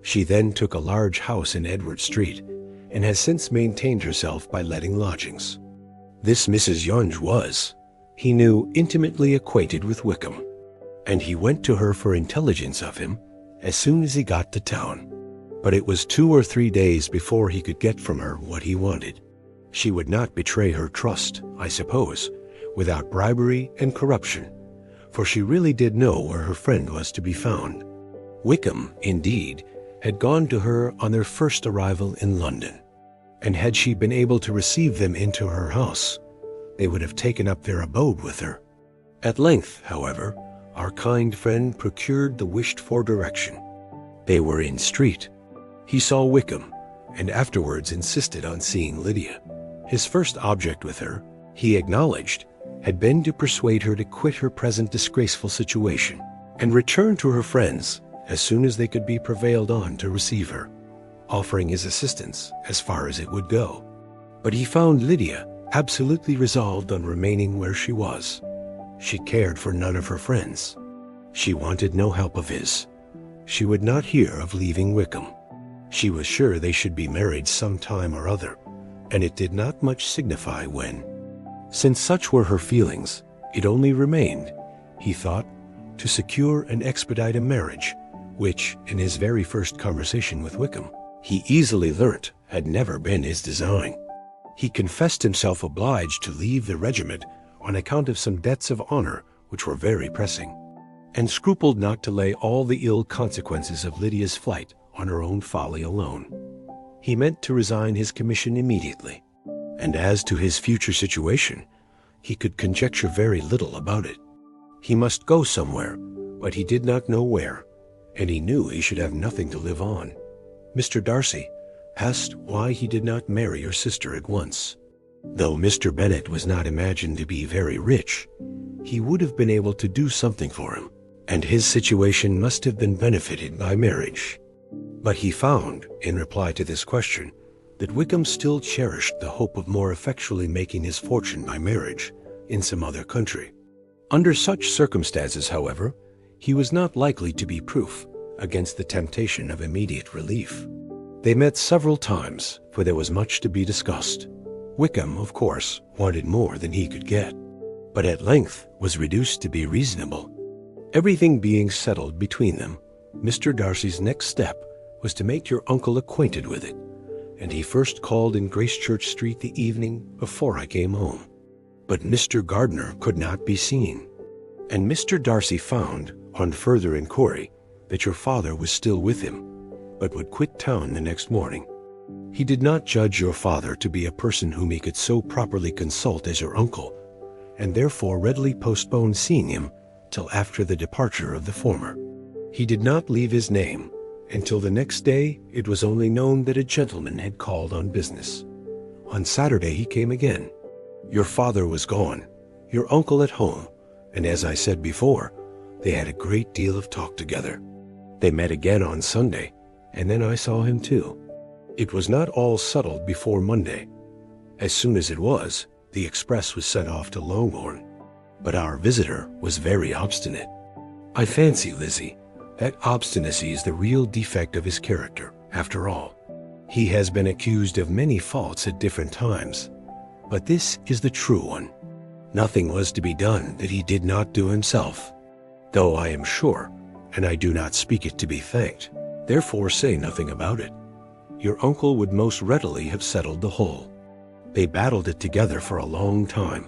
She then took a large house in Edward Street, and has since maintained herself by letting lodgings. This Mrs. Yunge was, he knew, intimately acquainted with Wickham, and he went to her for intelligence of him as soon as he got to town. But it was 2 or 3 days before he could get from her what he wanted. She would not betray her trust, I suppose, without bribery and corruption, for she really did know where her friend was to be found. Wickham, indeed, had gone to her on their first arrival in London, and had she been able to receive them into her house, they would have taken up their abode with her. At length, however, our kind friend procured the wished-for direction. They were in street. He saw Wickham, and afterwards insisted on seeing Lydia. His first object with her, he acknowledged, had been to persuade her to quit her present disgraceful situation, and return to her friends as soon as they could be prevailed on to receive her, offering his assistance as far as it would go. But he found Lydia absolutely resolved on remaining where she was. She cared for none of her friends. She wanted no help of his. She would not hear of leaving Wickham. She was sure they should be married some time or other, and it did not much signify when. Since such were her feelings, it only remained, he thought, to secure and expedite a marriage, which, in his very first conversation with Wickham, he easily learnt had never been his design. He confessed himself obliged to leave the regiment on account of some debts of honor which were very pressing, and scrupled not to lay all the ill consequences of Lydia's flight on her own folly alone. He meant to resign his commission immediately, and as to his future situation, he could conjecture very little about it. He must go somewhere, but he did not know where, and he knew he should have nothing to live on. Mr. Darcy asked why he did not marry your sister at once. Though Mr. Bennet was not imagined to be very rich, he would have been able to do something for him, and his situation must have been benefited by marriage. But he found, in reply to this question, that Wickham still cherished the hope of more effectually making his fortune by marriage in some other country. Under such circumstances, however, he was not likely to be proof against the temptation of immediate relief. They met several times, for there was much to be discussed. Wickham, of course, wanted more than he could get, but at length was reduced to be reasonable. Everything being settled between them, Mr. Darcy's next step was to make your uncle acquainted with it, and he first called in Gracechurch Street the evening before I came home. But Mr. Gardiner could not be seen, and Mr. Darcy found, on further inquiry, that your father was still with him, but would quit town the next morning. He did not judge your father to be a person whom he could so properly consult as your uncle, and therefore readily postponed seeing him till after the departure of the former. He did not leave his name until the next day. It was only known that a gentleman had called on business. On Saturday he came again. Your father was gone, your uncle at home, and as I said before, they had a great deal of talk together. They met again on Sunday, and then I saw him too. It was not all settled before Monday. As soon as it was, the express was sent off to Longbourn, but our visitor was very obstinate. I fancy, Lizzie, that obstinacy is the real defect of his character, after all. He has been accused of many faults at different times, but this is the true one. Nothing was to be done that he did not do himself, though I am sure, and I do not speak it to be thanked, therefore say nothing about it, your uncle would most readily have settled the whole. They battled it together for a long time,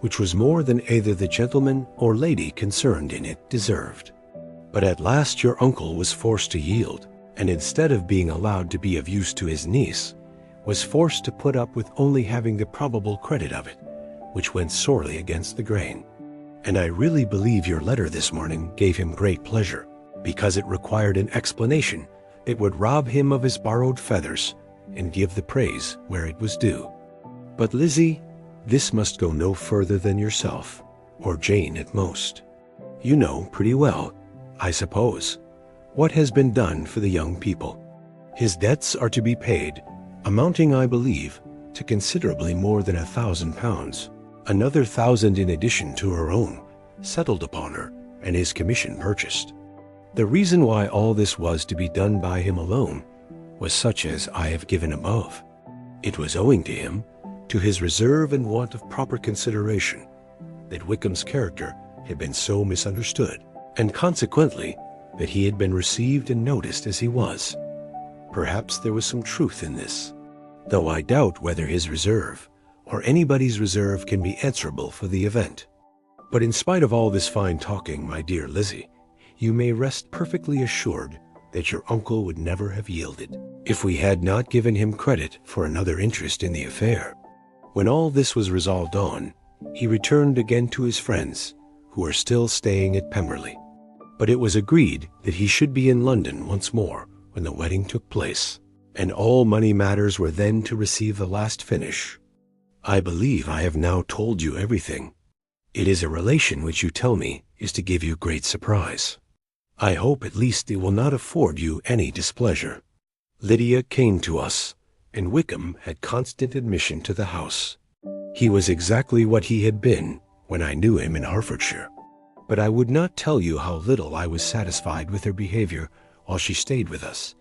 which was more than either the gentleman or lady concerned in it deserved. But at last your uncle was forced to yield, and instead of being allowed to be of use to his niece, was forced to put up with only having the probable credit of it, which went sorely against the grain. and I really believe your letter this morning gave him great pleasure, because it required an explanation that would rob him of his borrowed feathers and give the praise where it was due. But Lizzie, this must go no further than yourself, or Jane at most. You know pretty well, I suppose, what has been done for the young people. His debts are to be paid, amounting, I believe, to considerably more than £1,000, another 1,000 in addition to her own, settled upon her, and his commission purchased. The reason why all this was to be done by him alone was such as I have given above. It was owing to him, to his reserve and want of proper consideration, that Wickham's character had been so misunderstood, and consequently that he had been received and noticed as he was. Perhaps there was some truth in this, though I doubt whether his reserve, or anybody's reserve, can be answerable for the event. But in spite of all this fine talking, my dear Lizzie, you may rest perfectly assured that your uncle would never have yielded, if we had not given him credit for another interest in the affair. When all this was resolved on, he returned again to his friends, who were still staying at Pemberley. But it was agreed that he should be in London once more when the wedding took place, and all money matters were then to receive the last finish. I believe I have now told you everything. It is a relation which you tell me is to give you great surprise. I hope at least it will not afford you any displeasure. Lydia came to us, and Wickham had constant admission to the house. He was exactly what he had been when I knew him in Hertfordshire. But I would not tell you how little I was satisfied with her behavior while she stayed with us,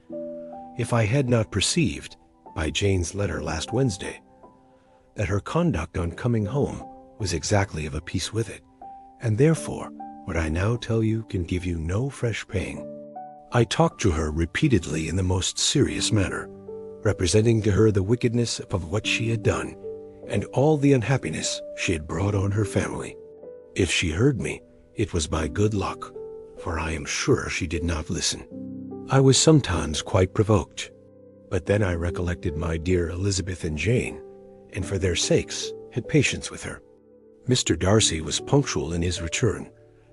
if I had not perceived, by Jane's letter last Wednesday, that her conduct on coming home was exactly of a piece with it, and therefore what I now tell you can give you no fresh pain. I talked to her repeatedly in the most serious manner, representing to her the wickedness of what she had done, and all the unhappiness she had brought on her family. If she heard me, it was by good luck, for I am sure she did not listen. I was sometimes quite provoked, but then I recollected my dear Elizabeth and Jane, and for their sakes had patience with her. Mr. Darcy was punctual in his return,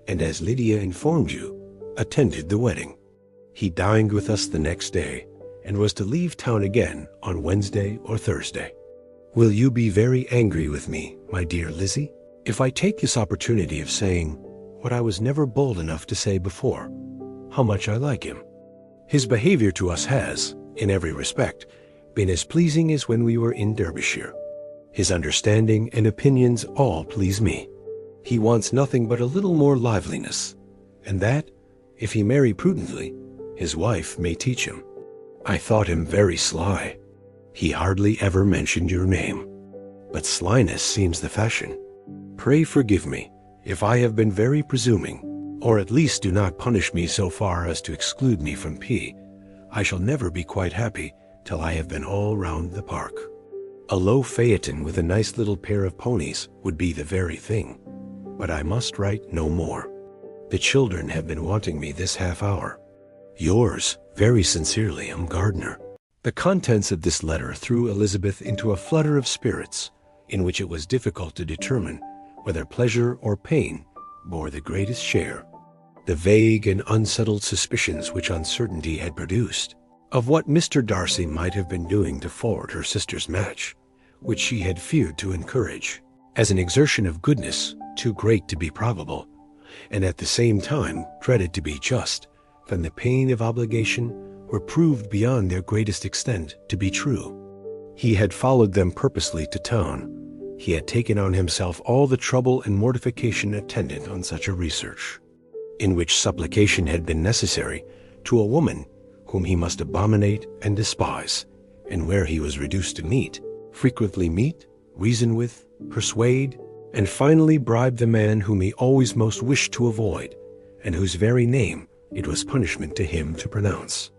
and as Lydia informed you, attended the wedding. He dined with us the next day, and was to leave town again on Wednesday or Thursday. Will you be very angry with me, my dear Lizzie, if I take this opportunity of saying what I was never bold enough to say before, how much I like him? His behavior to us has, in every respect, been as pleasing as when we were in Derbyshire. His understanding and opinions all please me. He wants nothing but a little more liveliness, and that, if he marry prudently, his wife may teach him. I thought him very sly. He hardly ever mentioned your name, but slyness seems the fashion. Pray forgive me if I have been very presuming, or at least do not punish me so far as to exclude me from P. I shall never be quite happy till I have been all round the park. A low phaeton with a nice little pair of ponies would be the very thing, but I must write no more. The children have been wanting me this half hour. Yours, very sincerely, M. Gardiner. The contents of this letter threw Elizabeth into a flutter of spirits, in which it was difficult to determine whether pleasure or pain bore the greatest share. The vague and unsettled suspicions which uncertainty had produced, of what Mr. Darcy might have been doing to forward her sister's match, which she had feared to encourage, as an exertion of goodness too great to be probable, and at the same time dreaded to be just, from the pain of obligation, were proved beyond their greatest extent to be true. He had followed them purposely to town. He had taken on himself all the trouble and mortification attendant on such a research, in which supplication had been necessary to a woman whom he must abominate and despise, and where he was reduced to frequently meet, reason with, persuade, and finally bribe the man whom he always most wished to avoid, and whose very name it was punishment to him to pronounce.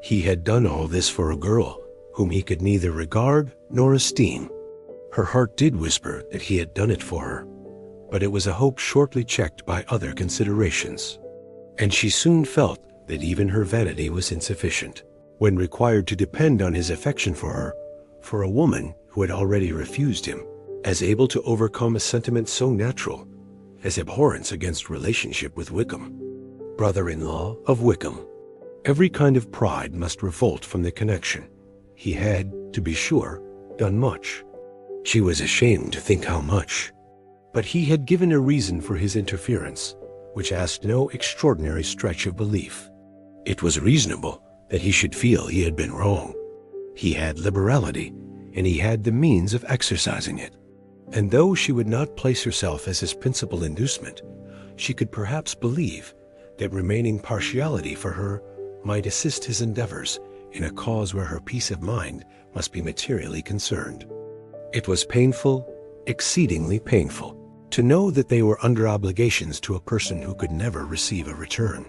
He had done all this for a girl whom he could neither regard nor esteem. Her heart did whisper that he had done it for her, but it was a hope shortly checked by other considerations, and she soon felt that even her vanity was insufficient, when required to depend on his affection for her, for a woman who had already refused him, as able to overcome a sentiment so natural, as abhorrence against relationship with Wickham, brother-in-law of Wickham. Every kind of pride must revolt from the connection. He had, to be sure, done much. She was ashamed to think how much. But he had given a reason for his interference, which asked no extraordinary stretch of belief. It was reasonable that he should feel he had been wrong. He had liberality, and he had the means of exercising it. And though she would not place herself as his principal inducement, she could perhaps believe that remaining partiality for her might assist his endeavors in a cause where her peace of mind must be materially concerned. It was painful, exceedingly painful, to know that they were under obligations to a person who could never receive a return.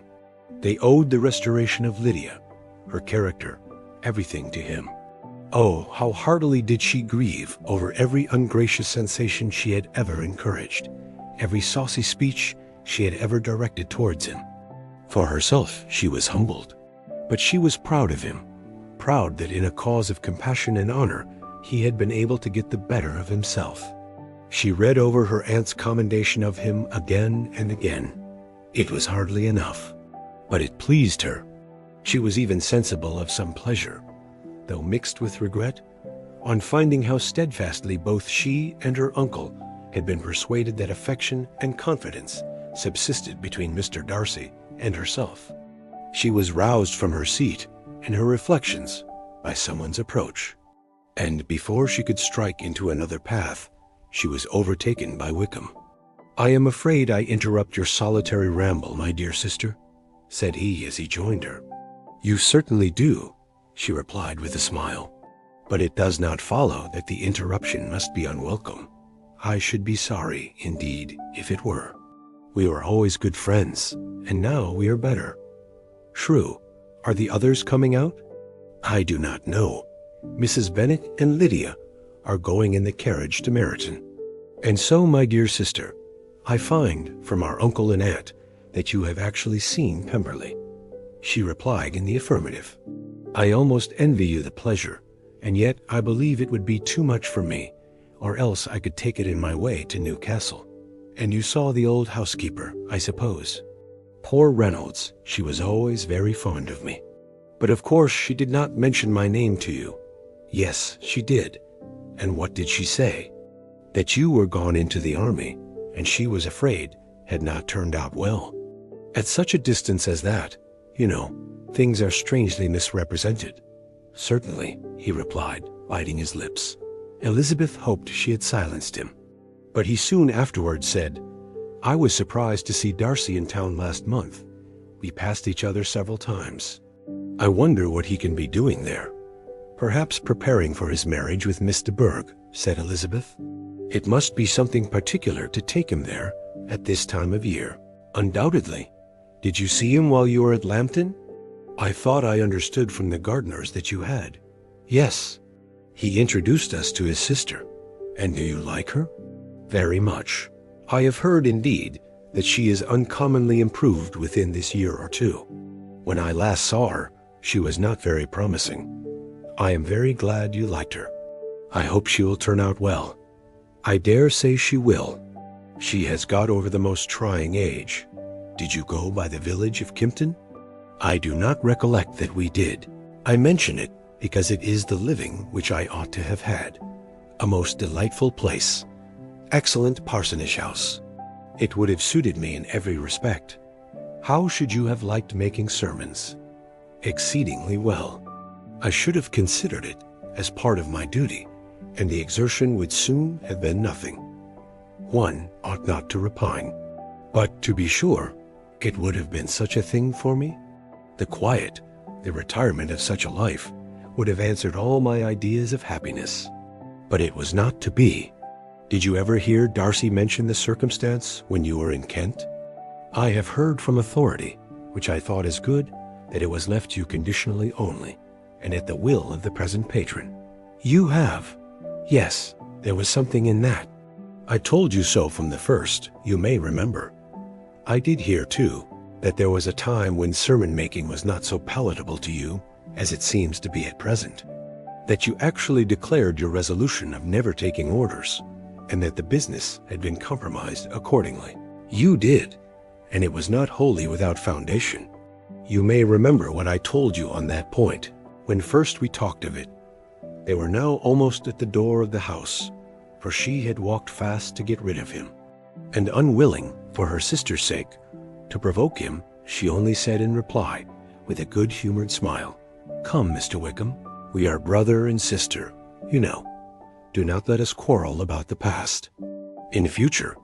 They owed the restoration of Lydia, her character, everything to him. Oh, how heartily did she grieve over every ungracious sensation she had ever encouraged, every saucy speech she had ever directed towards him. For herself, she was humbled, but she was proud of him, proud that in a cause of compassion and honor, he had been able to get the better of himself. She read over her aunt's commendation of him again and again. It was hardly enough, but it pleased her. She was even sensible of some pleasure, though mixed with regret, on finding how steadfastly both she and her uncle had been persuaded that affection and confidence subsisted between Mr. Darcy and herself. She was roused from her seat and her reflections by someone's approach, and before she could strike into another path, she was overtaken by Wickham. "I am afraid I interrupt your solitary ramble, my dear sister," said he as he joined her. "You certainly do," she replied with a smile. "But it does not follow that the interruption must be unwelcome. I should be sorry, indeed, if it were. We were always good friends, and now we are better. Shrew, are the others coming out?" "I do not know. Mrs. Bennet and Lydia are going in the carriage to Meryton. And so, my dear sister, I find from our uncle and aunt that you have actually seen Pemberley." She replied in the affirmative. "I almost envy you the pleasure, and yet I believe it would be too much for me, or else I could take it in my way to Newcastle. And you saw the old housekeeper, I suppose? Poor Reynolds, she was always very fond of me. But of course she did not mention my name to you." "Yes, she did. And what did she say?" "That you were gone into the army, and she was afraid had not turned out well. At such a distance as that, you know, things are strangely misrepresented." "Certainly," he replied, biting his lips. Elizabeth hoped she had silenced him. But he soon afterwards said, "I was surprised to see Darcy in town last month. We passed each other several times. I wonder what he can be doing there." "Perhaps preparing for his marriage with Miss de Bourgh," said Elizabeth. "It must be something particular to take him there at this time of year." "Undoubtedly. Did you see him while you were at Lambton?" "I thought I understood from the gardeners that you had." "Yes. He introduced us to his sister." "And do you like her?" "Very much. I have heard, indeed, that she is uncommonly improved within this year or two. When I last saw her, she was not very promising. I am very glad you liked her. I hope she will turn out well." "I dare say she will. She has got over the most trying age. Did you go by the village of Kimpton?" "I do not recollect that we did. I mention it because it is the living which I ought to have had. A most delightful place. Excellent parsonage house. It would have suited me in every respect. How should you have liked making sermons?" "Exceedingly well. I should have considered it as part of my duty, and the exertion would soon have been nothing. One ought not to repine. But to be sure, it would have been such a thing for me. The quiet, the retirement of such a life would have answered all my ideas of happiness. But it was not to be. Did you ever hear Darcy mention the circumstance when you were in Kent?" "I have heard from authority, which I thought as good, that it was left you conditionally only, and at the will of the present patron." "You have?" "Yes, there was something in that. I told you so from the first, you may remember. I did hear, too, that there was a time when sermon-making was not so palatable to you as it seems to be at present, that you actually declared your resolution of never taking orders, and that the business had been compromised accordingly." You did, and it was not wholly without foundation. You may remember what I told you on that point, when first we talked of it. They were now almost at the door of the house, for she had walked fast to get rid of him. And unwilling, for her sister's sake, to provoke him, she only said in reply, with a good-humored smile, "Come, Mr. Wickham, we are brother and sister, you know. Do not let us quarrel about the past. In future,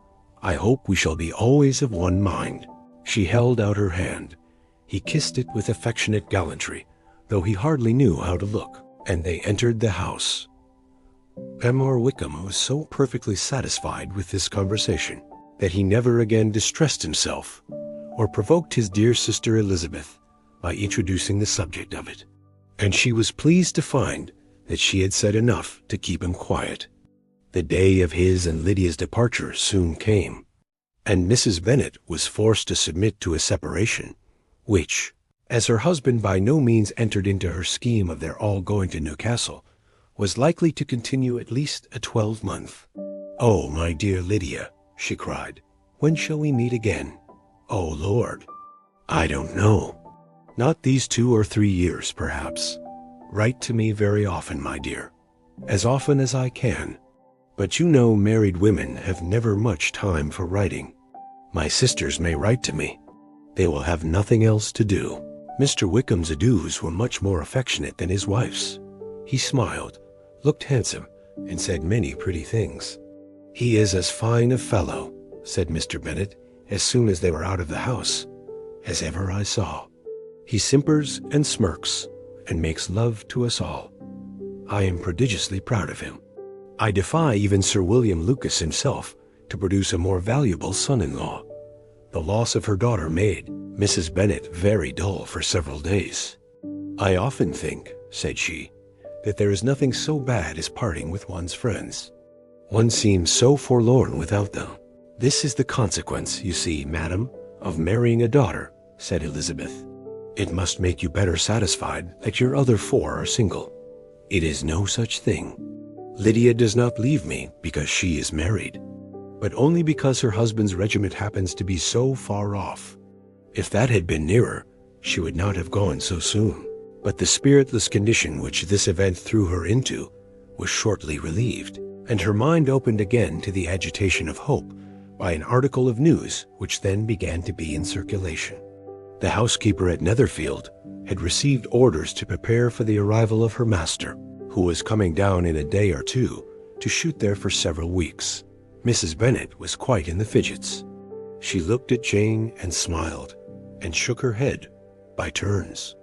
I hope we shall be always of one mind." She held out her hand. He kissed it with affectionate gallantry, though he hardly knew how to look, and they entered the house. Amor Wickham was so perfectly satisfied with this conversation that he never again distressed himself or provoked his dear sister Elizabeth by introducing the subject of it, and she was pleased to find that she had said enough to keep him quiet. The day of his and Lydia's departure soon came, and Mrs. Bennet was forced to submit to a separation, which, as her husband by no means entered into her scheme of their all going to Newcastle, was likely to continue at least a 12-month. "Oh, my dear Lydia," she cried, "when shall we meet again?" "Oh, Lord, I don't know. Not these 2 or 3 years, perhaps. Write to me very often, my dear, as often as I can. But you know married women have never much time for writing. My sisters may write to me. They will have nothing else to do." Mr. Wickham's adieus were much more affectionate than his wife's. He smiled, looked handsome, and said many pretty things. "He is as fine a fellow," said Mr. Bennet, as soon as they were out of the house, "as ever I saw. He simpers and smirks, and makes love to us all. I am prodigiously proud of him. I defy even Sir William Lucas himself to produce a more valuable son-in-law." The loss of her daughter made Mrs. Bennet very dull for several days. "I often think," said she, "that there is nothing so bad as parting with one's friends. One seems so forlorn without them." "This is the consequence, you see, madam, of marrying a daughter," said Elizabeth. "It must make you better satisfied that your other 4 are single. It is no such thing. Lydia does not leave me because she is married, but only because her husband's regiment happens to be so far off. If that had been nearer, she would not have gone so soon." But the spiritless condition which this event threw her into was shortly relieved, and her mind opened again to the agitation of hope by an article of news which then began to be in circulation. The housekeeper at Netherfield had received orders to prepare for the arrival of her master, who was coming down in a day or 2 to shoot there for several weeks. Mrs. Bennet was quite in the fidgets. She looked at Jane and smiled, and shook her head by turns.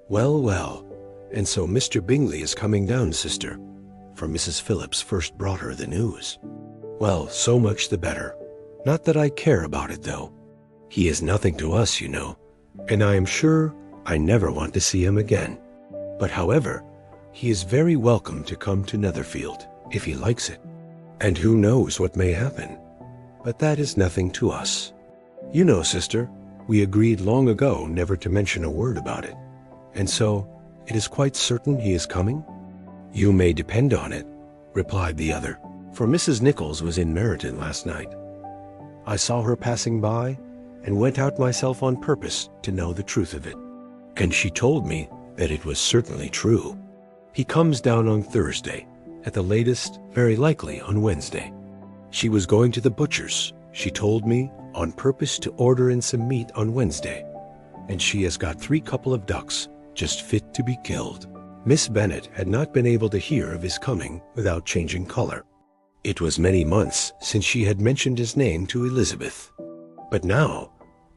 "Well, well, and so Mr. Bingley is coming down, sister," for Mrs. Phillips first brought her the news. "Well, so much the better. Not that I care about it, though. He is nothing to us, you know, and I am sure I never want to see him again. But however, he is very welcome to come to Netherfield, if he likes it. And who knows what may happen? But that is nothing to us. You know, sister, we agreed long ago never to mention a word about it. And so, it is quite certain he is coming?" "You may depend on it," replied the other, "for Mrs. Nichols was in Meryton last night. I saw her passing by, and went out myself on purpose to know the truth of it. And she told me that it was certainly true. He comes down on Thursday, at the latest, very likely on Wednesday. She was going to the butcher's, she told me, on purpose to order in some meat on Wednesday, and she has got 3 couple of ducks, just fit to be killed." Miss Bennet had not been able to hear of his coming without changing color. It was many months since she had mentioned his name to Elizabeth. But now,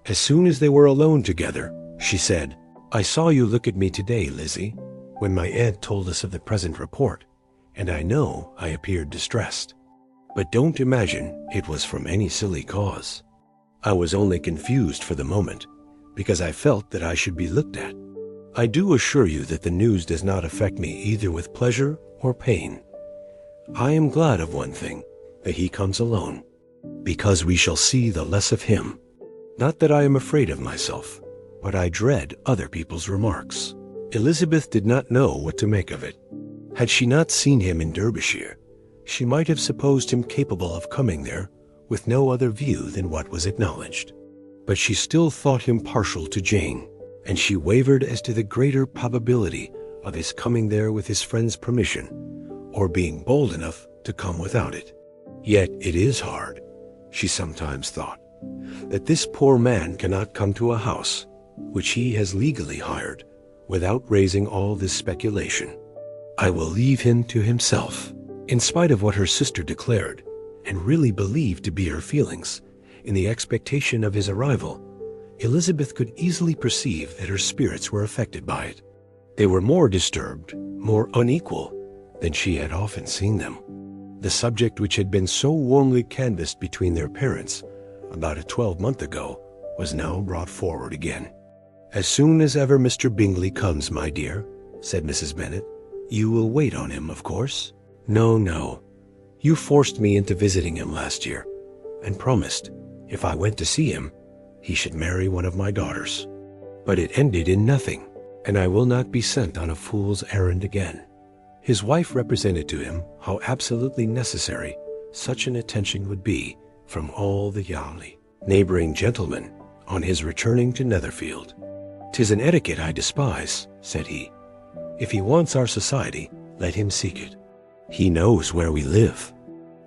as soon as they were alone together, she said, "I saw you look at me today, Lizzie, when my aunt told us of the present report, and I know I appeared distressed. But don't imagine it was from any silly cause. I was only confused for the moment, because I felt that I should be looked at. I do assure you that the news does not affect me either with pleasure or pain. I am glad of one thing, that he comes alone, because we shall see the less of him. Not that I am afraid of myself, but I dread other people's remarks." Elizabeth did not know what to make of it. Had she not seen him in Derbyshire, she might have supposed him capable of coming there with no other view than what was acknowledged. But she still thought him partial to Jane, and she wavered as to the greater probability of his coming there with his friend's permission, or being bold enough to come without it. Yet it is hard, she sometimes thought, that this poor man cannot come to a house which he has legally hired without raising all this speculation. I will leave him to himself. In spite of what her sister declared, and really believed to be her feelings, in the expectation of his arrival, Elizabeth could easily perceive that her spirits were affected by it. They were more disturbed, more unequal, than she had often seen them. The subject which had been so warmly canvassed between their parents about a 12-month ago was now brought forward again. "As soon as ever Mr. Bingley comes, my dear," said Mrs. Bennet. "You will wait on him, of course?" "No, no. You forced me into visiting him last year, and promised, if I went to see him, he should marry one of my daughters. But it ended in nothing, and I will not be sent on a fool's errand again." His wife represented to him how absolutely necessary such an attention would be from all the Yamley neighboring gentlemen on his returning to Netherfield. "'Tis an etiquette I despise," said he. "If he wants our society, let him seek it. He knows where we live.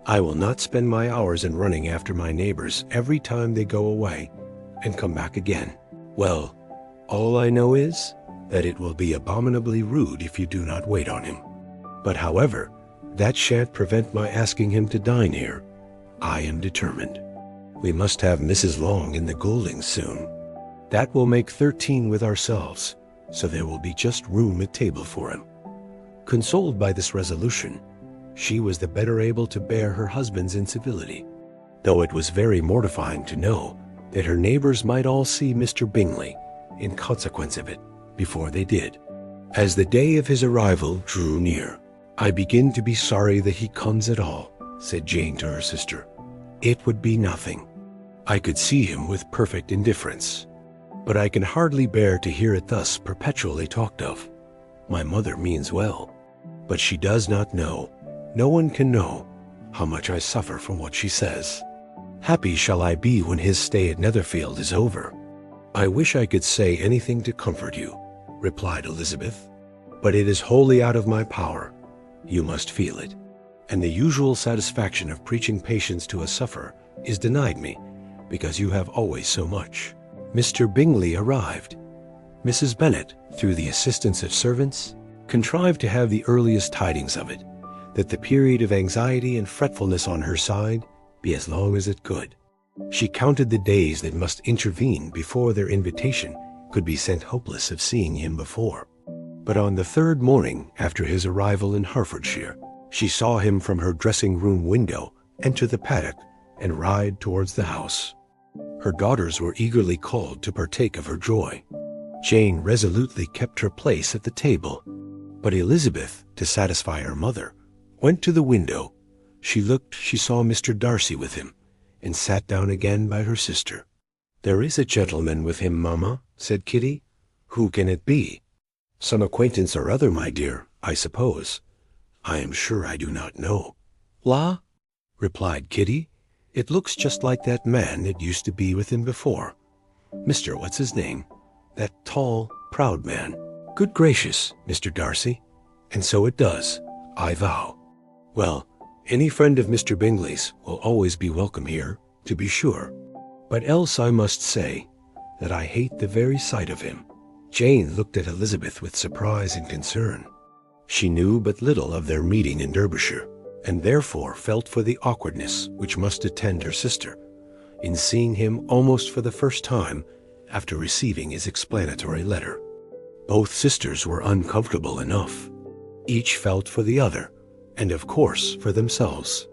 I will not spend my hours in running after my neighbors every time they go away and come back again. Well, all I know is that it will be abominably rude if you do not wait on him. But however, that shan't prevent my asking him to dine here. I am determined. We must have Mrs. Long in the Gouldings soon. That will make 13 with ourselves, so there will be just room at table for him." Consoled by this resolution, she was the better able to bear her husband's incivility, though it was very mortifying to know that her neighbors might all see Mr. Bingley in consequence of it before they did. As the day of his arrival drew near, "I begin to be sorry that he comes at all," said Jane to her sister. "It would be nothing. I could see him with perfect indifference. But I can hardly bear to hear it thus perpetually talked of. My mother means well, but she does not know, no one can know, how much I suffer from what she says. Happy shall I be when his stay at Netherfield is over." "I wish I could say anything to comfort you," replied Elizabeth, "but it is wholly out of my power. You must feel it, and the usual satisfaction of preaching patience to a sufferer is denied me, because you have always so much." Mr. Bingley arrived. Mrs. Bennet, through the assistance of servants, contrived to have the earliest tidings of it, that the period of anxiety and fretfulness on her side be as long as it could. She counted the days that must intervene before their invitation could be sent hopeless of seeing him before. But on the 3rd morning after his arrival in Hertfordshire, she saw him from her dressing-room window enter the paddock and ride towards the house. Her daughters were eagerly called to partake of her joy. Jane resolutely kept her place at the table, but Elizabeth, to satisfy her mother, went to the window. She saw Mr. Darcy with him, and sat down again by her sister. "There is a gentleman with him, mamma," said Kitty. "Who can it be?" "Some acquaintance or other, my dear, I suppose. I am sure I do not know." "La," replied Kitty, "it looks just like that man that used to be with him before. Mr. What's his name? That tall, proud man. Good gracious, Mr. Darcy, and so it does, I vow. Well, any friend of Mr. Bingley's will always be welcome here, to be sure. But else I must say that I hate the very sight of him." Jane looked at Elizabeth with surprise and concern. She knew but little of their meeting in Derbyshire, and therefore felt for the awkwardness which must attend her sister in seeing him almost for the first time after receiving his explanatory letter. Both sisters were uncomfortable enough. Each felt for the other, and of course for themselves.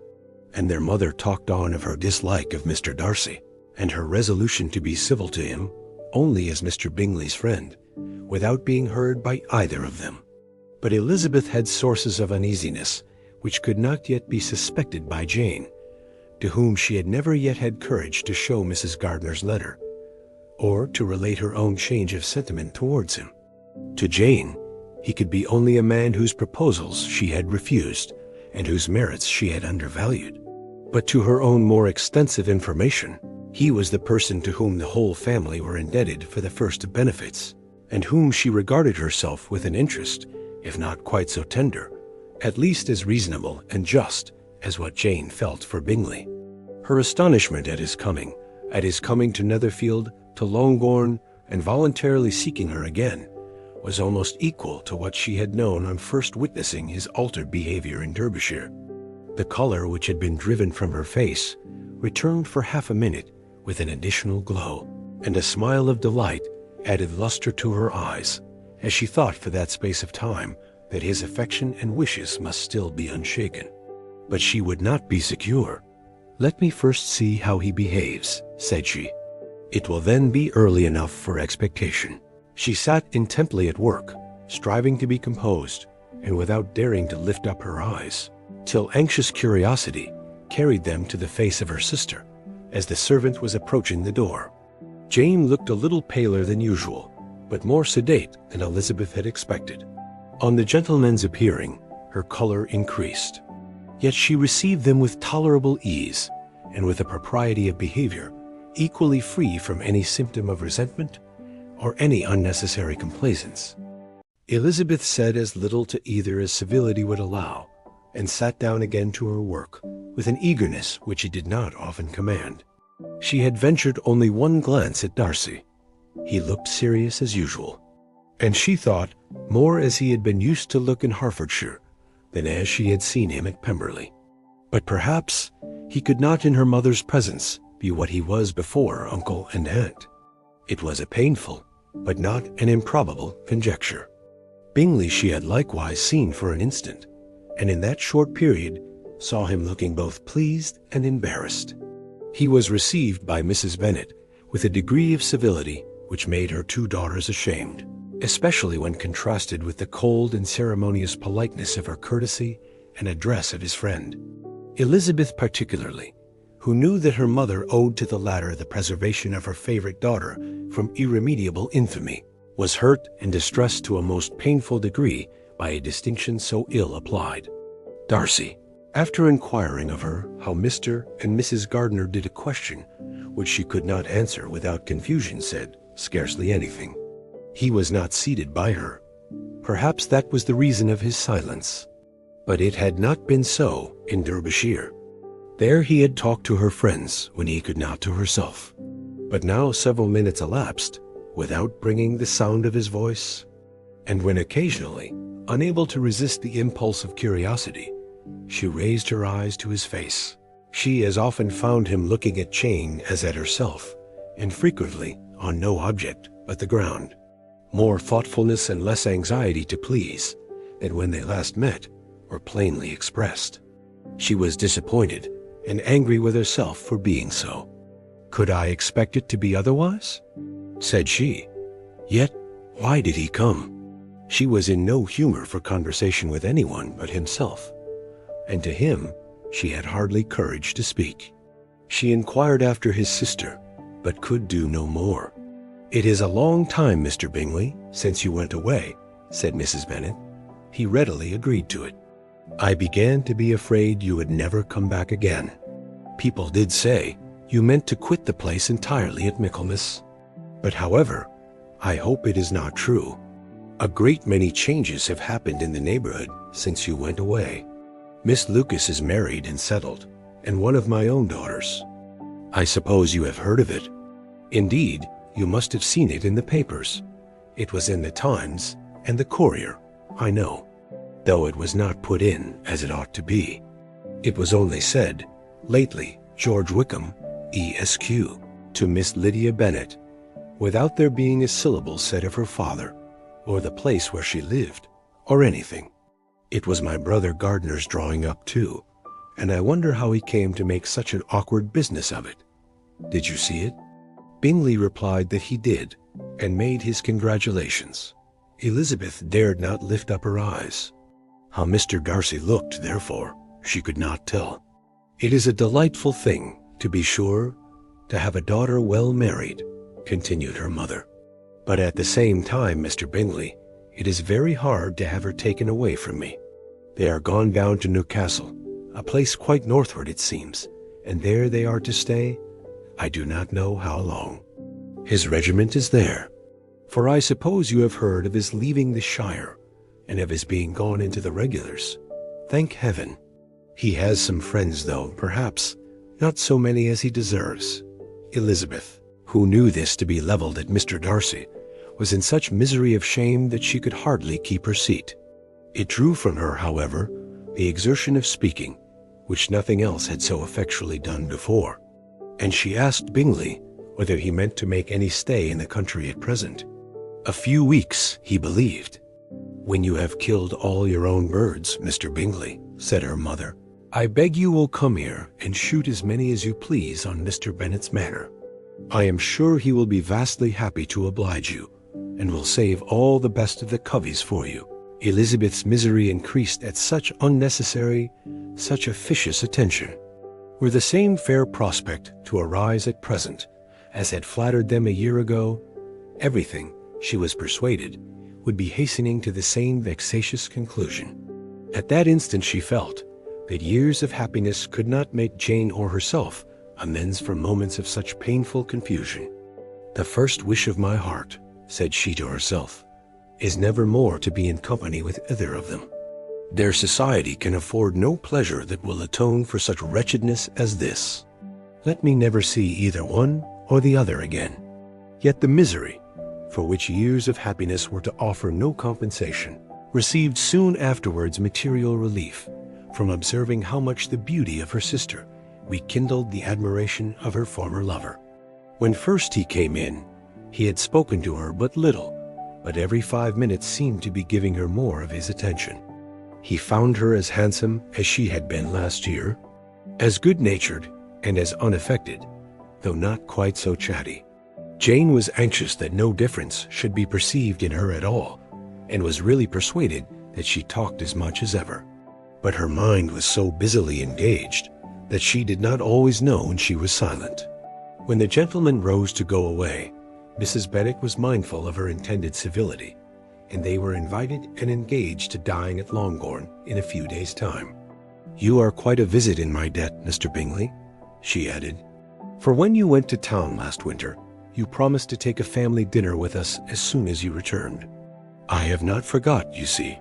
And their mother talked on of her dislike of Mr. Darcy, and her resolution to be civil to him only as Mr. Bingley's friend, without being heard by either of them. But Elizabeth had sources of uneasiness which could not yet be suspected by Jane, to whom she had never yet had courage to show Mrs. Gardiner's letter, or to relate her own change of sentiment towards him. To Jane, he could be only a man whose proposals she had refused, and whose merits she had undervalued. But to her own more extensive information, he was the person to whom the whole family were indebted for the first benefits, and whom she regarded herself with an interest, if not quite so tender, at least as reasonable and just as what Jane felt for Bingley. Her astonishment at his coming to Netherfield, to Longbourn, and voluntarily seeking her again, was almost equal to what she had known on first witnessing his altered behavior in Derbyshire. The color which had been driven from her face returned for half a minute with an additional glow, and a smile of delight added luster to her eyes, as she thought for that space of time that his affection and wishes must still be unshaken. But she would not be secure. "Let me first see how he behaves," said she. "It will then be early enough for expectation." She sat intently at work, striving to be composed, and without daring to lift up her eyes, till anxious curiosity carried them to the face of her sister, as the servant was approaching the door. Jane looked a little paler than usual, but more sedate than Elizabeth had expected. On the gentleman's appearing, her color increased. Yet she received them with tolerable ease, and with a propriety of behavior equally free from any symptom of resentment or any unnecessary complaisance. Elizabeth said as little to either as civility would allow, and sat down again to her work with an eagerness which she did not often command. She had ventured only one glance at Darcy. He looked serious as usual, and she thought more as he had been used to look in Hertfordshire than as she had seen him at Pemberley. But perhaps he could not in her mother's presence be what he was before uncle and aunt. It was a painful, but not an improbable conjecture. Bingley she had likewise seen for an instant, and in that short period saw him looking both pleased and embarrassed. He was received by Mrs. Bennet with a degree of civility which made her two daughters ashamed, especially when contrasted with the cold and ceremonious politeness of her courtesy and address of his friend. Elizabeth particularly, who knew that her mother owed to the latter the preservation of her favorite daughter from irremediable infamy, was hurt and distressed to a most painful degree by a distinction so ill applied. Darcy, after inquiring of her how Mr. and Mrs. Gardiner did a question which she could not answer without confusion, said scarcely anything. He was not seated by her. Perhaps that was the reason of his silence. But it had not been so in Derbyshire. There he had talked to her friends when he could not to herself. But now several minutes elapsed without bringing the sound of his voice, and when occasionally, unable to resist the impulse of curiosity, she raised her eyes to his face, she as often found him looking at Jane as at herself, and frequently on no object but the ground. More thoughtfulness and less anxiety to please than when they last met were plainly expressed. She was disappointed and angry with herself for being so. "Could I expect it to be otherwise?" said she. Yet why did he come? She was in no humor for conversation with anyone but himself, and to him she had hardly courage to speak. She inquired after his sister, but could do no more. "It is a long time, Mr. Bingley, since you went away," said Mrs. Bennet. He readily agreed to it. "I began to be afraid you would never come back again. People did say you meant to quit the place entirely at Michaelmas. But however, I hope it is not true. A great many changes have happened in the neighborhood since you went away. Miss Lucas is married and settled, and one of my own daughters. I suppose you have heard of it. Indeed, you must have seen it in the papers. It was in the Times and the Courier, I know, though it was not put in as it ought to be. It was only said, lately, George Wickham, Esq, to Miss Lydia Bennet, without there being a syllable said of her father, or the place where she lived, or anything. It was my brother Gardiner's drawing up too, and I wonder how he came to make such an awkward business of it. Did you see it?" Bingley replied that he did, and made his congratulations. Elizabeth dared not lift up her eyes. How Mr. Darcy looked, therefore, she could not tell. "It is a delightful thing, to be sure, to have a daughter well married," continued her mother. "But at the same time, Mr. Bingley, it is very hard to have her taken away from me. They are gone down to Newcastle, a place quite northward, it seems, and there they are to stay, I do not know how long. His regiment is there, for I suppose you have heard of his leaving the Shire, and of his being gone into the regulars. Thank heaven. He has some friends, though, perhaps not so many as he deserves. Elizabeth, who knew this to be levelled at Mr. Darcy, was in such misery of shame that she could hardly keep her seat. It drew from her, however, the exertion of speaking, which nothing else had so effectually done before, and she asked Bingley whether he meant to make any stay in the country at present. A few weeks, he believed. When you have killed all your own birds, Mr. Bingley, said her mother, I beg you will come here and shoot as many as you please on Mr. Bennet's manor. I am sure he will be vastly happy to oblige you, and will save all the best of the coveys for you. Elizabeth's misery increased at such unnecessary, such officious attention. Were the same fair prospect to arise at present as had flattered them a year ago, everything, she was persuaded, would be hastening to the same vexatious conclusion. At that instant she felt that years of happiness could not make Jane or herself amends for moments of such painful confusion. The first wish of my heart, said she to herself, is never more to be in company with either of them. Their society can afford no pleasure that will atone for such wretchedness as this. Let me never see either one or the other again. Yet the misery, for which years of happiness were to offer no compensation, received soon afterwards material relief from observing how much the beauty of her sister rekindled the admiration of her former lover. When first he came in, he had spoken to her but little, but every 5 minutes seemed to be giving her more of his attention. He found her as handsome as she had been last year, as good-natured and as unaffected, though not quite so chatty. Jane was anxious that no difference should be perceived in her at all, and was really persuaded that she talked as much as ever. But her mind was so busily engaged that she did not always know when she was silent. When the gentlemen rose to go away, Mrs. Bennet was mindful of her intended civility, and they were invited and engaged to dine at Longbourn in a few days' time. You are quite a visit in my debt, Mr. Bingley, she added, for when you went to town last winter, you promised to take a family dinner with us as soon as you returned. I have not forgot, you see,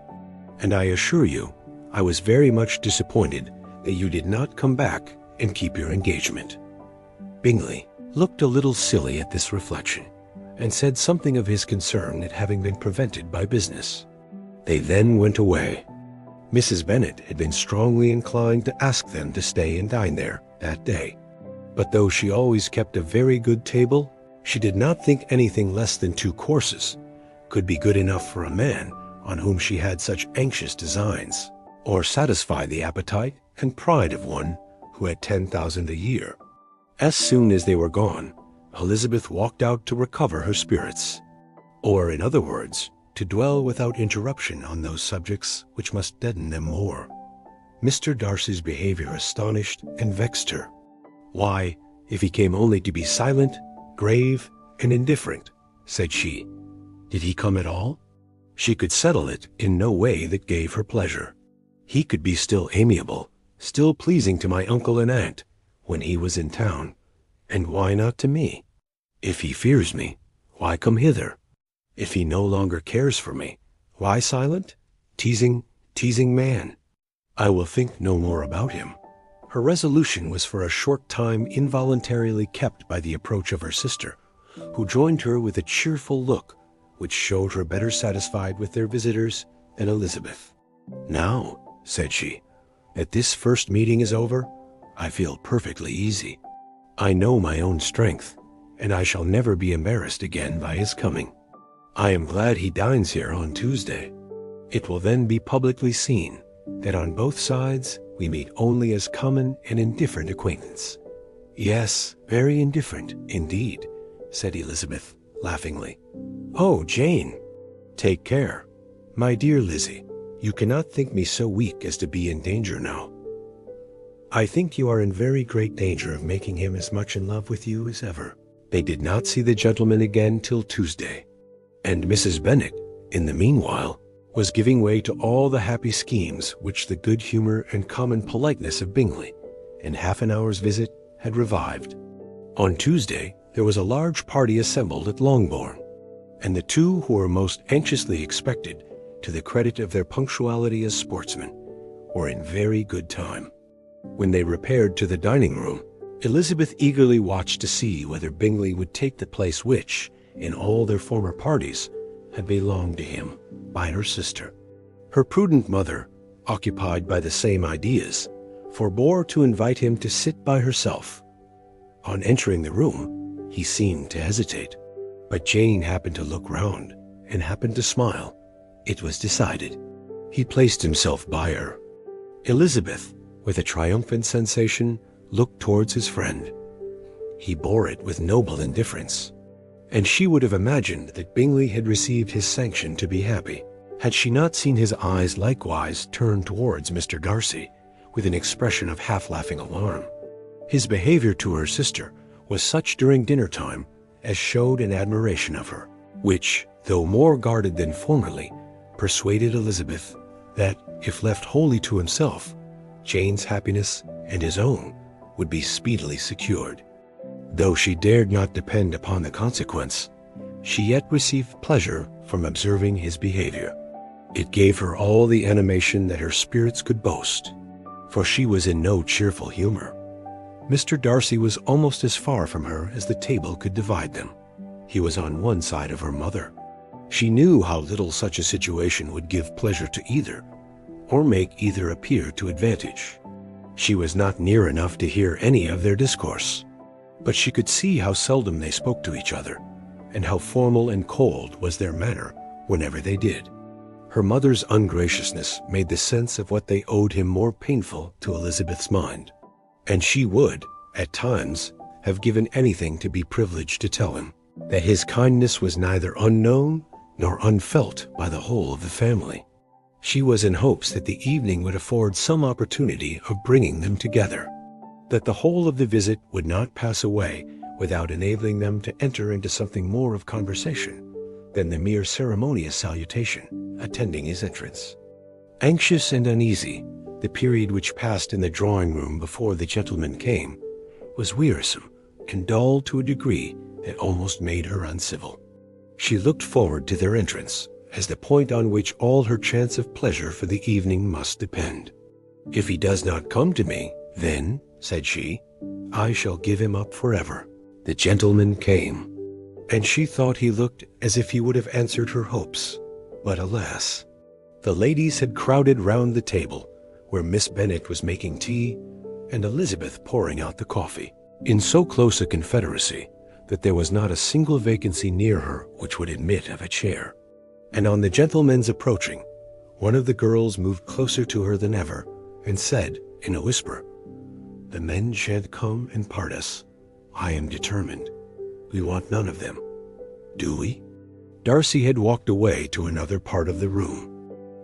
and I assure you I was very much disappointed that you did not come back and keep your engagement. Bingley looked a little silly at this reflection, and said something of his concern at having been prevented by business. They then went away. Mrs. Bennet had been strongly inclined to ask them to stay and dine there that day, but though she always kept a very good table, she did not think anything less than 2 courses could be good enough for a man on whom she had such anxious designs, or satisfy the appetite and pride of one who had 10,000 a year. As soon as they were gone, Elizabeth walked out to recover her spirits, or, in other words, to dwell without interruption on those subjects which must deaden them more. Mr. Darcy's behavior astonished and vexed her. Why, if he came only to be silent, grave, and indifferent, said she, did he come at all? She could settle it in no way that gave her pleasure. He could be still amiable, still pleasing to my uncle and aunt, when he was in town, and why not to me? If he fears me, why come hither? If he no longer cares for me, why silent? Teasing man. I will think no more about him. Her resolution was for a short time involuntarily kept by the approach of her sister, who joined her with a cheerful look, which showed her better satisfied with their visitors than Elizabeth. Now, said she, that this first meeting is over, I feel perfectly easy. I know my own strength, and I shall never be embarrassed again by his coming. I am glad he dines here on Tuesday. It will then be publicly seen that on both sides we meet only as common and indifferent acquaintance. Yes, very indifferent, indeed, said Elizabeth, laughingly. Oh, Jane! Take care. My dear Lizzie, you cannot think me so weak as to be in danger now. I think you are in very great danger of making him as much in love with you as ever. They did not see the gentleman again till Tuesday, and Mrs. Bennet, in the meanwhile, was giving way to all the happy schemes which the good humor and common politeness of Bingley, and half an hour's visit had revived. On Tuesday, there was a large party assembled at Longbourn, and the two who were most anxiously expected, to the credit of their punctuality as sportsmen, were in very good time. When they repaired to the dining room, Elizabeth eagerly watched to see whether Bingley would take the place which, in all their former parties, had belonged to him by her sister. Her prudent mother, occupied by the same ideas, forbore to invite him to sit by herself. On entering the room, he seemed to hesitate, but Jane happened to look round and happened to smile. It was decided. He placed himself by her. Elizabeth, with a triumphant sensation, looked towards his friend. He bore it with noble indifference, and she would have imagined that Bingley had received his sanction to be happy, had she not seen his eyes likewise turn towards Mr. Darcy, with an expression of half-laughing alarm. His behavior to her sister was such during dinner-time as showed an admiration of her, which, though more guarded than formerly, persuaded Elizabeth that, if left wholly to himself, Jane's happiness and his own would be speedily secured. Though she dared not depend upon the consequence, she yet received pleasure from observing his behavior. It gave her all the animation that her spirits could boast, for she was in no cheerful humor. Mr. Darcy was almost as far from her as the table could divide them. He was on one side of her mother. She knew how little such a situation would give pleasure to either, or make either appear to advantage. She was not near enough to hear any of their discourse, but she could see how seldom they spoke to each other, and how formal and cold was their manner whenever they did. Her mother's ungraciousness made the sense of what they owed him more painful to Elizabeth's mind, and she would, at times, have given anything to be privileged to tell him that his kindness was neither unknown nor unfelt by the whole of the family. She was in hopes that the evening would afford some opportunity of bringing them together, that the whole of the visit would not pass away without enabling them to enter into something more of conversation than the mere ceremonious salutation attending his entrance. Anxious and uneasy, the period which passed in the drawing-room before the gentlemen came was wearisome and dull to a degree that almost made her uncivil. She looked forward to their entrance as the point on which all her chance of pleasure for the evening must depend. "If he does not come to me, then," said she, "I shall give him up forever." The gentleman came, and she thought he looked as if he would have answered her hopes. But alas! The ladies had crowded round the table, where Miss Bennet was making tea, and Elizabeth pouring out the coffee, in so close a confederacy that there was not a single vacancy near her which would admit of a chair. And on the gentlemen's approaching, one of the girls moved closer to her than ever, and said, in a whisper, "The men shan't come and part us. I am determined. We want none of them. Do we?" Darcy had walked away to another part of the room.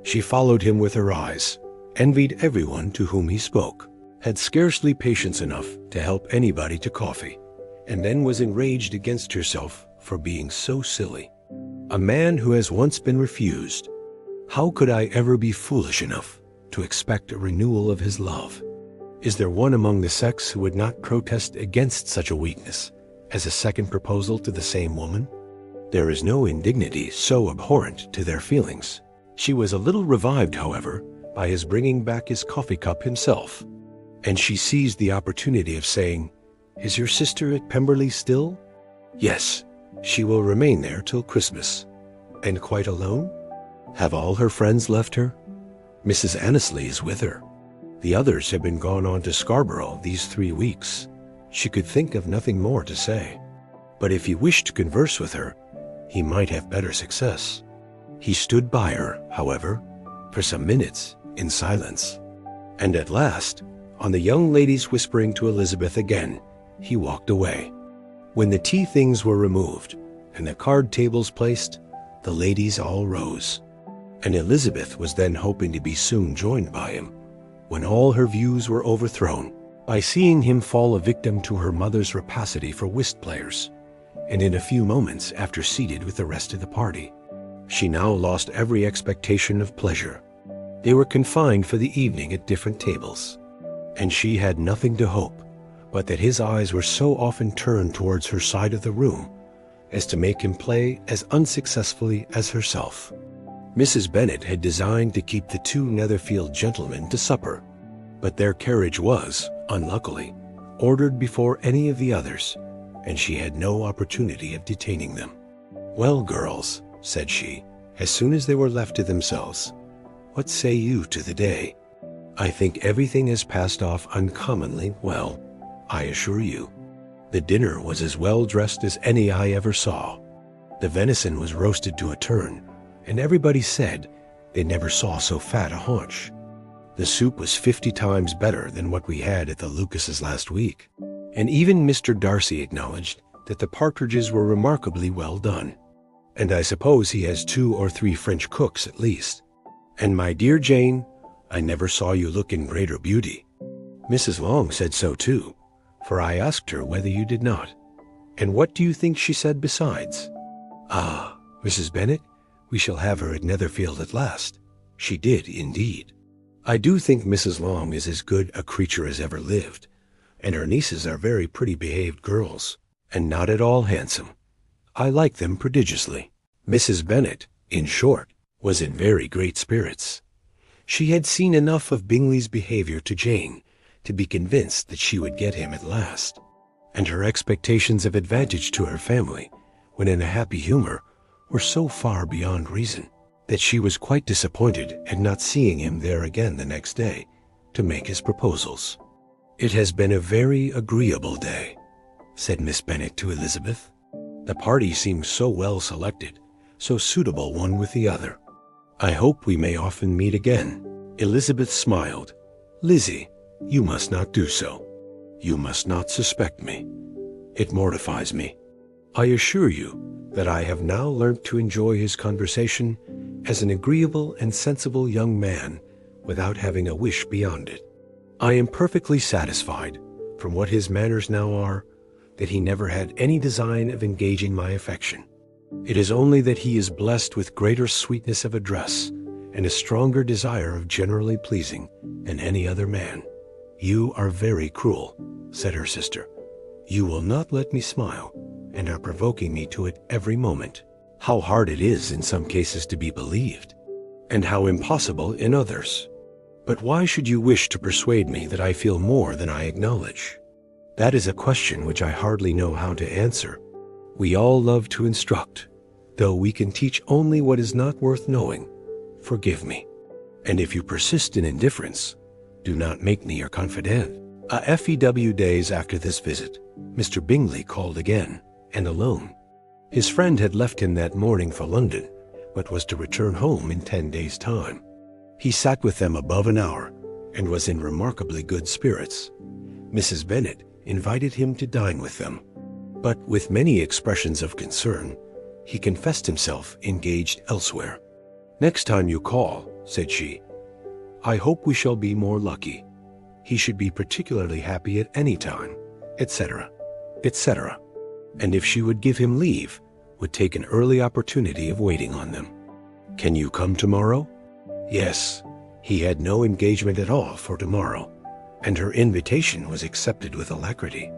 She followed him with her eyes, envied everyone to whom he spoke, had scarcely patience enough to help anybody to coffee, and then was enraged against herself for being so silly. A man who has once been refused, how could I ever be foolish enough to expect a renewal of his love? Is there one among the sex who would not protest against such a weakness as a second proposal to the same woman? There is no indignity so abhorrent to their feelings. She was a little revived, however, by his bringing back his coffee cup himself, and she seized the opportunity of saying, "Is your sister at Pemberley still?" "Yes, she will remain there till Christmas." "And quite alone?" "Have all her friends left her?" "Mrs. Annesley is with her. The others have been gone on to Scarborough these 3 weeks." She could think of nothing more to say, but if he wished to converse with her, he might have better success. He stood by her, however, for some minutes in silence, and at last, on the young lady's whispering to Elizabeth again, he walked away. When the tea things were removed and the card tables placed, the ladies all rose, and Elizabeth was then hoping to be soon joined by him, when all her views were overthrown by seeing him fall a victim to her mother's rapacity for whist players, and in a few moments after seated with the rest of the party. She now lost every expectation of pleasure. They were confined for the evening at different tables, and she had nothing to hope but that his eyes were so often turned towards her side of the room as to make him play as unsuccessfully as herself. Mrs. Bennet had designed to keep the two Netherfield gentlemen to supper, but their carriage was, unluckily, ordered before any of the others, and she had no opportunity of detaining them. "Well, girls," said she, as soon as they were left to themselves, "what say you to the day? I think everything has passed off uncommonly well, I assure you. The dinner was as well dressed as any I ever saw. The venison was roasted to a turn, and everybody said they never saw so fat a haunch. The soup was 50 times better than what we had at the Lucases last week, and even Mr. Darcy acknowledged that the partridges were remarkably well done. And I suppose he has 2 or 3 French cooks at least. And my dear Jane, I never saw you look in greater beauty. Mrs. Long said so too, for I asked her whether you did not. And what do you think she said besides? 'Ah, Mrs. Bennet, we shall have her at Netherfield at last.' She did, indeed. I do think Mrs. Long is as good a creature as ever lived, and her nieces are very pretty behaved girls, and not at all handsome. I like them prodigiously." Mrs. Bennet, in short, was in very great spirits. She had seen enough of Bingley's behavior to Jane to be convinced that she would get him at last, and her expectations of advantage to her family, when in a happy humor, were so far beyond reason that she was quite disappointed at not seeing him there again the next day to make his proposals. "It has been a very agreeable day," said Miss Bennet to Elizabeth. "The party seems so well selected, so suitable one with the other. I hope we may often meet again." Elizabeth smiled. "Lizzie, you must not do so. You must not suspect me. It mortifies me. I assure you that I have now learnt to enjoy his conversation as an agreeable and sensible young man without having a wish beyond it. I am perfectly satisfied, from what his manners now are, that he never had any design of engaging my affection. It is only that he is blessed with greater sweetness of address and a stronger desire of generally pleasing than any other man." "You are very cruel," said her sister. "You will not let me smile, and are provoking me to it every moment. How hard it is in some cases to be believed, and how impossible in others. But why should you wish to persuade me that I feel more than I acknowledge? That is a question which I hardly know how to answer. We all love to instruct, though we can teach only what is not worth knowing. Forgive me. And if you persist in indifference, do not make me your confidant." A few days after this visit, Mr. Bingley called again, and alone. His friend had left him that morning for London, but was to return home in 10 days' time. He sat with them above an hour, and was in remarkably good spirits. Mrs. Bennet invited him to dine with them, but with many expressions of concern, he confessed himself engaged elsewhere. "Next time you call," said she, "I hope we shall be more lucky. He should be particularly happy at any time," etc., etc., and if she would give him leave, would take an early opportunity of waiting on them. "Can you come tomorrow?" Yes, he had no engagement at all for tomorrow, and her invitation was accepted with alacrity.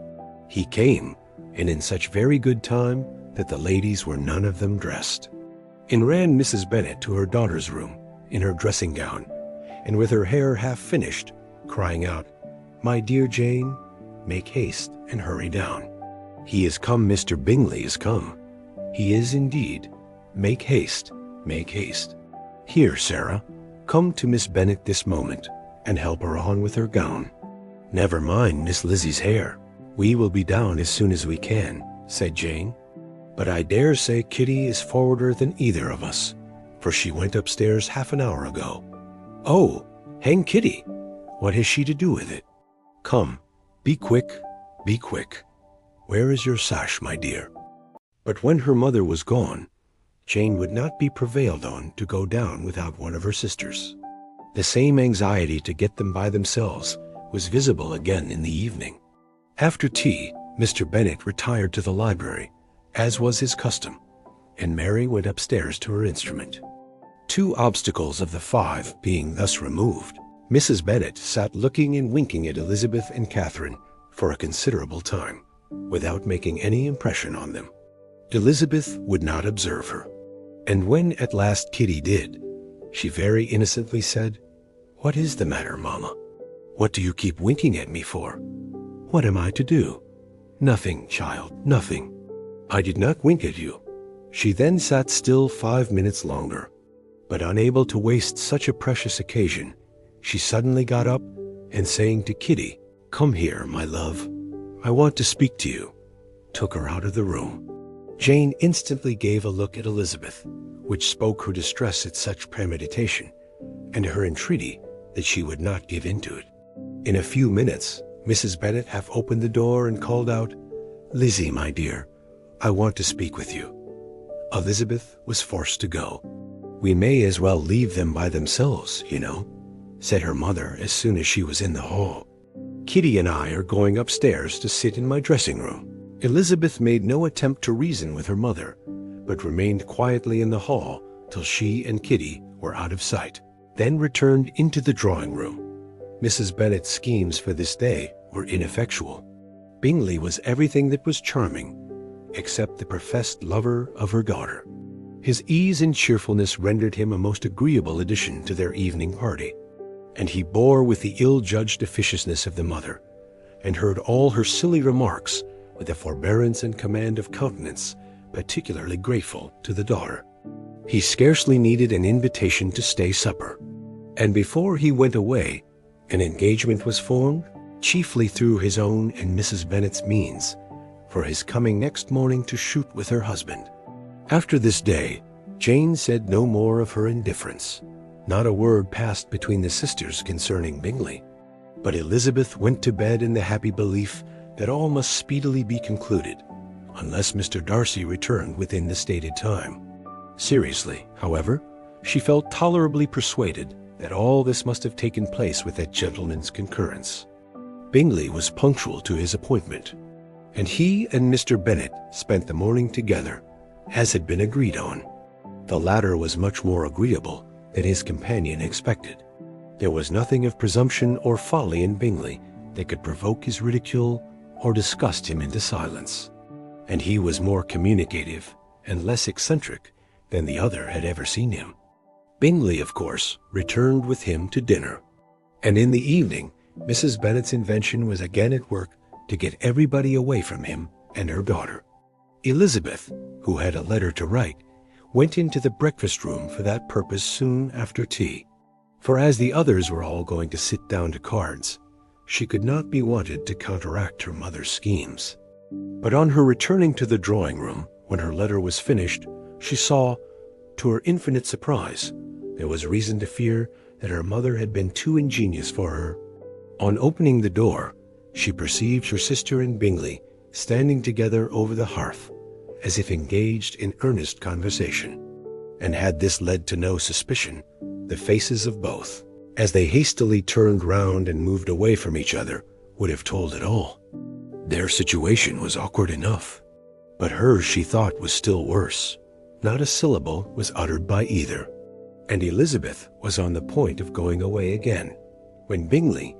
He came, and in such very good time that the ladies were none of them dressed. In ran Mrs. Bennet to her daughter's room, in her dressing gown, and with her hair half finished, crying out, "My dear Jane, make haste and hurry down. He is come, Mr. Bingley is come. He is indeed. Make haste, make haste. Here, Sarah, come to Miss Bennet this moment, and help her on with her gown. Never mind Miss Lizzie's hair. We will be down as soon as we can," said Jane. "But I dare say Kitty is forwarder than either of us, for she went upstairs half an hour ago." "Oh, hang Kitty! What has she to do with it? Come, be quick, be quick. Where is your sash, my dear?" But when her mother was gone, Jane would not be prevailed on to go down without one of her sisters. The same anxiety to get them by themselves was visible again in the evening. After tea, Mr. Bennet retired to the library, as was his custom, and Mary went upstairs to her instrument. 2 obstacles of the 5 being thus removed, Mrs. Bennet sat looking and winking at Elizabeth and Catherine for a considerable time, without making any impression on them. Elizabeth would not observe her, and when at last Kitty did, she very innocently said, "What is the matter, Mamma? What do you keep winking at me for? What am I to do?" "Nothing, child, nothing." "I did not wink at you." She then sat still 5 minutes longer, but unable to waste such a precious occasion, she suddenly got up and saying to Kitty, "Come here, my love, I want to speak to you," took her out of the room. Jane instantly gave a look at Elizabeth, which spoke her distress at such premeditation, and her entreaty that she would not give in to it. In a few minutes, Mrs. Bennet half opened the door and called out, "Lizzie, my dear, I want to speak with you." Elizabeth was forced to go. "We may as well leave them by themselves, you know," said her mother as soon as she was in the hall. "Kitty and I are going upstairs to sit in my dressing room." Elizabeth made no attempt to reason with her mother, but remained quietly in the hall till she and Kitty were out of sight, then returned into the drawing room. Mrs. Bennet's schemes for this day were ineffectual. Bingley was everything that was charming, except the professed lover of her daughter. His ease and cheerfulness rendered him a most agreeable addition to their evening party, and he bore with the ill-judged officiousness of the mother, and heard all her silly remarks with a forbearance and command of countenance particularly grateful to the daughter. He scarcely needed an invitation to stay supper, and before he went away, an engagement was formed, chiefly through his own and Mrs. Bennet's means, for his coming next morning to shoot with her husband. After this day, Jane said no more of her indifference. Not a word passed between the sisters concerning Bingley, but Elizabeth went to bed in the happy belief that all must speedily be concluded, unless Mr. Darcy returned within the stated time. Seriously, however, she felt tolerably persuaded that all this must have taken place with that gentleman's concurrence. Bingley was punctual to his appointment, and he and Mr. Bennet spent the morning together, as had been agreed on. The latter was much more agreeable than his companion expected. There was nothing of presumption or folly in Bingley that could provoke his ridicule or disgust him into silence, and he was more communicative and less eccentric than the other had ever seen him. Bingley, of course, returned with him to dinner, and in the evening Mrs. Bennet's invention was again at work to get everybody away from him and her daughter. Elizabeth, who had a letter to write, went into the breakfast room for that purpose soon after tea, for as the others were all going to sit down to cards, she could not be wanted to counteract her mother's schemes. But on her returning to the drawing room, when her letter was finished, she saw, to her infinite surprise, there was reason to fear that her mother had been too ingenious for her. On opening the door, she perceived her sister and Bingley standing together over the hearth, as if engaged in earnest conversation, and had this led to no suspicion, the faces of both, as they hastily turned round and moved away from each other, would have told it all. Their situation was awkward enough, but hers she thought was still worse. Not a syllable was uttered by either, and Elizabeth was on the point of going away again, when Bingley,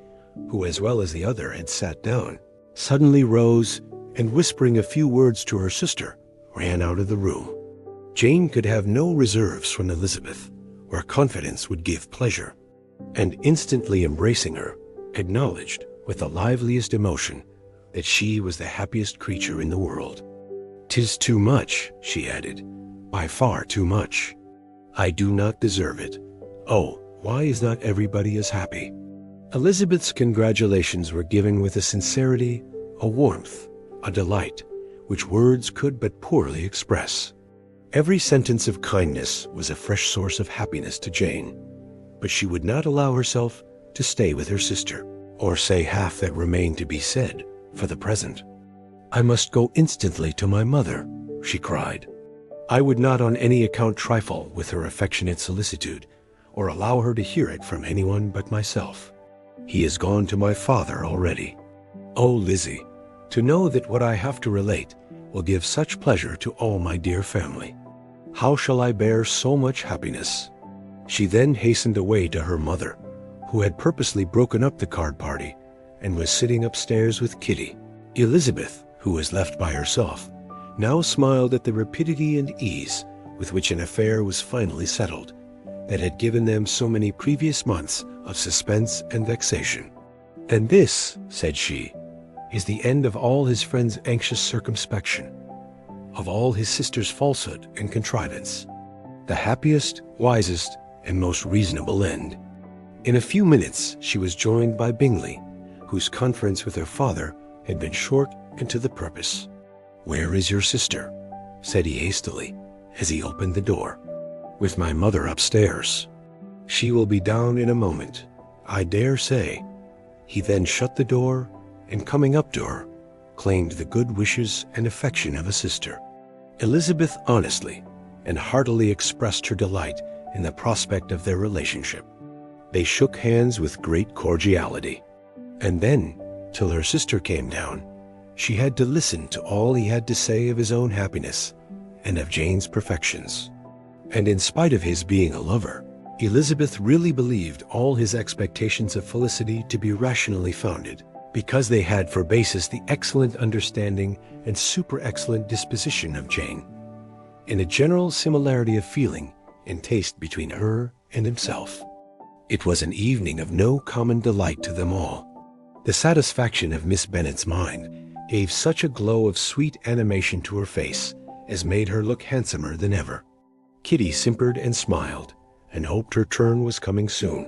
who as well as the other had sat down, suddenly rose and, whispering a few words to her sister, ran out of the room. Jane could have no reserves from Elizabeth, where confidence would give pleasure, and instantly embracing her, acknowledged with the liveliest emotion that she was the happiest creature in the world. "'Tis too much," she added, "by far too much. I do not deserve it. Oh, why is not everybody as happy?" Elizabeth's congratulations were given with a sincerity, a warmth, a delight, which words could but poorly express. Every sentence of kindness was a fresh source of happiness to Jane, but she would not allow herself to stay with her sister, or say half that remained to be said, for the present. "I must go instantly to my mother," she cried. I would not on any account trifle with her affectionate solicitude, or allow her to hear it from anyone but myself. He is gone to my father already. Oh, Lizzie, to know that what I have to relate will give such pleasure to all my dear family. How shall I bear so much happiness?" She then hastened away to her mother, who had purposely broken up the card party and was sitting upstairs with Kitty. Elizabeth, who was left by herself, now smiled at the rapidity and ease with which an affair was finally settled that had given them so many previous months of suspense and vexation. "And this," said she, "is the end of all his friend's anxious circumspection, of all his sister's falsehood and contrivance, the happiest, wisest, and most reasonable end." In a few minutes she was joined by Bingley, whose conference with her father had been short and to the purpose. "Where is your sister?" said he hastily, as he opened the door. "With my mother upstairs. She will be down in a moment, I dare say." He then shut the door, and coming up to her, claimed the good wishes and affection of a sister. Elizabeth honestly and heartily expressed her delight in the prospect of their relationship. They shook hands with great cordiality, and then, till her sister came down, she had to listen to all he had to say of his own happiness and of Jane's perfections. And in spite of his being a lover, Elizabeth really believed all his expectations of felicity to be rationally founded, because they had for basis the excellent understanding and super-excellent disposition of Jane, and a general similarity of feeling and taste between her and himself. It was an evening of no common delight to them all. The satisfaction of Miss Bennet's mind gave such a glow of sweet animation to her face as made her look handsomer than ever. Kitty simpered and smiled, and hoped her turn was coming soon.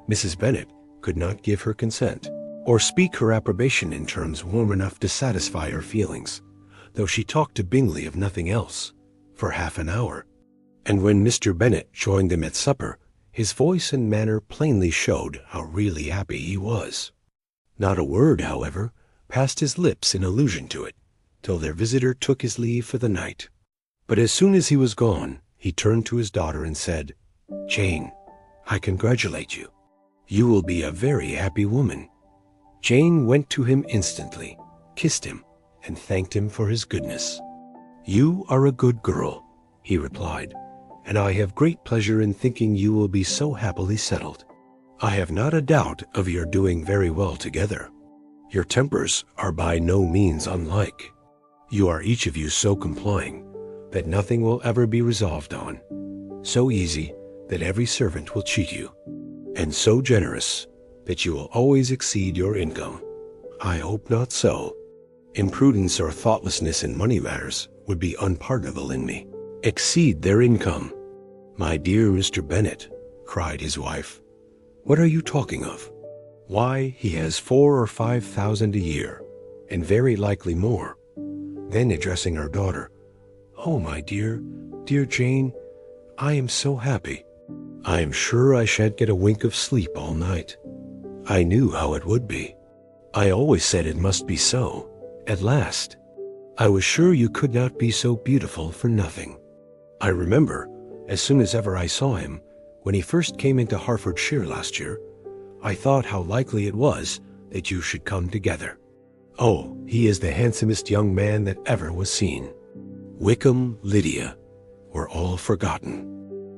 Mrs. Bennet could not give her consent, or speak her approbation in terms warm enough to satisfy her feelings, though she talked to Bingley of nothing else, for half an hour. And when Mr. Bennet joined them at supper, his voice and manner plainly showed how really happy he was. Not a word, however, passed his lips in allusion to it, till their visitor took his leave for the night. But as soon as he was gone, he turned to his daughter and said, "Jane, I congratulate you. You will be a very happy woman." Jane went to him instantly, kissed him, and thanked him for his goodness. "You are a good girl," he replied, "and I have great pleasure in thinking you will be so happily settled. I have not a doubt of your doing very well together. Your tempers are by no means unlike. You are each of you so complying that nothing will ever be resolved on, so easy that every servant will cheat you, and so generous that you will always exceed your income. I hope not so. Imprudence or thoughtlessness in money matters would be unpardonable in me. Exceed their income." "My dear Mr. Bennet," cried his wife, "what are you talking of? Why, he has 4,000 or 5,000 a year, and very likely more." Then addressing her daughter, "Oh, my dear, dear Jane, I am so happy. I am sure I shan't get a wink of sleep all night. I knew how it would be. I always said it must be so. At last, I was sure you could not be so beautiful for nothing. I remember, as soon as ever I saw him, when he first came into Hertfordshire last year, I thought how likely it was that you should come together. Oh, he is the handsomest young man that ever was seen. Wickham, Lydia, were all forgotten.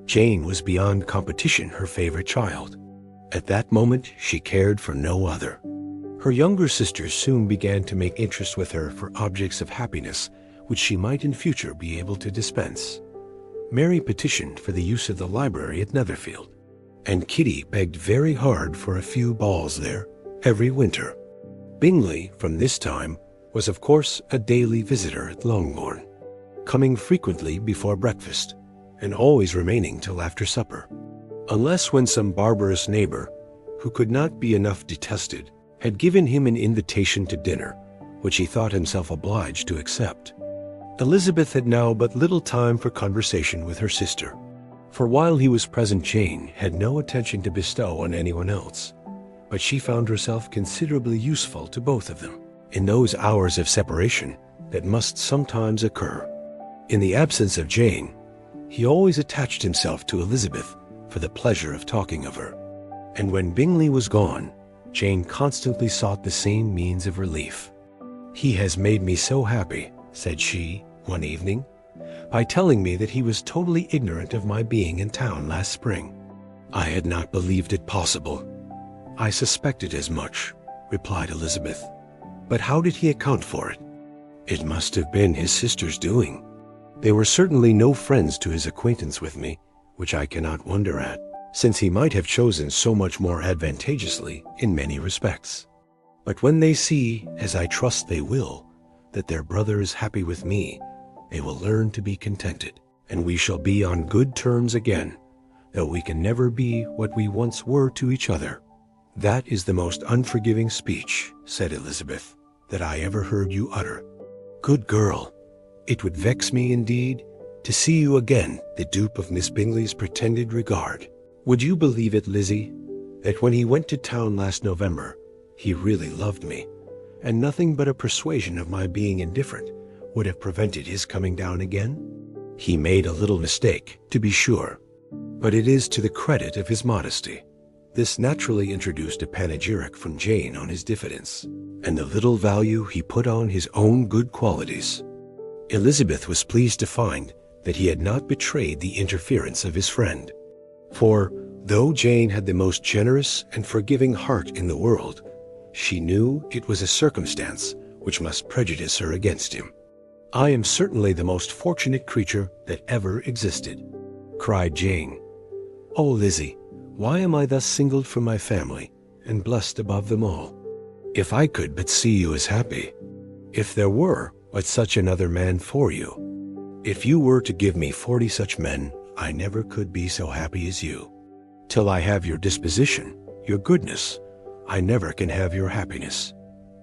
Jane was beyond competition her favorite child. At that moment she cared for no other. Her younger sisters soon began to make interest with her for objects of happiness which she might in future be able to dispense. Mary petitioned for the use of the library at Netherfield, and Kitty begged very hard for a few balls there every winter. Bingley, from this time, was of course a daily visitor at Longbourn, coming frequently before breakfast, and always remaining till after supper, unless when some barbarous neighbor, who could not be enough detested, had given him an invitation to dinner, which he thought himself obliged to accept. Elizabeth had now but little time for conversation with her sister, for while he was present Jane had no attention to bestow on anyone else, but she found herself considerably useful to both of them in those hours of separation that must sometimes occur. In the absence of Jane, he always attached himself to Elizabeth for the pleasure of talking of her, and when Bingley was gone, Jane constantly sought the same means of relief. "He has made me so happy," said she, one evening, "by telling me that he was totally ignorant of my being in town last spring. I had not believed it possible. "I suspected as much," replied Elizabeth. "But how did he account for it?" "It must have been his sister's doing. They were certainly no friends to his acquaintance with me, which I cannot wonder at, since he might have chosen so much more advantageously in many respects. But when they see, as I trust they will, that their brother is happy with me, they will learn to be contented, and we shall be on good terms again, though we can never be what we once were to each other." "That is the most unforgiving speech," said Elizabeth, "that I ever heard you utter. Good girl, it would vex me indeed to see you again the dupe of Miss Bingley's pretended regard. Would you believe it, Lizzie, that when he went to town last November, he really loved me, and nothing but a persuasion of my being indifferent would have prevented his coming down again? He made a little mistake, to be sure, but it is to the credit of his modesty." This naturally introduced a panegyric from Jane on his diffidence, and the little value he put on his own good qualities. Elizabeth was pleased to find that he had not betrayed the interference of his friend. For, though Jane had the most generous and forgiving heart in the world, she knew it was a circumstance which must prejudice her against him. "I am certainly the most fortunate creature that ever existed," cried Jane. "Oh, Lizzie, why am I thus singled from my family, and blessed above them all? If I could but see you as happy, if there were but such another man for you, if you were to give me 40 such men, I never could be so happy as you. Till I have your disposition, your goodness, I never can have your happiness.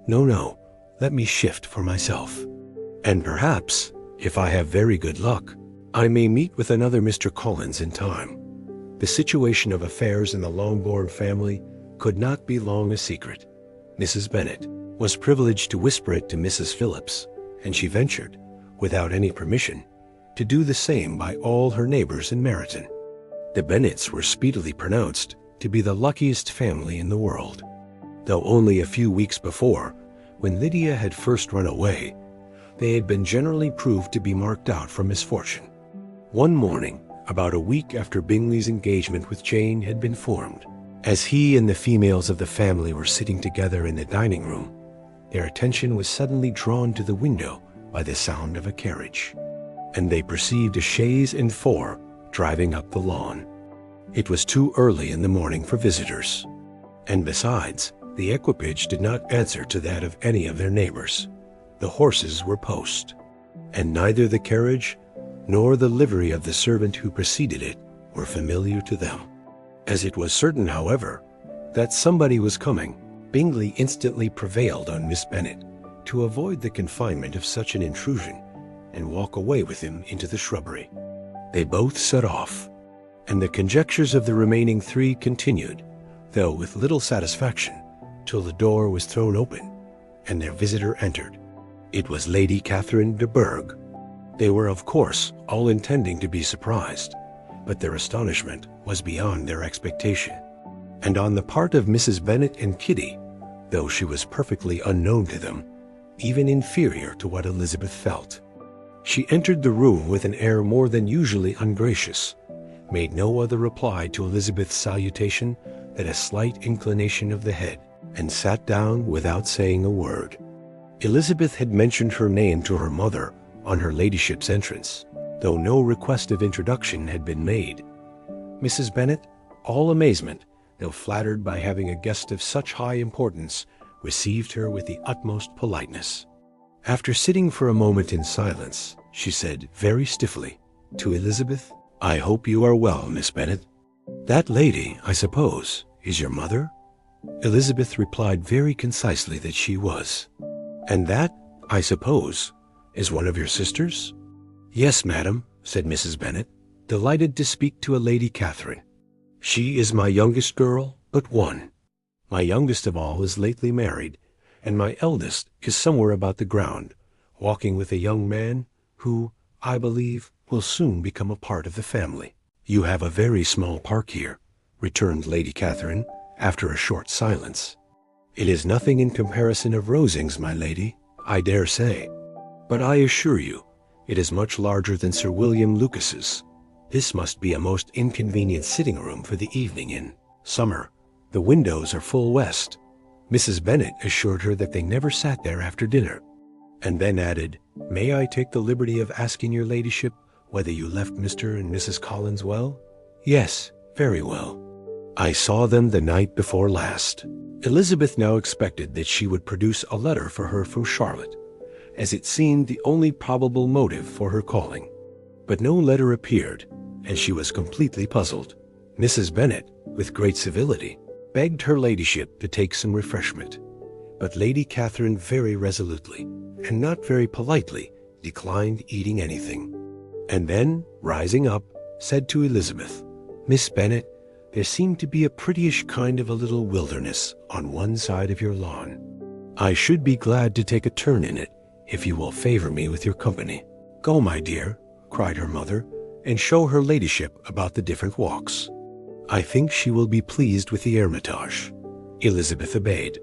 No, no, let me shift for myself. And perhaps, if I have very good luck, I may meet with another Mr. Collins in time." The situation of affairs in the Longbourn family could not be long a secret. Mrs. Bennet was privileged to whisper it to Mrs. Phillips, and she ventured, without any permission, to do the same by all her neighbors in Meryton. The Bennets were speedily pronounced to be the luckiest family in the world, though only a few weeks before, when Lydia had first run away, they had been generally proved to be marked out for misfortune. One morning, about a week after Bingley's engagement with Jane had been formed, as he and the females of the family were sitting together in the dining room, their attention was suddenly drawn to the window by the sound of a carriage, and they perceived a chaise and four driving up the lawn. It was too early in the morning for visitors, and besides, the equipage did not answer to that of any of their neighbors. The horses were post, and neither the carriage nor the livery of the servant who preceded it were familiar to them. As it was certain, however, that somebody was coming, Bingley instantly prevailed on Miss Bennet to avoid the confinement of such an intrusion and walk away with him into the shrubbery. They both set off, and the conjectures of the remaining 3 continued, though with little satisfaction, till the door was thrown open, and their visitor entered. It was Lady Catherine de Bourgh. They were, of course, all intending to be surprised, but their astonishment was beyond their expectation, and on the part of Mrs. Bennet and Kitty, though she was perfectly unknown to them, even inferior to what Elizabeth felt. She entered the room with an air more than usually ungracious, made no other reply to Elizabeth's salutation than a slight inclination of the head, and sat down without saying a word. Elizabeth had mentioned her name to her mother on her ladyship's entrance, though no request of introduction had been made. Mrs. Bennet, all amazement, though flattered by having a guest of such high importance, received her with the utmost politeness. After sitting for a moment in silence, she said very stiffly to Elizabeth, "I hope you are well, Miss Bennet. That lady, I suppose, is your mother?" Elizabeth replied very concisely that she was. "And that, I suppose, is one of your sisters?" "Yes, madam," said Mrs. Bennet, delighted to speak to a Lady Catherine. "She is my youngest girl, but one. My youngest of all is lately married, and my eldest is somewhere about the ground, walking with a young man who, I believe, will soon become a part of the family." "You have a very small park here," returned Lady Catherine, after a short silence. "It is nothing in comparison of Rosings, my lady, I dare say, but I assure you it is much larger than Sir William Lucas's. This must be a most inconvenient sitting room for the evening in summer, The windows are full west. Mrs. Bennet assured her that they never sat there after dinner, and then added, "May I take the liberty of asking your ladyship whether you left Mr. and Mrs. Collins well?" "Yes, very well. I saw them the night before last." Elizabeth now expected that she would produce a letter for her from Charlotte, as it seemed the only probable motive for her calling. But no letter appeared, and she was completely puzzled. Mrs. Bennet, with great civility, begged her ladyship to take some refreshment, but Lady Catherine very resolutely, and not very politely, declined eating anything, and then, rising up, said to Elizabeth, "Miss Bennet, there seemed to be a prettyish kind of a little wilderness on one side of your lawn. I should be glad to take a turn in it, if you will favor me with your company." "Go, my dear," cried her mother, "and show her ladyship about the different walks. I think she will be pleased with the Hermitage." Elizabeth obeyed,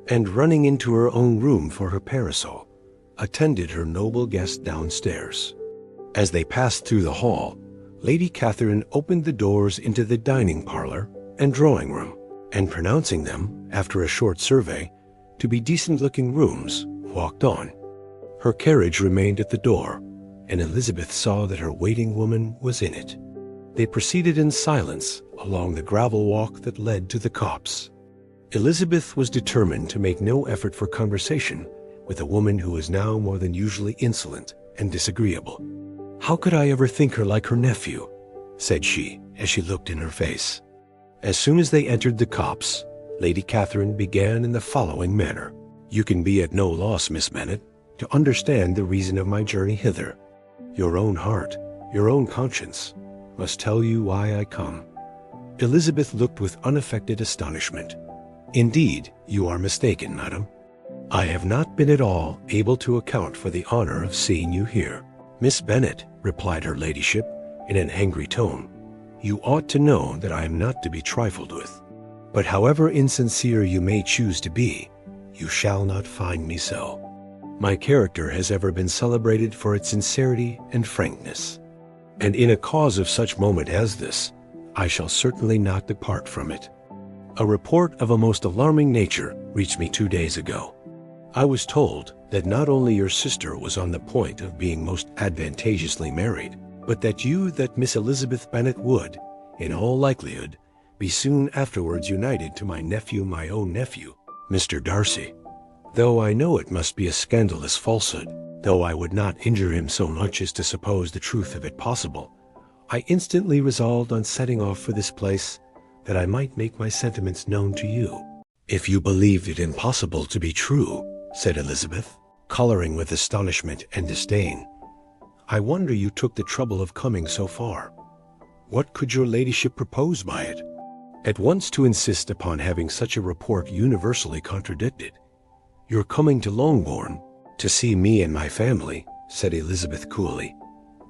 and running into her own room for her parasol, attended her noble guest downstairs. As they passed through the hall, Lady Catherine opened the doors into the dining parlor and drawing room, and pronouncing them, after a short survey, to be decent-looking rooms, walked on. Her carriage remained at the door, and Elizabeth saw that her waiting woman was in it. They proceeded in silence along the gravel walk that led to the copse. Elizabeth was determined to make no effort for conversation with a woman who was now more than usually insolent and disagreeable. "How could I ever think her like her nephew?" said she, as she looked in her face. As soon as they entered the copse, Lady Catherine began in the following manner. "You can be at no loss, Miss Bennet, to understand the reason of my journey hither. Your own heart, your own conscience, must tell you why I come." Elizabeth looked with unaffected astonishment. "Indeed, you are mistaken, madam. I have not been at all able to account for the honor of seeing you here." "Miss Bennet," replied her ladyship, in an angry tone, "you ought to know that I am not to be trifled with. But however insincere you may choose to be, you shall not find me so. My character has ever been celebrated for its sincerity and frankness, and in a cause of such moment as this, I shall certainly not depart from it. A report of a most alarming nature reached me 2 days ago. I was told that not only your sister was on the point of being most advantageously married, but that Miss Elizabeth Bennet would, in all likelihood, be soon afterwards united to my own nephew, Mr. Darcy. Though I know it must be a scandalous falsehood, though I would not injure him so much as to suppose the truth of it possible, I instantly resolved on setting off for this place, that I might make my sentiments known to you." "If you believed it impossible to be true," said Elizabeth, coloring with astonishment and disdain, "I wonder you took the trouble of coming so far. What could your ladyship propose by it? At once to insist upon having such a report universally contradicted. Your coming to Longbourn, to see me and my family," said Elizabeth coolly,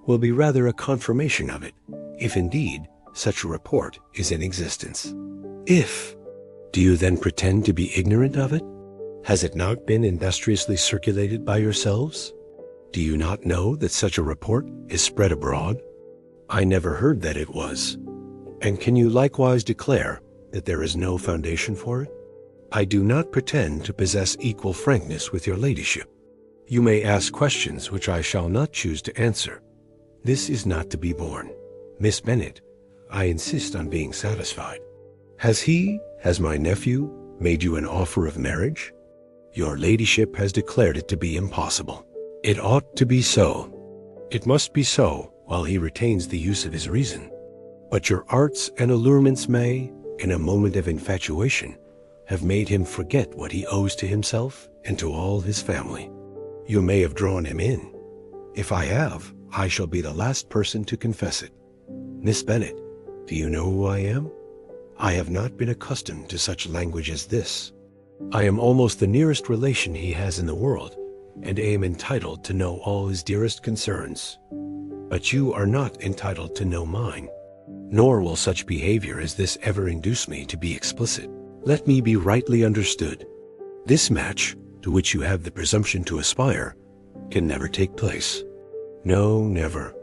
"will be rather a confirmation of it, if indeed such a report is in existence." "If? Do you then pretend to be ignorant of it? Has it not been industriously circulated by yourselves? Do you not know that such a report is spread abroad?" "I never heard that it was. And can you likewise declare that there is no foundation for it?" "I do not pretend to possess equal frankness with your ladyship. You may ask questions which I shall not choose to answer. This is not to be borne. Miss Bennet, I insist on being satisfied. Has my nephew made you an offer of marriage? Your ladyship has declared it to be impossible. It ought to be so. It must be so while he retains the use of his reason. But your arts and allurements may, in a moment of infatuation, have made him forget what he owes to himself and to all his family. You may have drawn him in. If I have, I shall be the last person to confess it. Miss Bennet, do you know who I am? I have not been accustomed to such language as this. I am almost the nearest relation he has in the world, and am entitled to know all his dearest concerns. But you are not entitled to know mine, nor will such behavior as this ever induce me to be explicit. Let me be rightly understood. This match, to which you have the presumption to aspire, can never take place. No, never.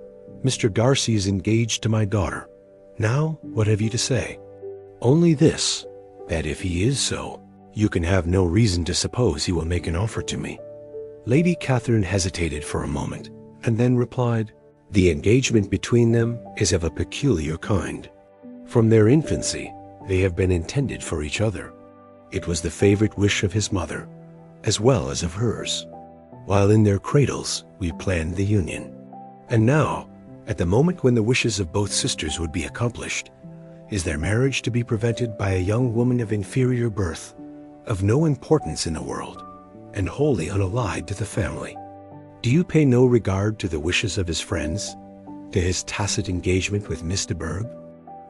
Mr. Darcy is engaged to my daughter. Now, what have you to say? Only this. that if he is so, you can have no reason to suppose he will make an offer to me." Lady Catherine hesitated for a moment, and then replied, "The engagement between them is of a peculiar kind. From their infancy, they have been intended for each other. It was the favorite wish of his mother, as well as of hers. While in their cradles, we planned the union. And now, at the moment when the wishes of both sisters would be accomplished, is their marriage to be prevented by a young woman of inferior birth, of no importance in the world, and wholly unallied to the family? Do you pay no regard to the wishes of his friends, to his tacit engagement with Miss de Bourgh?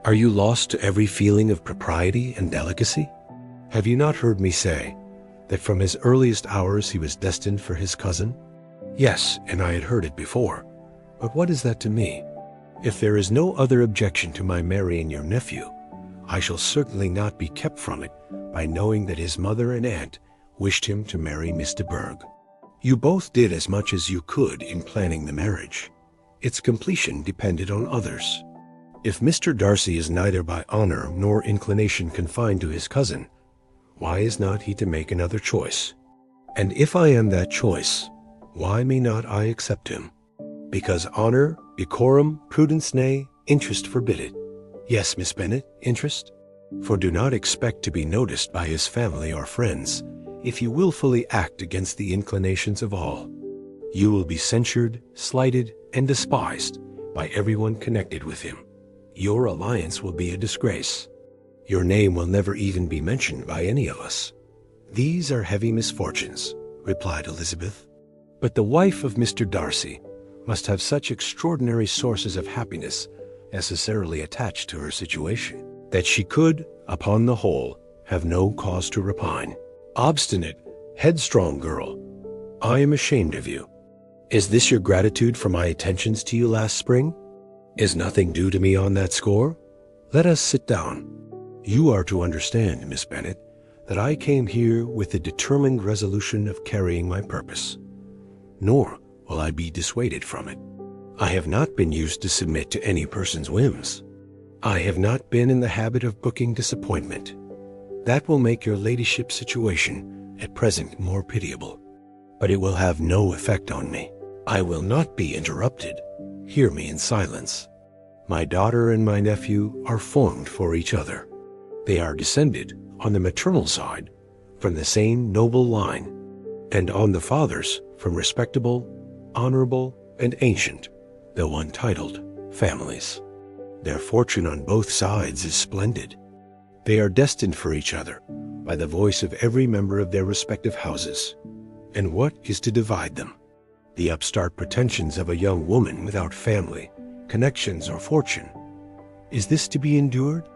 Are you lost to every feeling of propriety and delicacy? Have you not heard me say that from his earliest hours he was destined for his cousin?" "Yes, and I had heard it before. But what is that to me? If there is no other objection to my marrying your nephew, I shall certainly not be kept from it by knowing that his mother and aunt wished him to marry Miss de Bourgh. You both did as much as you could in planning the marriage. Its completion depended on others. If Mr. Darcy is neither by honor nor inclination confined to his cousin, why is not he to make another choice? And if I am that choice, why may not I accept him? Because honor, decorum, prudence, nay, interest forbid it. Yes, Miss Bennet, interest. For do not expect to be noticed by his family or friends if you willfully act against the inclinations of all. You will be censured, slighted, and despised by everyone connected with him. Your alliance will be a disgrace. Your name will never even be mentioned by any of us." "These are heavy misfortunes," replied Elizabeth. "But the wife of Mr. Darcy must have such extraordinary sources of happiness necessarily attached to her situation, that she could, upon the whole, have no cause to repine. Obstinate, headstrong girl, I am ashamed of you. Is this your gratitude for my attentions to you last spring? Is nothing due to me on that score? Let us sit down. You are to understand, Miss Bennet, that I came here with the determined resolution of carrying my purpose. Nor will I be dissuaded from it. I have not been used to submit to any person's whims. I have not been in the habit of brooking disappointment. That will make your ladyship's situation at present more pitiable. But it will have no effect on me. I will not be interrupted. Hear me in silence. My daughter and my nephew are formed for each other. They are descended, on the maternal side, from the same noble line, and on the father's from respectable, honorable, and ancient, though untitled, families. Their fortune on both sides is splendid. They are destined for each other by the voice of every member of their respective houses. And what is to divide them? The upstart pretensions of a young woman without family, connections, or fortune. Is this to be endured?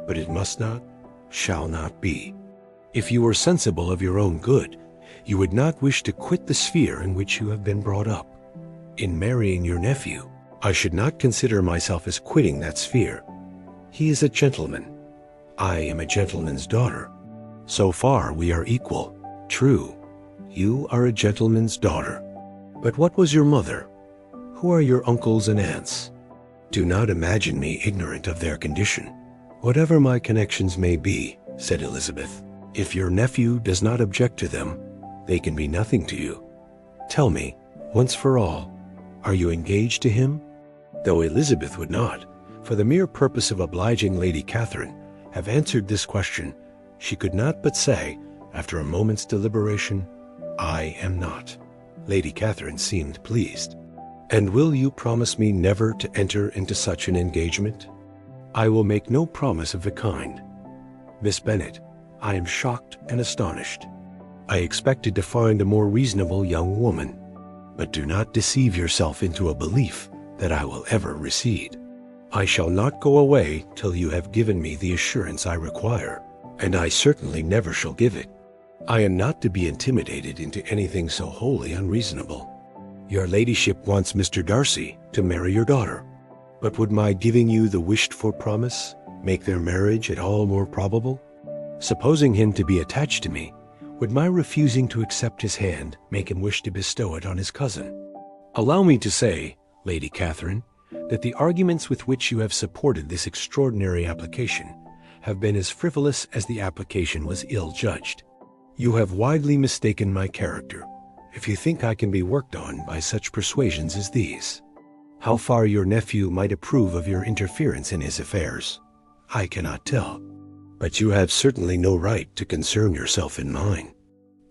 But it must not, shall not be. If you were sensible of your own good, you would not wish to quit the sphere in which you have been brought up. In marrying your nephew, I should not consider myself as quitting that sphere. He is a gentleman. I am a gentleman's daughter. So far we are equal. True, you are a gentleman's daughter. But what was your mother? Who are your uncles and aunts? Do not imagine me ignorant of their condition. Whatever my connections may be, said Elizabeth, if your nephew does not object to them, they can be nothing to you. Tell me, once for all, are you engaged to him? Though Elizabeth would not, for the mere purpose of obliging Lady Catherine, have answered this question, she could not but say, after a moment's deliberation, I am not. Lady Catherine seemed pleased. And will you promise me never to enter into such an engagement? I will make no promise of the kind. Miss Bennet, I am shocked and astonished. I expected to find a more reasonable young woman, but do not deceive yourself into a belief that I will ever recede. I shall not go away till you have given me the assurance I require, and I certainly never shall give it. I am not to be intimidated into anything so wholly unreasonable. Your ladyship wants Mr. Darcy to marry your daughter, but would my giving you the wished-for promise make their marriage at all more probable? Supposing him to be attached to me, would my refusing to accept his hand make him wish to bestow it on his cousin? Allow me to say, Lady Catherine, that the arguments with which you have supported this extraordinary application have been as frivolous as the application was ill-judged. You have widely mistaken my character, if you think I can be worked on by such persuasions as these. How far your nephew might approve of your interference in his affairs, I cannot tell, but you have certainly no right to concern yourself in mine.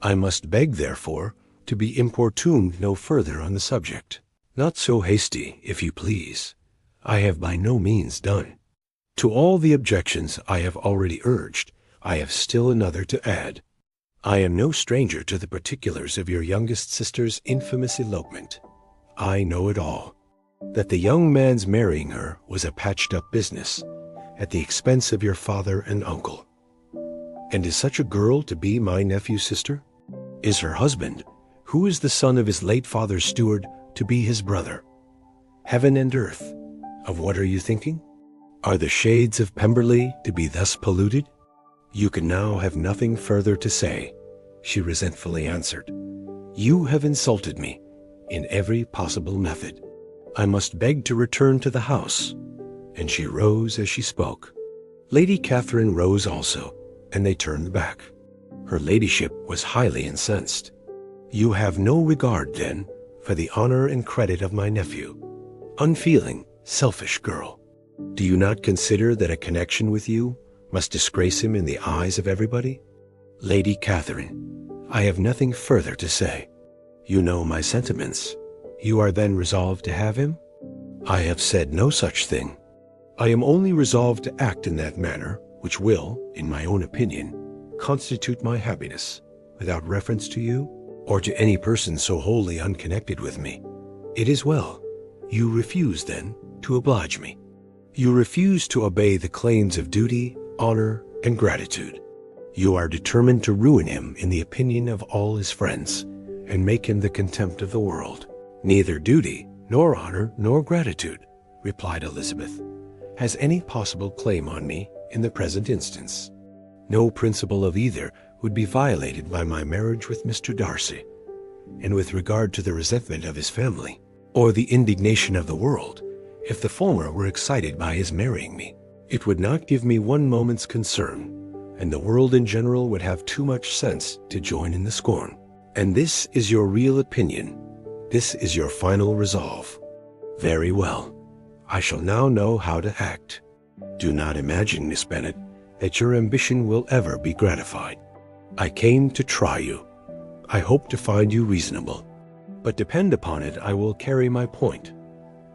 I must beg, therefore, to be importuned no further on the subject. Not so hasty, if you please. I have by no means done. To all the objections I have already urged, I have still another to add. I am no stranger to the particulars of your youngest sister's infamous elopement. I know it all. That the young man's marrying her was a patched-up business, at the expense of your father and uncle. And is such a girl to be my nephew's sister? Is her husband, who is the son of his late father's steward, to be his brother? Heaven and earth, of what are you thinking? Are the shades of Pemberley to be thus polluted? You can now have nothing further to say, she resentfully answered. You have insulted me in every possible method. I must beg to return to the house. And she rose as she spoke. Lady Catherine rose also, and they turned back. Her ladyship was highly incensed. You have no regard, then, for the honor and credit of my nephew. Unfeeling, selfish girl. Do you not consider that a connection with you must disgrace him in the eyes of everybody? Lady Catherine, I have nothing further to say. You know my sentiments. You are then resolved to have him? I have said no such thing. I am only resolved to act in that manner which will, in my own opinion, constitute my happiness, without reference to you, or to any person so wholly unconnected with me. It is well. You refuse, then, to oblige me. You refuse to obey the claims of duty, honor, and gratitude. You are determined to ruin him in the opinion of all his friends, and make him the contempt of the world. Neither duty, nor honor, nor gratitude, replied Elizabeth, has any possible claim on me in the present instance. No principle of either would be violated by my marriage with Mr. Darcy, and with regard to the resentment of his family, or the indignation of the world, if the former were excited by his marrying me, it would not give me one moment's concern, and the world in general would have too much sense to join in the scorn. And this is your real opinion. This is your final resolve. Very well. I shall now know how to act. Do not imagine, Miss Bennet, that your ambition will ever be gratified. I came to try you. I hope to find you reasonable. But depend upon it, I will carry my point.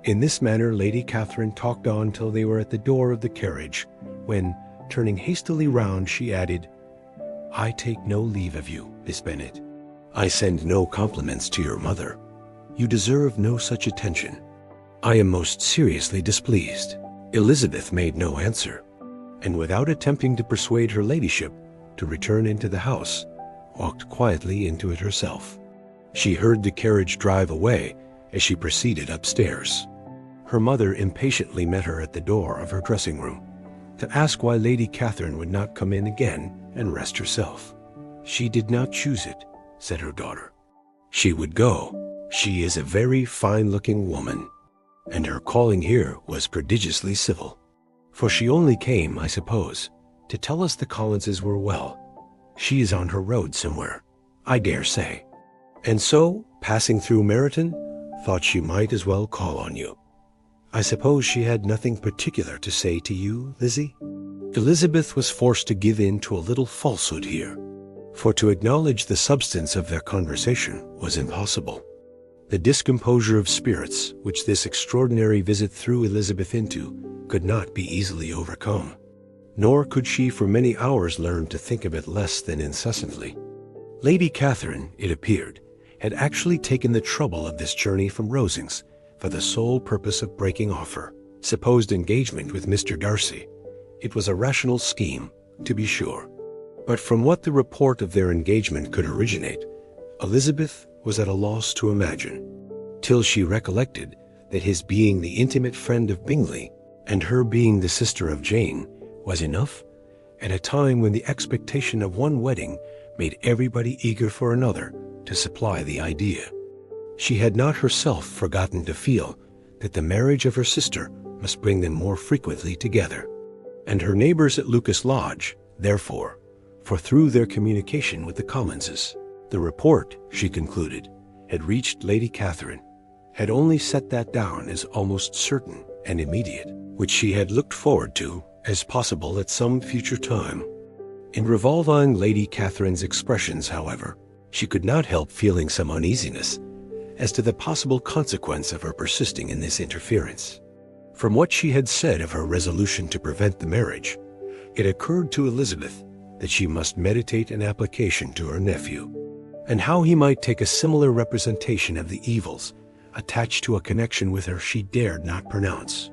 In this manner Lady Catherine talked on till they were at the door of the carriage, when, turning hastily round, she added, I take no leave of you, Miss Bennet. I send no compliments to your mother. You deserve no such attention. I am most seriously displeased. Elizabeth made no answer, and without attempting to persuade her ladyship to return into the house, walked quietly into it herself. She heard the carriage drive away as she proceeded upstairs. Her mother impatiently met her at the door of her dressing-room to ask why Lady Catherine would not come in again and rest herself. She did not choose it, said her daughter. She would go. She is a very fine-looking woman, and her calling here was prodigiously civil. For she only came, I suppose, to tell us the Collinses were well. She is on her road somewhere, I dare say. And so, passing through Meryton, thought she might as well call on you. I suppose she had nothing particular to say to you, Lizzie? Elizabeth was forced to give in to a little falsehood here, for to acknowledge the substance of their conversation was impossible. The discomposure of spirits which this extraordinary visit threw Elizabeth into could not be easily overcome, nor could she for many hours learn to think of it less than incessantly. Lady Catherine, it appeared, had actually taken the trouble of this journey from Rosings for the sole purpose of breaking off her supposed engagement with Mr. Darcy. It was a rational scheme, to be sure, but from what the report of their engagement could originate, Elizabeth was at a loss to imagine, till she recollected that his being the intimate friend of Bingley, and her being the sister of Jane, was enough, at a time when the expectation of one wedding made everybody eager for another to supply the idea. She had not herself forgotten to feel that the marriage of her sister must bring them more frequently together, and her neighbors at Lucas Lodge, therefore, for through their communication with the Collinses, the report, she concluded, had reached Lady Catherine, had only set that down as almost certain and immediate, which she had looked forward to as possible at some future time. In revolving Lady Catherine's expressions, however, she could not help feeling some uneasiness as to the possible consequence of her persisting in this interference. From what she had said of her resolution to prevent the marriage, it occurred to Elizabeth that she must meditate an application to her nephew, and how he might take a similar representation of the evils attached to a connection with her she dared not pronounce.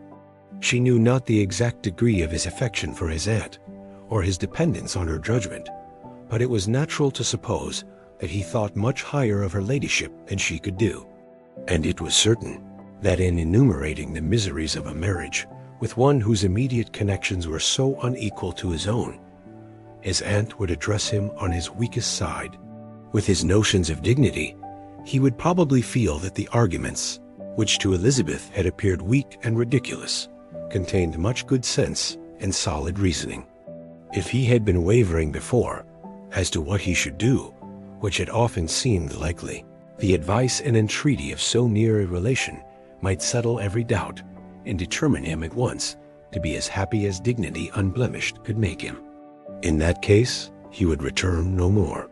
She knew not the exact degree of his affection for his aunt, or his dependence on her judgment, but it was natural to suppose that he thought much higher of her ladyship than she could do, and it was certain that in enumerating the miseries of a marriage with one whose immediate connections were so unequal to his own, his aunt would address him on his weakest side. With his notions of dignity, he would probably feel that the arguments, which to Elizabeth had appeared weak and ridiculous, contained much good sense and solid reasoning. If he had been wavering before as to what he should do, which had often seemed likely, the advice and entreaty of so near a relation might settle every doubt and determine him at once to be as happy as dignity unblemished could make him. In that case, he would return no more.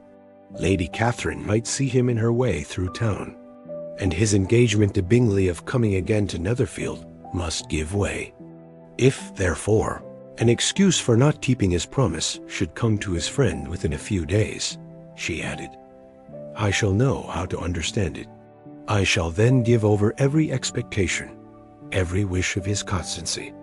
Lady Catherine might see him in her way through town, and his engagement to Bingley of coming again to Netherfield must give way. If, therefore, an excuse for not keeping his promise should come to his friend within a few days, she added, I shall know how to understand it. I shall then give over every expectation, every wish of his constancy.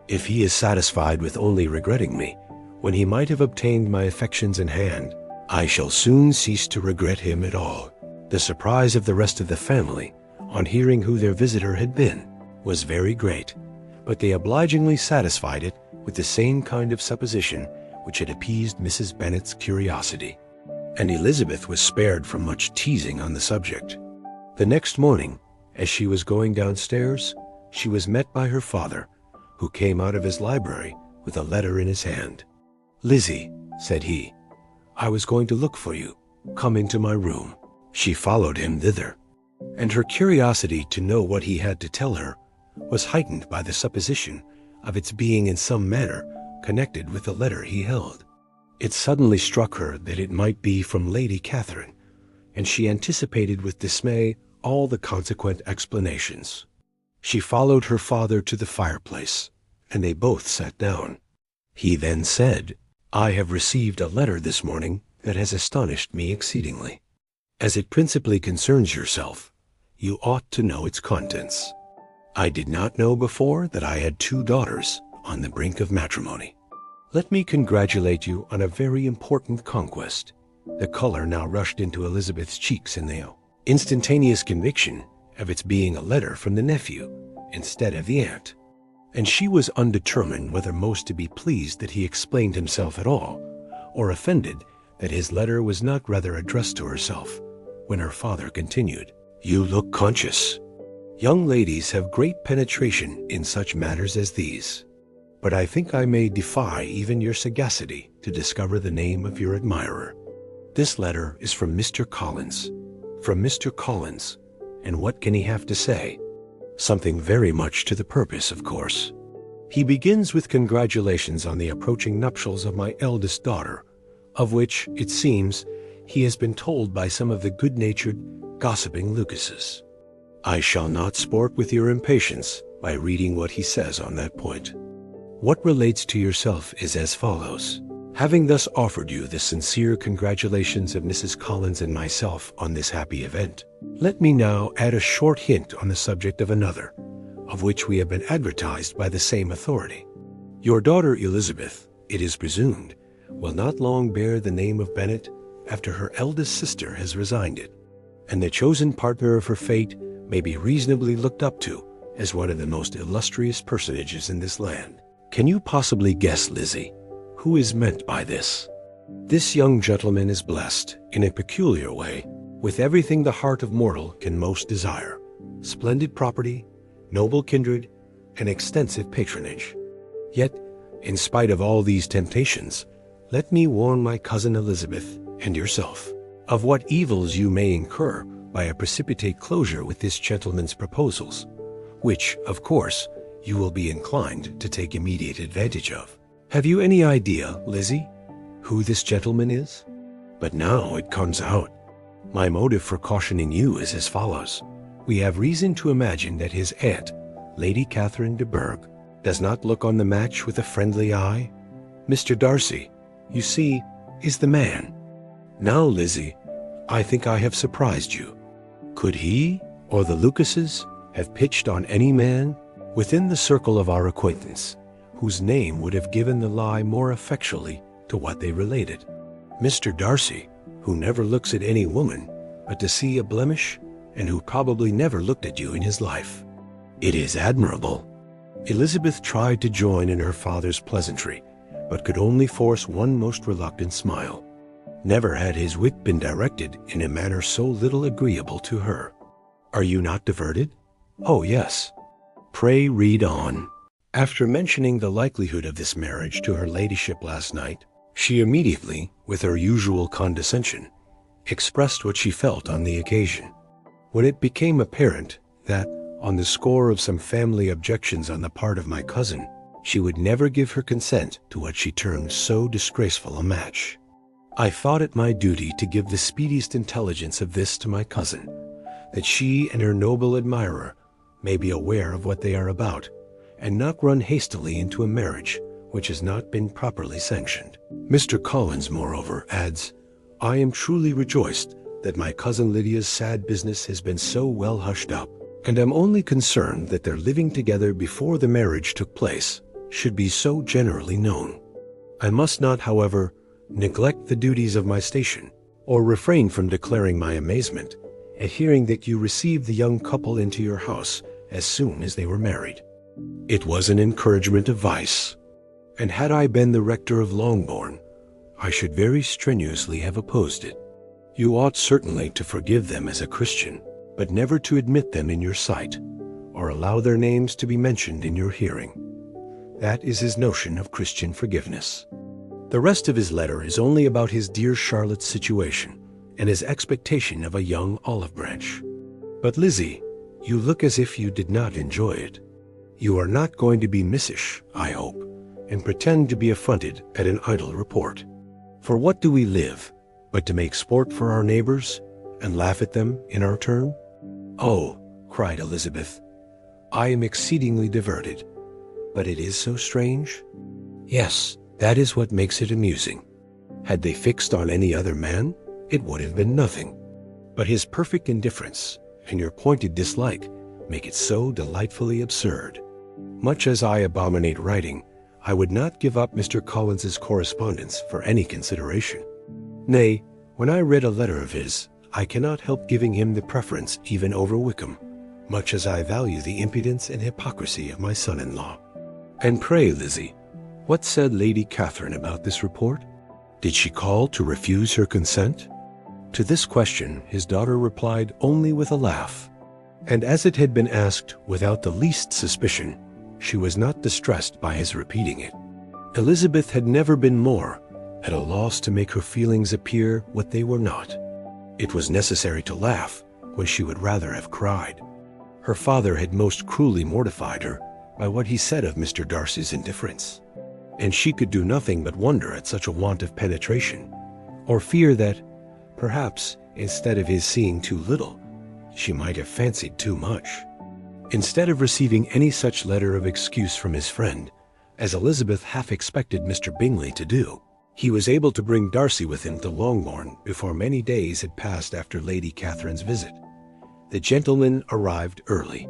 If he is satisfied with only regretting me, when he might have obtained my affections in hand, I shall soon cease to regret him at all. The surprise of the rest of the family, on hearing who their visitor had been, was very great, but they obligingly satisfied it with the same kind of supposition which had appeased Mrs. Bennet's curiosity, and Elizabeth was spared from much teasing on the subject. The next morning, as she was going downstairs, she was met by her father, who came out of his library with a letter in his hand. Lizzie, said he, I was going to look for you. Come into my room. She followed him thither, and her curiosity to know what he had to tell her was heightened by the supposition of its being in some manner connected with the letter he held. It suddenly struck her that it might be from Lady Catherine, and she anticipated with dismay all the consequent explanations. She followed her father to the fireplace, and they both sat down. He then said, I have received a letter this morning that has astonished me exceedingly. As it principally concerns yourself, you ought to know its contents. I did not know before that I had 2 daughters on the brink of matrimony. Let me congratulate you on a very important conquest. The color now rushed into Elizabeth's cheeks in the instantaneous conviction of its being a letter from the nephew instead of the aunt, and she was undetermined whether most to be pleased that he explained himself at all, or offended that his letter was not rather addressed to herself, when her father continued, You look conscious. Young ladies have great penetration in such matters as these, but I think I may defy even your sagacity to discover the name of your admirer. This letter is from Mr. Collins. From Mr. Collins, and what can he have to say? Something very much to the purpose, of course. He begins with congratulations on the approaching nuptials of my eldest daughter, of which, it seems, he has been told by some of the good-natured, gossiping Lucases. I shall not sport with your impatience by reading what he says on that point. What relates to yourself is as follows. Having thus offered you the sincere congratulations of Mrs. Collins and myself on this happy event, let me now add a short hint on the subject of another, of which we have been advertised by the same authority. Your daughter Elizabeth, it is presumed, will not long bear the name of Bennet after her eldest sister has resigned it, and the chosen partner of her fate may be reasonably looked up to as one of the most illustrious personages in this land. Can you possibly guess, Lizzie, who is meant by this? This young gentleman is blessed, in a peculiar way, with everything the heart of mortal can most desire: splendid property, noble kindred, and extensive patronage. Yet In spite of all these temptations, let me warn my cousin Elizabeth and yourself of what evils you may incur by a precipitate closure with this gentleman's proposals, which, of course, you will be inclined to take immediate advantage of. Have you any idea, Lizzie, who this gentleman is? But now it comes out. My motive for cautioning you is as follows. We have reason to imagine that his aunt, Lady Catherine de Bourgh, does not look on the match with a friendly eye. Mr. Darcy, you see, is the man. Now, Lizzie, I think I have surprised you. Could he or the Lucases have pitched on any man within the circle of our acquaintance whose name would have given the lie more effectually to what they related? Mr. Darcy, who never looks at any woman but to see a blemish, and who probably never looked at you in his life. It is admirable. Elizabeth tried to join in her father's pleasantry, but could only force one most reluctant smile. Never had his wit been directed in a manner so little agreeable to her. Are you not diverted? Oh, yes. Pray read on. After mentioning the likelihood of this marriage to her ladyship last night, she immediately, with her usual condescension, expressed what she felt on the occasion. When it became apparent that, on the score of some family objections on the part of my cousin, she would never give her consent to what she termed so disgraceful a match, I thought it my duty to give the speediest intelligence of this to my cousin, that she and her noble admirer may be aware of what they are about, and not run hastily into a marriage which has not been properly sanctioned. Mr. Collins, moreover, adds, I am truly rejoiced that my cousin Lydia's sad business has been so well hushed up, and am only concerned that their living together before the marriage took place should be so generally known. I must not, however, neglect the duties of my station, or refrain from declaring my amazement at hearing that you received the young couple into your house as soon as they were married. It was an encouragement of vice, and had I been the rector of Longbourn, I should very strenuously have opposed it. You ought certainly to forgive them as a Christian, but never to admit them in your sight, or allow their names to be mentioned in your hearing. That is his notion of Christian forgiveness. The rest of his letter is only about his dear Charlotte's situation, and his expectation of a young olive branch. But Lizzie, you look as if you did not enjoy it. You are not going to be missish, I hope, and pretend to be affronted at an idle report. For what do we live, but to make sport for our neighbors, and laugh at them in our turn? Oh, cried Elizabeth, I am exceedingly diverted, but it is so strange. Yes, that is what makes it amusing. Had they fixed on any other man, it would have been nothing. But his perfect indifference and your pointed dislike make it so delightfully absurd. Much as I abominate writing, I would not give up Mr. Collins's correspondence for any consideration. Nay, when I read a letter of his, I cannot help giving him the preference even over Wickham, much as I value the impudence and hypocrisy of my son-in-law. And pray, Lizzie, what said Lady Catherine about this report? Did she call to refuse her consent? To this question his daughter replied only with a laugh, and as it had been asked without the least suspicion, she was not distressed by his repeating it. Elizabeth had never been more at a loss to make her feelings appear what they were not. It was necessary to laugh when she would rather have cried. Her father had most cruelly mortified her by what he said of Mr. Darcy's indifference, and she could do nothing but wonder at such a want of penetration, or fear that, perhaps, instead of his seeing too little, she might have fancied too much. Instead of receiving any such letter of excuse from his friend, as Elizabeth half expected Mr. Bingley to do, he was able to bring Darcy with him to Longbourn before many days had passed after Lady Catherine's visit. The gentlemen arrived early,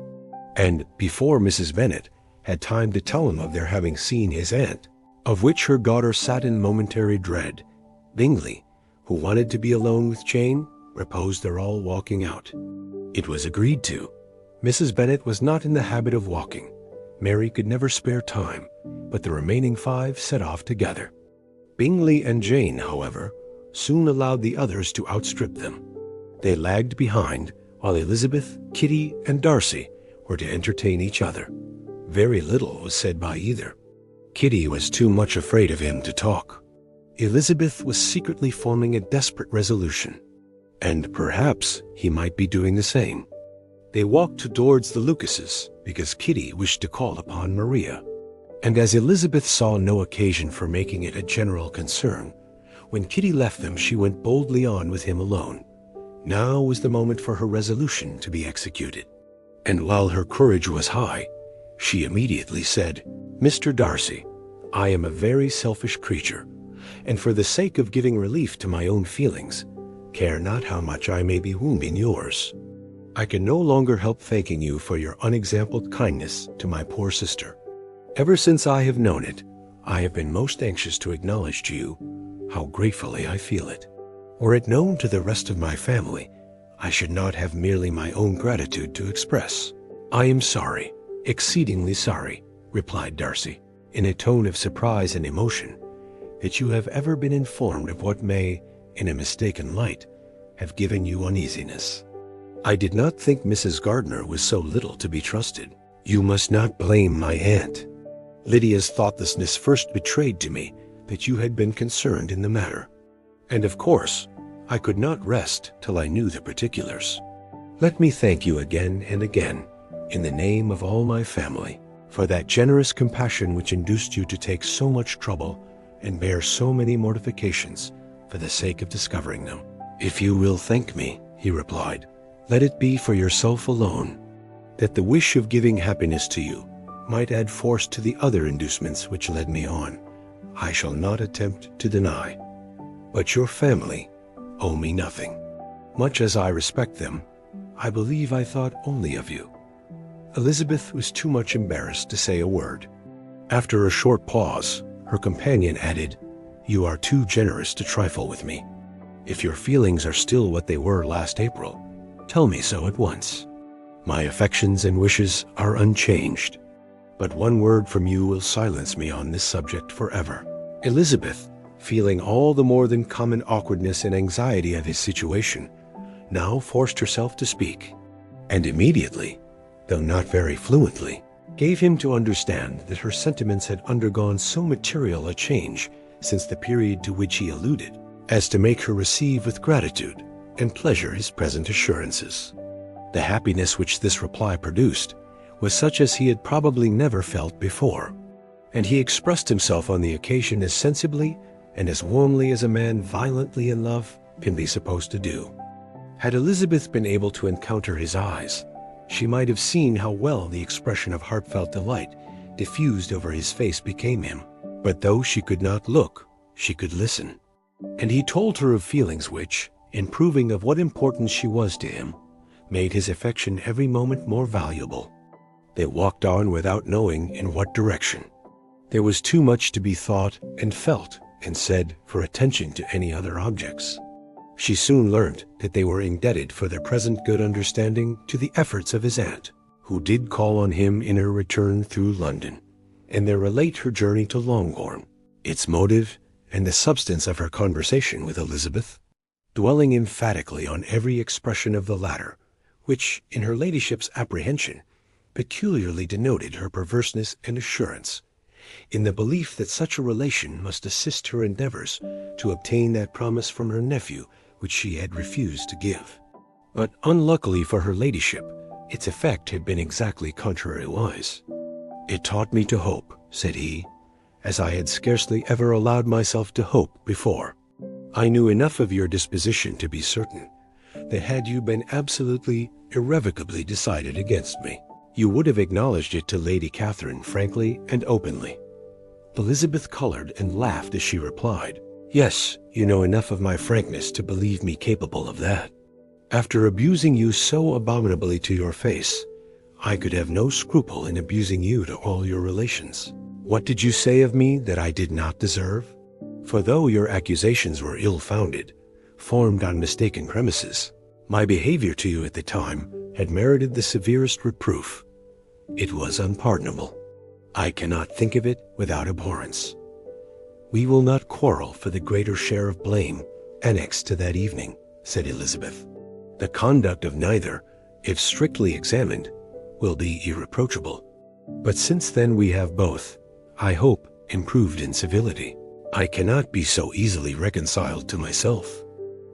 and before Mrs. Bennet had time to tell him of their having seen his aunt, of which her daughter sat in momentary dread, Bingley, who wanted to be alone with Jane, proposed their all walking out. It was agreed to. Mrs. Bennet was not in the habit of walking. Mary could never spare time, but the remaining 5 set off together. Bingley and Jane, however, soon allowed the others to outstrip them. They lagged behind, while Elizabeth, Kitty, and Darcy were to entertain each other. Very little was said by either. Kitty was too much afraid of him to talk. Elizabeth was secretly forming a desperate resolution, and perhaps he might be doing the same. They walked towards the Lucases because Kitty wished to call upon Maria, and as Elizabeth saw no occasion for making it a general concern, when Kitty left them she went boldly on with him alone. Now was the moment for her resolution to be executed, and while her courage was high, she immediately said, "Mr. Darcy, I am a very selfish creature, and for the sake of giving relief to my own feelings, care not how much I may be wounding yours. I can no longer help thanking you for your unexampled kindness to my poor sister. Ever since I have known it, I have been most anxious to acknowledge to you how gratefully I feel it. Were it known to the rest of my family, I should not have merely my own gratitude to express. I am sorry, exceedingly sorry," replied Darcy, in a tone of surprise and emotion, "that you have ever been informed of what may, in a mistaken light, have given you uneasiness. I did not think Mrs. Gardiner was so little to be trusted. You must not blame my aunt. Lydia's thoughtlessness first betrayed to me that you had been concerned in the matter, and of course I could not rest till I knew the particulars. Let me thank you again and again, in the name of all my family, for that generous compassion which induced you to take so much trouble and bear so many mortifications for the sake of discovering them." "If you will thank me," he replied, "let it be for yourself alone, that the wish of giving happiness to you might add force to the other inducements which led me on. I shall not attempt to deny. But your family owe me nothing. Much as I respect them, I believe I thought only of you." Elizabeth was too much embarrassed to say a word. After a short pause, her companion added, "You are too generous to trifle with me. If your feelings are still what they were last April, tell me so at once. My affections and wishes are unchanged, but one word from you will silence me on this subject forever." Elizabeth, feeling all the more than common awkwardness and anxiety of his situation, now forced herself to speak, and immediately, though not very fluently, gave him to understand that her sentiments had undergone so material a change since the period to which he alluded, as to make her receive with gratitude and pleasure his present assurances. The happiness which this reply produced was such as he had probably never felt before, and he expressed himself on the occasion as sensibly and as warmly as a man violently in love can be supposed to do. Had Elizabeth been able to encounter his eyes, she might have seen how well the expression of heartfelt delight diffused over his face became him. But though she could not look, she could listen, and he told her of feelings which, in proving of what importance she was to him, made his affection every moment more valuable. They walked on without knowing in what direction. There was too much to be thought and felt and said for attention to any other objects. She soon learnt that they were indebted for their present good understanding to the efforts of his aunt, who did call on him in her return through London, and there relate her journey to Longbourn, its motive, and the substance of her conversation with Elizabeth, dwelling emphatically on every expression of the latter, which, in her ladyship's apprehension, peculiarly denoted her perverseness and assurance, in the belief that such a relation must assist her endeavors to obtain that promise from her nephew which she had refused to give. But unluckily for her ladyship, its effect had been exactly contrariwise. "It taught me to hope," said he, "as I had scarcely ever allowed myself to hope before. I knew enough of your disposition to be certain that had you been absolutely, irrevocably decided against me, you would have acknowledged it to Lady Catherine frankly and openly." Elizabeth colored and laughed as she replied, "Yes, you know enough of my frankness to believe me capable of that. After abusing you so abominably to your face, I could have no scruple in abusing you to all your relations. What did you say of me that I did not deserve? For though your accusations were ill-founded, formed on mistaken premises, my behavior to you at the time had merited the severest reproof. It was unpardonable. I cannot think of it without abhorrence. We will not quarrel for the greater share of blame annexed to that evening," said Elizabeth. "The conduct of neither, if strictly examined, will be irreproachable. But since then we have both, I hope, improved in civility. I cannot be so easily reconciled to myself.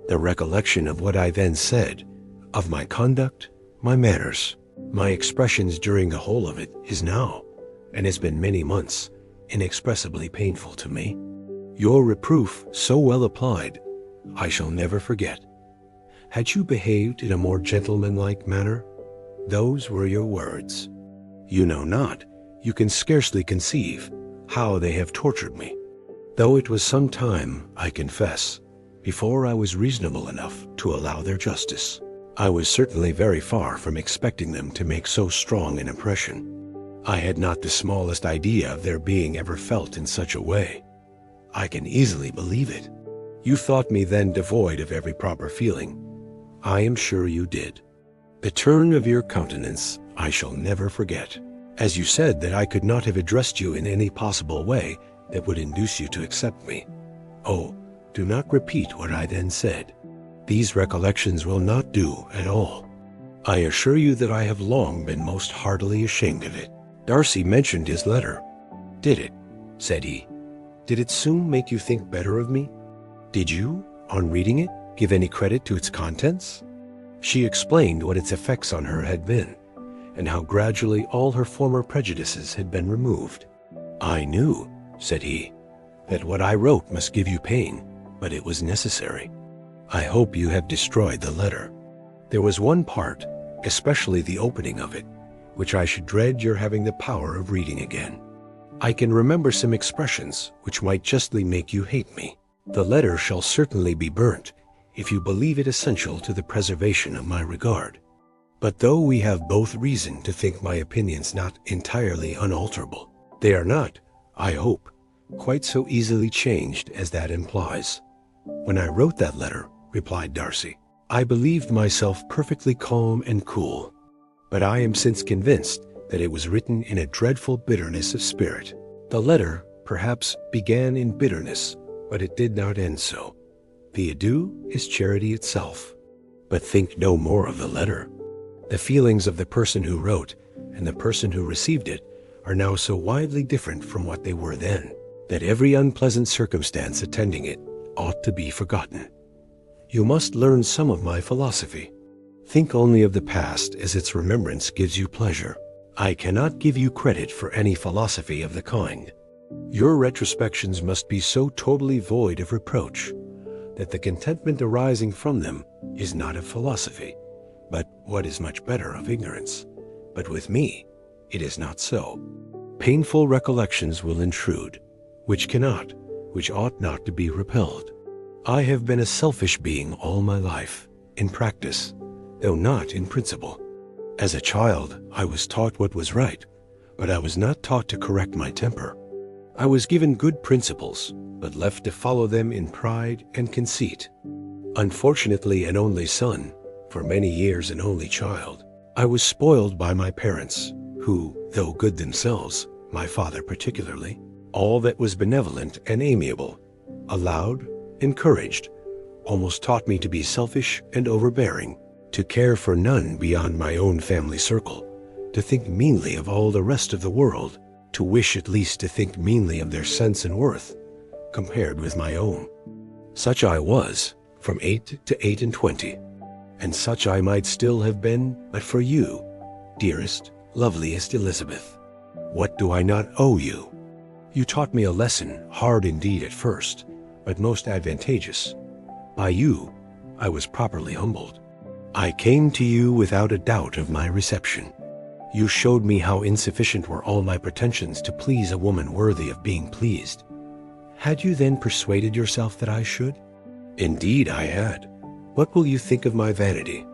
The recollection of what I then said, of my conduct, my manners, my expressions during the whole of it is now, and has been many months, inexpressibly painful to me. Your reproof, so well applied, I shall never forget. Had you behaved in a more gentlemanlike manner? Those were your words. You know not, you can scarcely conceive, how they have tortured me. Though it was some time, I confess, before I was reasonable enough to allow their justice. I was certainly very far from expecting them to make so strong an impression. I had not the smallest idea of their being ever felt in such a way. I can easily believe it. You thought me then devoid of every proper feeling. I am sure you did. The turn of your countenance I shall never forget, as you said that I could not have addressed you in any possible way that would induce you to accept me. Oh, do not repeat what I then said. These recollections will not do at all. I assure you that I have long been most heartily ashamed of it. Darcy mentioned his letter. Did it? Said he. Did it soon make you think better of me? Did you, on reading it, give any credit to its contents? She explained what its effects on her had been, and how gradually all her former prejudices had been removed. I knew, said he, that what I wrote must give you pain, but it was necessary. I hope you have destroyed the letter. There was one part, especially the opening of it, which I should dread your having the power of reading again. I can remember some expressions which might justly make you hate me. The letter shall certainly be burnt, if you believe it essential to the preservation of my regard. But though we have both reason to think my opinions not entirely unalterable, they are not, I hope, quite so easily changed as that implies. When I wrote that letter, replied Darcy, I believed myself perfectly calm and cool, but I am since convinced that it was written in a dreadful bitterness of spirit. The letter, perhaps, began in bitterness, but it did not end so. The adieu is charity itself. But think no more of the letter. The feelings of the person who wrote and the person who received it are now so widely different from what they were then, that every unpleasant circumstance attending it ought to be forgotten. You must learn some of my philosophy. Think only of the past as its remembrance gives you pleasure. I cannot give you credit for any philosophy of the kind. Your retrospections must be so totally void of reproach that the contentment arising from them is not of philosophy, but what is much better, of ignorance. But with me, it is not so. Painful recollections will intrude, which ought not to be repelled. I have been a selfish being all my life, in practice, though not in principle. As a child, I was taught what was right, but I was not taught to correct my temper. I was given good principles, but left to follow them in pride and conceit. Unfortunately an only son, for many years an only child, I was spoiled by my parents, who, though good themselves, my father particularly, all that was benevolent and amiable, allowed, encouraged, almost taught me to be selfish and overbearing, to care for none beyond my own family circle, to think meanly of all the rest of the world, to wish at least to think meanly of their sense and worth, compared with my own. Such I was, from 8 to 28, and such I might still have been but for you, dearest, loveliest Elizabeth. What do I not owe you? You taught me a lesson, hard indeed at first, but most advantageous. By you, I was properly humbled. I came to you without a doubt of my reception. You showed me how insufficient were all my pretensions to please a woman worthy of being pleased. Had you then persuaded yourself that I should? Indeed I had. What will you think of my vanity?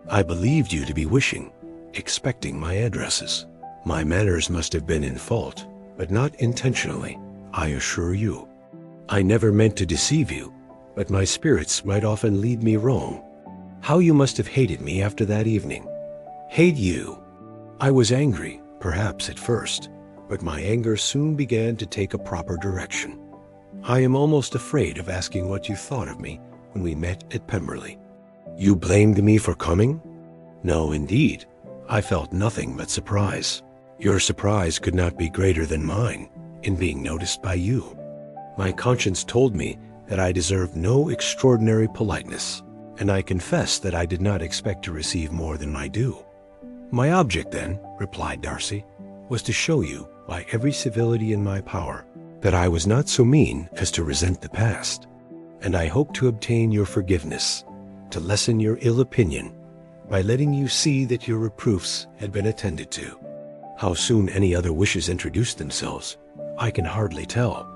I believed you to be wishing, expecting my addresses. My manners must have been in fault, but not intentionally, I assure you. I never meant to deceive you, but my spirits might often lead me wrong. How you must have hated me after that evening. Hate you! I was angry, perhaps at first, but my anger soon began to take a proper direction. I am almost afraid of asking what you thought of me when we met at Pemberley. You blamed me for coming? No, indeed. I felt nothing but surprise. Your surprise could not be greater than mine, in being noticed by you. My conscience told me that I deserved no extraordinary politeness, and I confess that I did not expect to receive more than my due. My object then, replied Darcy, was to show you, by every civility in my power, that I was not so mean as to resent the past, and I hope to obtain your forgiveness, to lessen your ill opinion, by letting you see that your reproofs had been attended to. How soon any other wishes introduced themselves, I can hardly tell,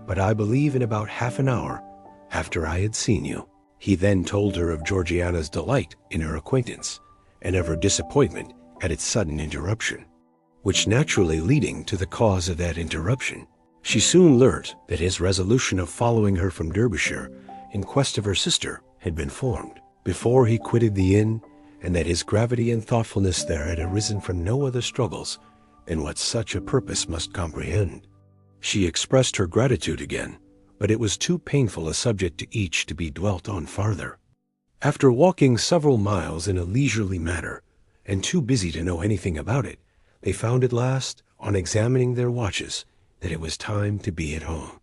but I believe in about half an hour after I had seen you. He then told her of Georgiana's delight in her acquaintance, and of her disappointment at its sudden interruption, which naturally leading to the cause of that interruption, she soon learnt that his resolution of following her from Derbyshire in quest of her sister had been formed before he quitted the inn, and that his gravity and thoughtfulness there had arisen from no other struggles than what such a purpose must comprehend. She expressed her gratitude again, but it was too painful a subject to each to be dwelt on farther. After walking several miles in a leisurely manner, and too busy to know anything about it, they found at last, on examining their watches, that it was time to be at home.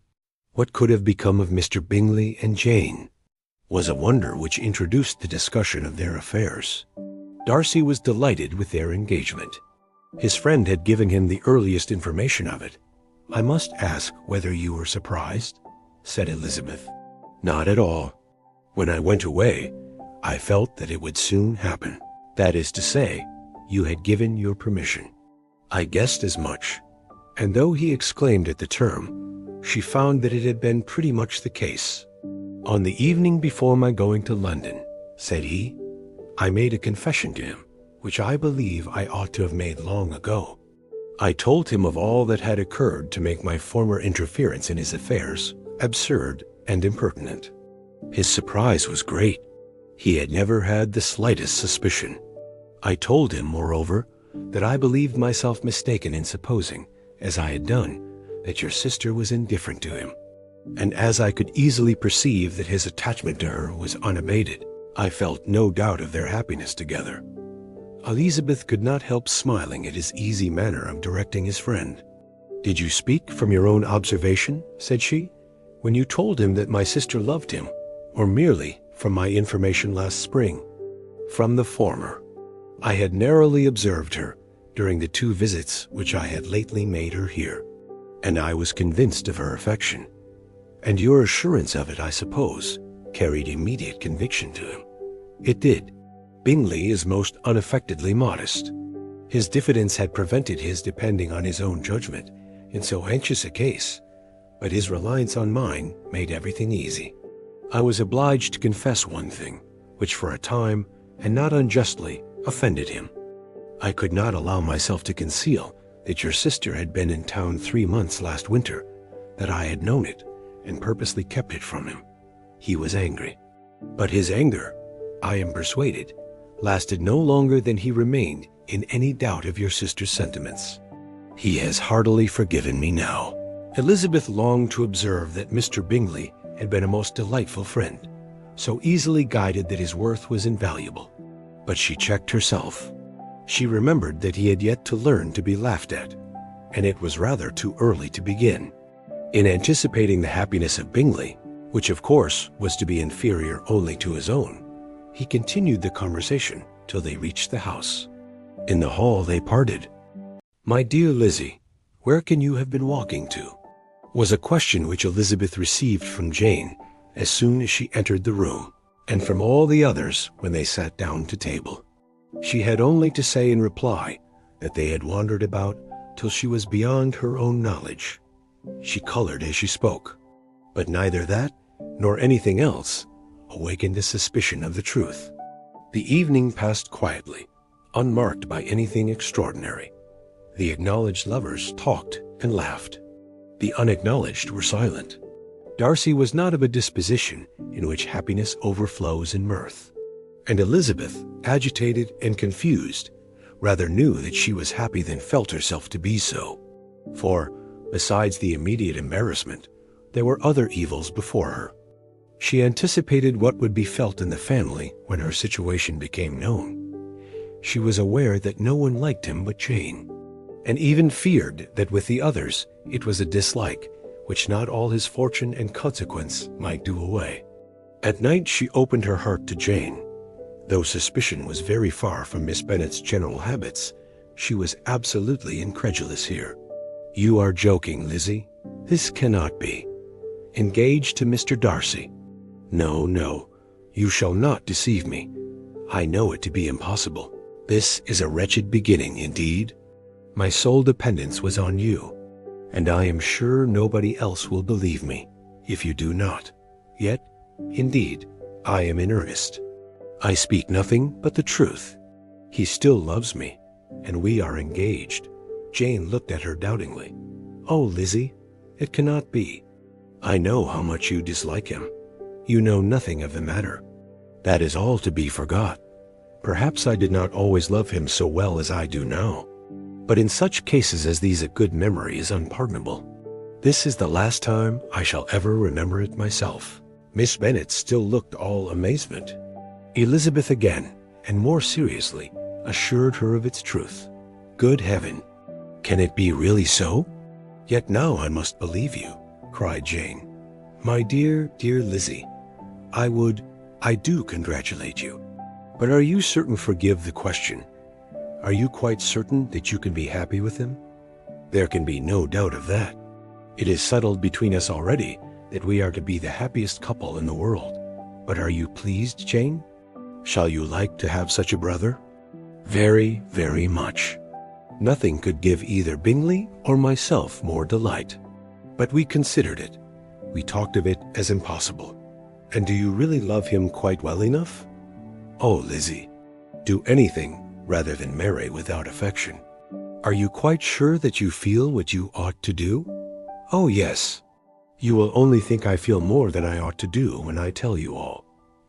What could have become of Mr. Bingley and Jane was a wonder which introduced the discussion of their affairs. Darcy was delighted with their engagement. His friend had given him the earliest information of it. I must ask whether you were surprised, said Elizabeth. Not at all. When I went away, I felt that it would soon happen. That is to say, you had given your permission. I guessed as much, and though he exclaimed at the term, she found that it had been pretty much the case. On the evening before my going to London, said he, I made a confession to him, which I believe I ought to have made long ago. I told him of all that had occurred to make my former interference in his affairs absurd and impertinent. His surprise was great. He had never had the slightest suspicion. I told him, moreover, that I believed myself mistaken in supposing, as I had done, that your sister was indifferent to him, and as I could easily perceive that his attachment to her was unabated, I felt no doubt of their happiness together. Elizabeth could not help smiling at his easy manner of directing his friend. Did you speak from your own observation, said she, when you told him that my sister loved him, or merely from my information last spring? From the former. I had narrowly observed her during the 2 visits which I had lately made her here, and I was convinced of her affection. And your assurance of it, I suppose, carried immediate conviction to him. It did. Bingley is most unaffectedly modest. His diffidence had prevented his depending on his own judgment in so anxious a case, but his reliance on mine made everything easy. I was obliged to confess one thing, which for a time, and not unjustly, offended him. I could not allow myself to conceal that your sister had been in town 3 months last winter, that I had known it, and purposely kept it from him. He was angry. But his anger, I am persuaded, lasted no longer than he remained in any doubt of your sister's sentiments. He has heartily forgiven me now. Elizabeth longed to observe that Mr. Bingley had been a most delightful friend, so easily guided that his worth was invaluable. But she checked herself. She remembered that he had yet to learn to be laughed at, and it was rather too early to begin. In anticipating the happiness of Bingley, which of course was to be inferior only to his own, he continued the conversation till they reached the house. In the hall they parted. My dear Lizzie, where can you have been walking to? Was a question which Elizabeth received from Jane as soon as she entered the room, and from all the others when they sat down to table. She had only to say in reply that they had wandered about till she was beyond her own knowledge. She colored as she spoke, but neither that nor anything else awakened a suspicion of the truth. The evening passed quietly, unmarked by anything extraordinary. The acknowledged lovers talked and laughed. The unacknowledged were silent. Darcy was not of a disposition in which happiness overflows in mirth, and Elizabeth, agitated and confused, rather knew that she was happy than felt herself to be so, for, besides the immediate embarrassment, there were other evils before her. She anticipated what would be felt in the family when her situation became known. She was aware that no one liked him but Jane. and even feared that with the others it was a dislike which not all his fortune and consequence might do away. At night she opened her heart to Jane. Though suspicion was very far from Miss Bennet's general habits, she was absolutely incredulous here. "You are joking, Lizzie. This cannot be. Engaged to Mr. Darcy? No, no, you shall not deceive me. I know it to be impossible. This is a wretched beginning indeed. My sole dependence was on you, and I am sure nobody else will believe me if you do not. Yet, indeed, I am in earnest. I speak nothing but the truth. He still loves me, and we are engaged." Jane looked at her doubtingly. "Oh, Lizzie, it cannot be. I know how much you dislike him. You know nothing of the matter. That is all to be forgot. Perhaps I did not always love him so well as I do now. But in such cases as these a good memory is unpardonable. This is the last time I shall ever remember it myself." Miss Bennet still looked all amazement. Elizabeth again, and more seriously, assured her of its truth. "Good heaven! Can it be really so? Yet now I must believe you," cried Jane. "My dear, dear Lizzie, I do congratulate you. But are you certain, forgive the question, are you quite certain that you can be happy with him? There can be no doubt of that. It is settled between us already that we are to be the happiest couple in the world. But are you pleased, Jane? Shall you like to have such a brother?" "Very, very much. Nothing could give either Bingley or myself more delight. But we considered it. We talked of it as impossible. And do you really love him quite well enough?" "Oh, Lizzie, do anything rather than marry without affection. Are you quite sure that you feel what you ought to do?" "Oh, yes. You will only think I feel more than I ought to do when I tell you all."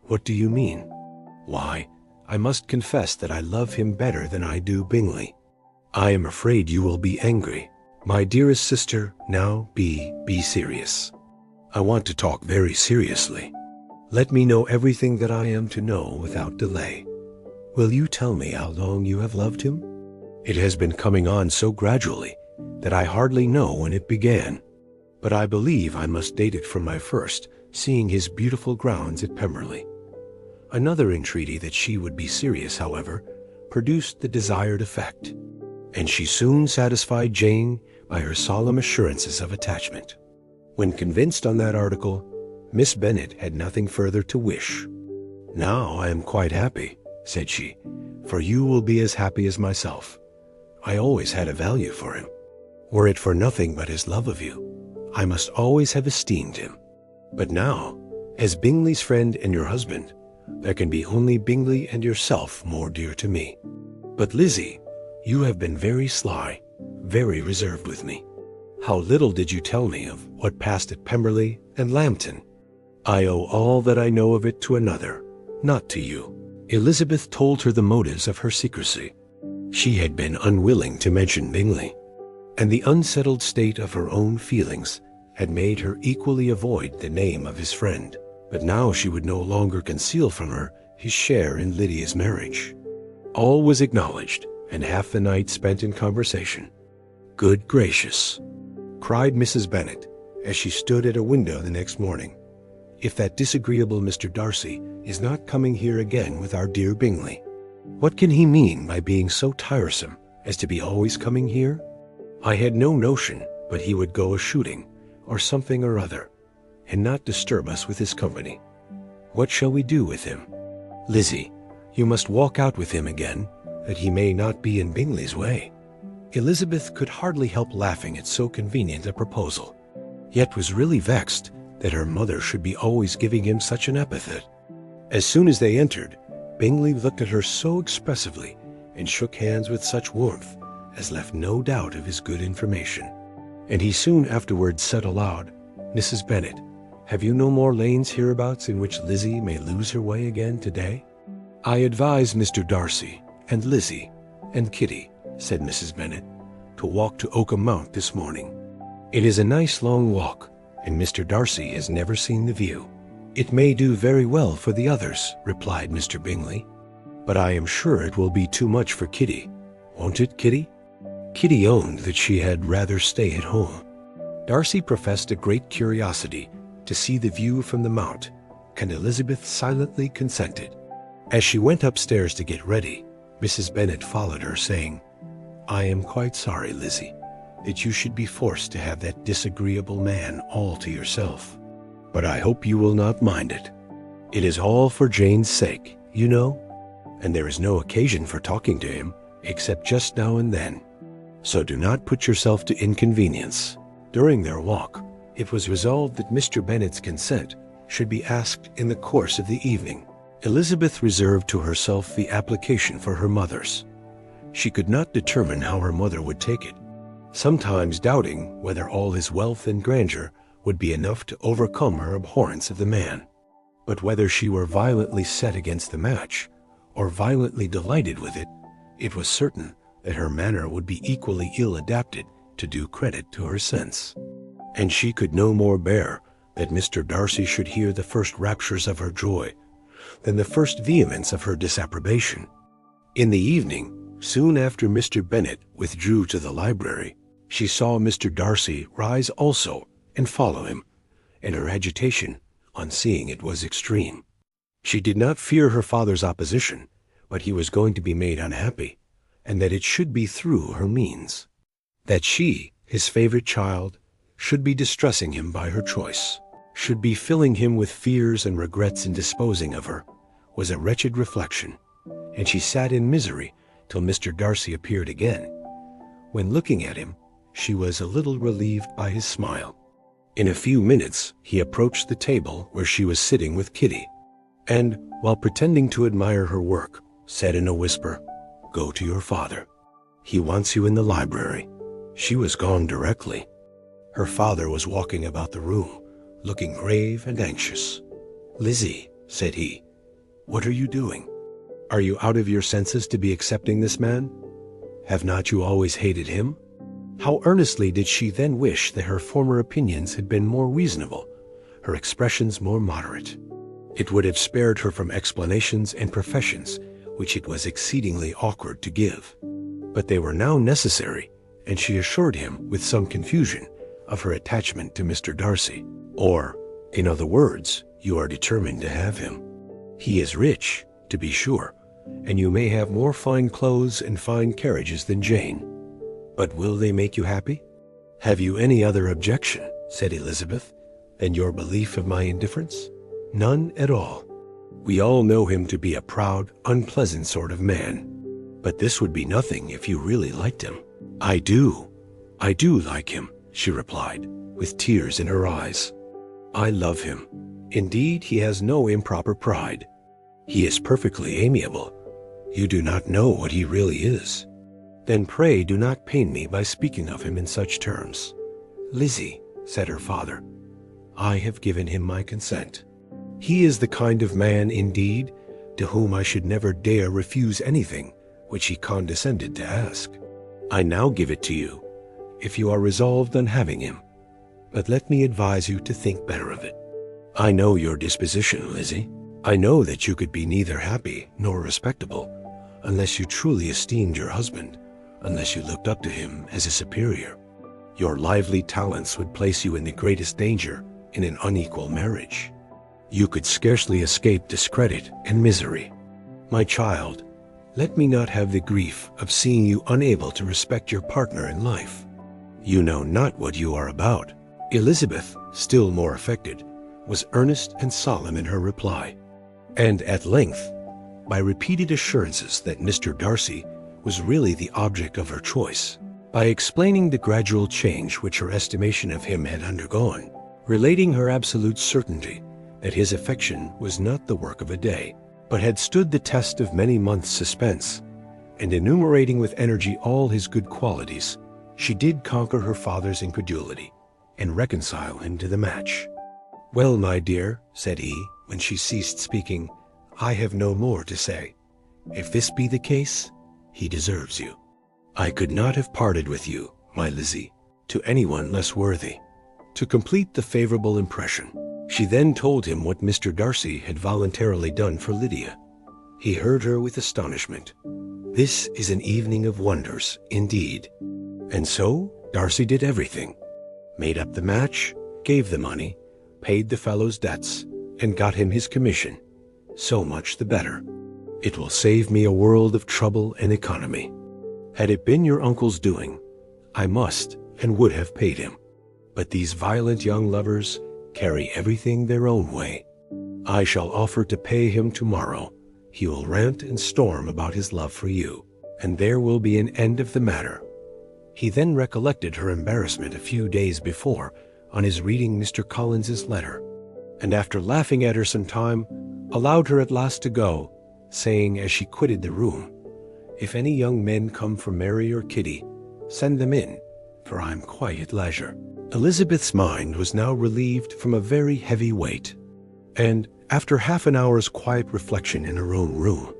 "What do you mean?" "Why, I must confess that I love him better than I do Bingley. I am afraid you will be angry. My dearest sister, now be serious. I want to talk very seriously. Let me know everything that I am to know without delay. Will you tell me how long you have loved him? It has been coming on so gradually that I hardly know when it began, but I believe I must date it from my first seeing his beautiful grounds at Pemberley." Another entreaty that she would be serious, however, produced the desired effect, and she soon satisfied Jane by her solemn assurances of attachment. When convinced on that article, Miss Bennet had nothing further to wish. "Now I am quite happy," said she, "for you will be as happy as myself. I always had a value for him. Were it for nothing but his love of you, I must always have esteemed him. But now, as Bingley's friend and your husband, there can be only Bingley and yourself more dear to me. But Lizzie, you have been very sly, very reserved with me. How little did you tell me of what passed at Pemberley and Lambton? I owe all that I know of it to another, not to you." Elizabeth told her the motives of her secrecy. She had been unwilling to mention Bingley, and the unsettled state of her own feelings had made her equally avoid the name of his friend. But now she would no longer conceal from her his share in Lydia's marriage. All was acknowledged, and half the night spent in conversation. "Good gracious!" cried Mrs. Bennet, as she stood at a window the next morning. "If that disagreeable Mr. Darcy is not coming here again with our dear Bingley, what can he mean by being so tiresome as to be always coming here? I had no notion but he would go a-shooting, or something or other, and not disturb us with his company. What shall we do with him? Lizzie, you must walk out with him again, that he may not be in Bingley's way." Elizabeth could hardly help laughing at so convenient a proposal, yet was really vexed that her mother should be always giving him such an epithet. As soon as they entered, Bingley looked at her so expressively and shook hands with such warmth as left no doubt of his good information. And he soon afterwards said aloud, "Mrs. Bennet, have you no more lanes hereabouts in which Lizzie may lose her way again today?" "I advise Mr. Darcy and Lizzie and Kitty," said Mrs. Bennet, "to walk to Oakham Mount this morning. It is a nice long walk, and Mr. Darcy has never seen the view." "It may do very well for the others," replied Mr. Bingley, "but I am sure it will be too much for Kitty. Won't it, Kitty?" Kitty owned that she had rather stay at home. Darcy professed a great curiosity to see the view from the mount, and Elizabeth silently consented. As she went upstairs to get ready, Mrs. Bennet followed her, saying, "I am quite sorry, Lizzie, that you should be forced to have that disagreeable man all to yourself. But I hope you will not mind it. It is all for Jane's sake, you know, and there is no occasion for talking to him, except just now and then. So do not put yourself to inconvenience." During their walk, it was resolved that Mr. Bennet's consent should be asked in the course of the evening. Elizabeth reserved to herself the application for her mother's. She could not determine how her mother would take it, sometimes doubting whether all his wealth and grandeur would be enough to overcome her abhorrence of the man. But whether she were violently set against the match, or violently delighted with it, it was certain that her manner would be equally ill adapted to do credit to her sense. And she could no more bear that Mr. Darcy should hear the first raptures of her joy than the first vehemence of her disapprobation. In the evening, soon after Mr. Bennet withdrew to the library, she saw Mr. Darcy rise also and follow him, and her agitation on seeing it was extreme. She did not fear her father's opposition, but he was going to be made unhappy, and that it should be through her means. That she, his favorite child, should be distressing him by her choice, should be filling him with fears and regrets in disposing of her, was a wretched reflection, and she sat in misery till Mr. Darcy appeared again. When looking at him, she was a little relieved by his smile. In a few minutes he approached the table where she was sitting with Kitty, and, while pretending to admire her work, said in a whisper, "Go to your father. He wants you in the library." She was gone directly. Her father was walking about the room, looking grave and anxious. "Lizzie," said he, "what are you doing? Are you out of your senses to be accepting this man? Have not you always hated him?" How earnestly did she then wish that her former opinions had been more reasonable, her expressions more moderate. It would have spared her from explanations and professions which it was exceedingly awkward to give. But they were now necessary, and she assured him, with some confusion, of her attachment to Mr. Darcy. Or, in other words, you are determined to have him. He is rich, to be sure, and you may have more fine clothes and fine carriages than Jane. But will they make you happy? Have you any other objection, said Elizabeth, than your belief of my indifference? None at all. We all know him to be a proud, unpleasant sort of man. But this would be nothing if you really liked him. I do like him, she replied, with tears in her eyes. I love him. Indeed, he has no improper pride. He is perfectly amiable. You do not know what he really is. Then pray do not pain me by speaking of him in such terms. Lizzie, said her father, I have given him my consent. He is the kind of man, indeed, to whom I should never dare refuse anything which he condescended to ask. I now give it to you, if you are resolved on having him. But let me advise you to think better of it. I know your disposition, Lizzie. I know that you could be neither happy nor respectable unless you truly esteemed your husband, unless you looked up to him as a superior. Your lively talents would place you in the greatest danger in an unequal marriage. You could scarcely escape discredit and misery. My child, let me not have the grief of seeing you unable to respect your partner in life. You know not what you are about. Elizabeth, still more affected, was earnest and solemn in her reply, and at length, by repeated assurances that Mr. Darcy was really the object of her choice, by explaining the gradual change which her estimation of him had undergone, relating her absolute certainty that his affection was not the work of a day, but had stood the test of many months' suspense, and enumerating with energy all his good qualities, she did conquer her father's incredulity and reconcile him to the match. Well, my dear, said he, when she ceased speaking, I have no more to say. If this be the case, he deserves you. I could not have parted with you, my Lizzie, to anyone less worthy. To complete the favorable impression, she then told him what Mr. Darcy had voluntarily done for Lydia. He heard her with astonishment. This is an evening of wonders, indeed. And so Darcy did everything. Made up the match, gave the money, paid the fellow's debts, and got him his commission. So much the better. It will save me a world of trouble and economy. Had it been your uncle's doing, I must and would have paid him. But these violent young lovers carry everything their own way. I shall offer to pay him tomorrow. He will rant and storm about his love for you, and there will be an end of the matter. He then recollected her embarrassment a few days before on his reading Mr. Collins's letter, and after laughing at her some time, allowed her at last to go, saying as she quitted the room, "If any young men come for Mary or Kitty, send them in, for I am quite at leisure." Elizabeth's mind was now relieved from a very heavy weight, and after half an hour's quiet reflection in her own room,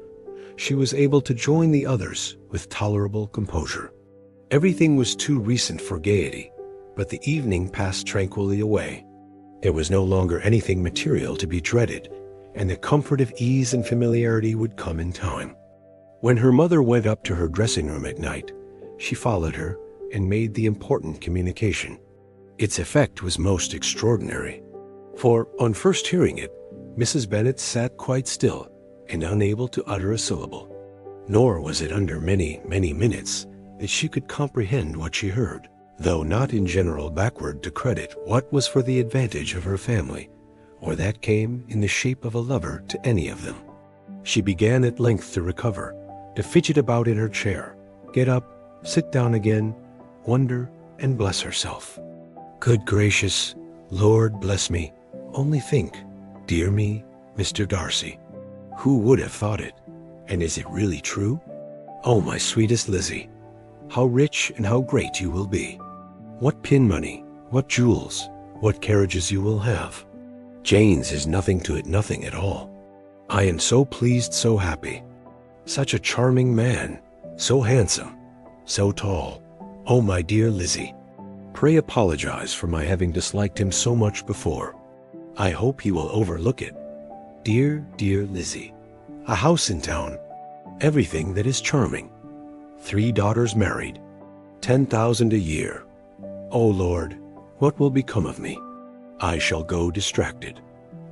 she was able to join the others with tolerable composure. Everything was too recent for gaiety, but the evening passed tranquilly away. There was no longer anything material to be dreaded, and the comfort of ease and familiarity would come in time. When her mother went up to her dressing room at night, she followed her and made the important communication. Its effect was most extraordinary, for on first hearing it, Mrs. Bennet sat quite still and unable to utter a syllable. Nor was it under many, many minutes that she could comprehend what she heard, though not in general backward to credit what was for the advantage of her family, or that came in the shape of a lover to any of them. She began at length to recover, to fidget about in her chair, get up, sit down again, wonder and bless herself. Good gracious, Lord bless me, only think, dear me, Mr. Darcy. Who would have thought it? And is it really true? Oh, my sweetest Lizzie, how rich and how great you will be. What pin money, what jewels, what carriages you will have. Jane's is nothing to it, nothing at all. I am so pleased, so happy. Such a charming man, so handsome, so tall. Oh, my dear Lizzie, pray apologize for my having disliked him so much before. I hope he will overlook it. Dear, dear Lizzie, a house in town, everything that is charming, 3 daughters married, 10,000 a year. Oh Lord, what will become of me? I shall go distracted.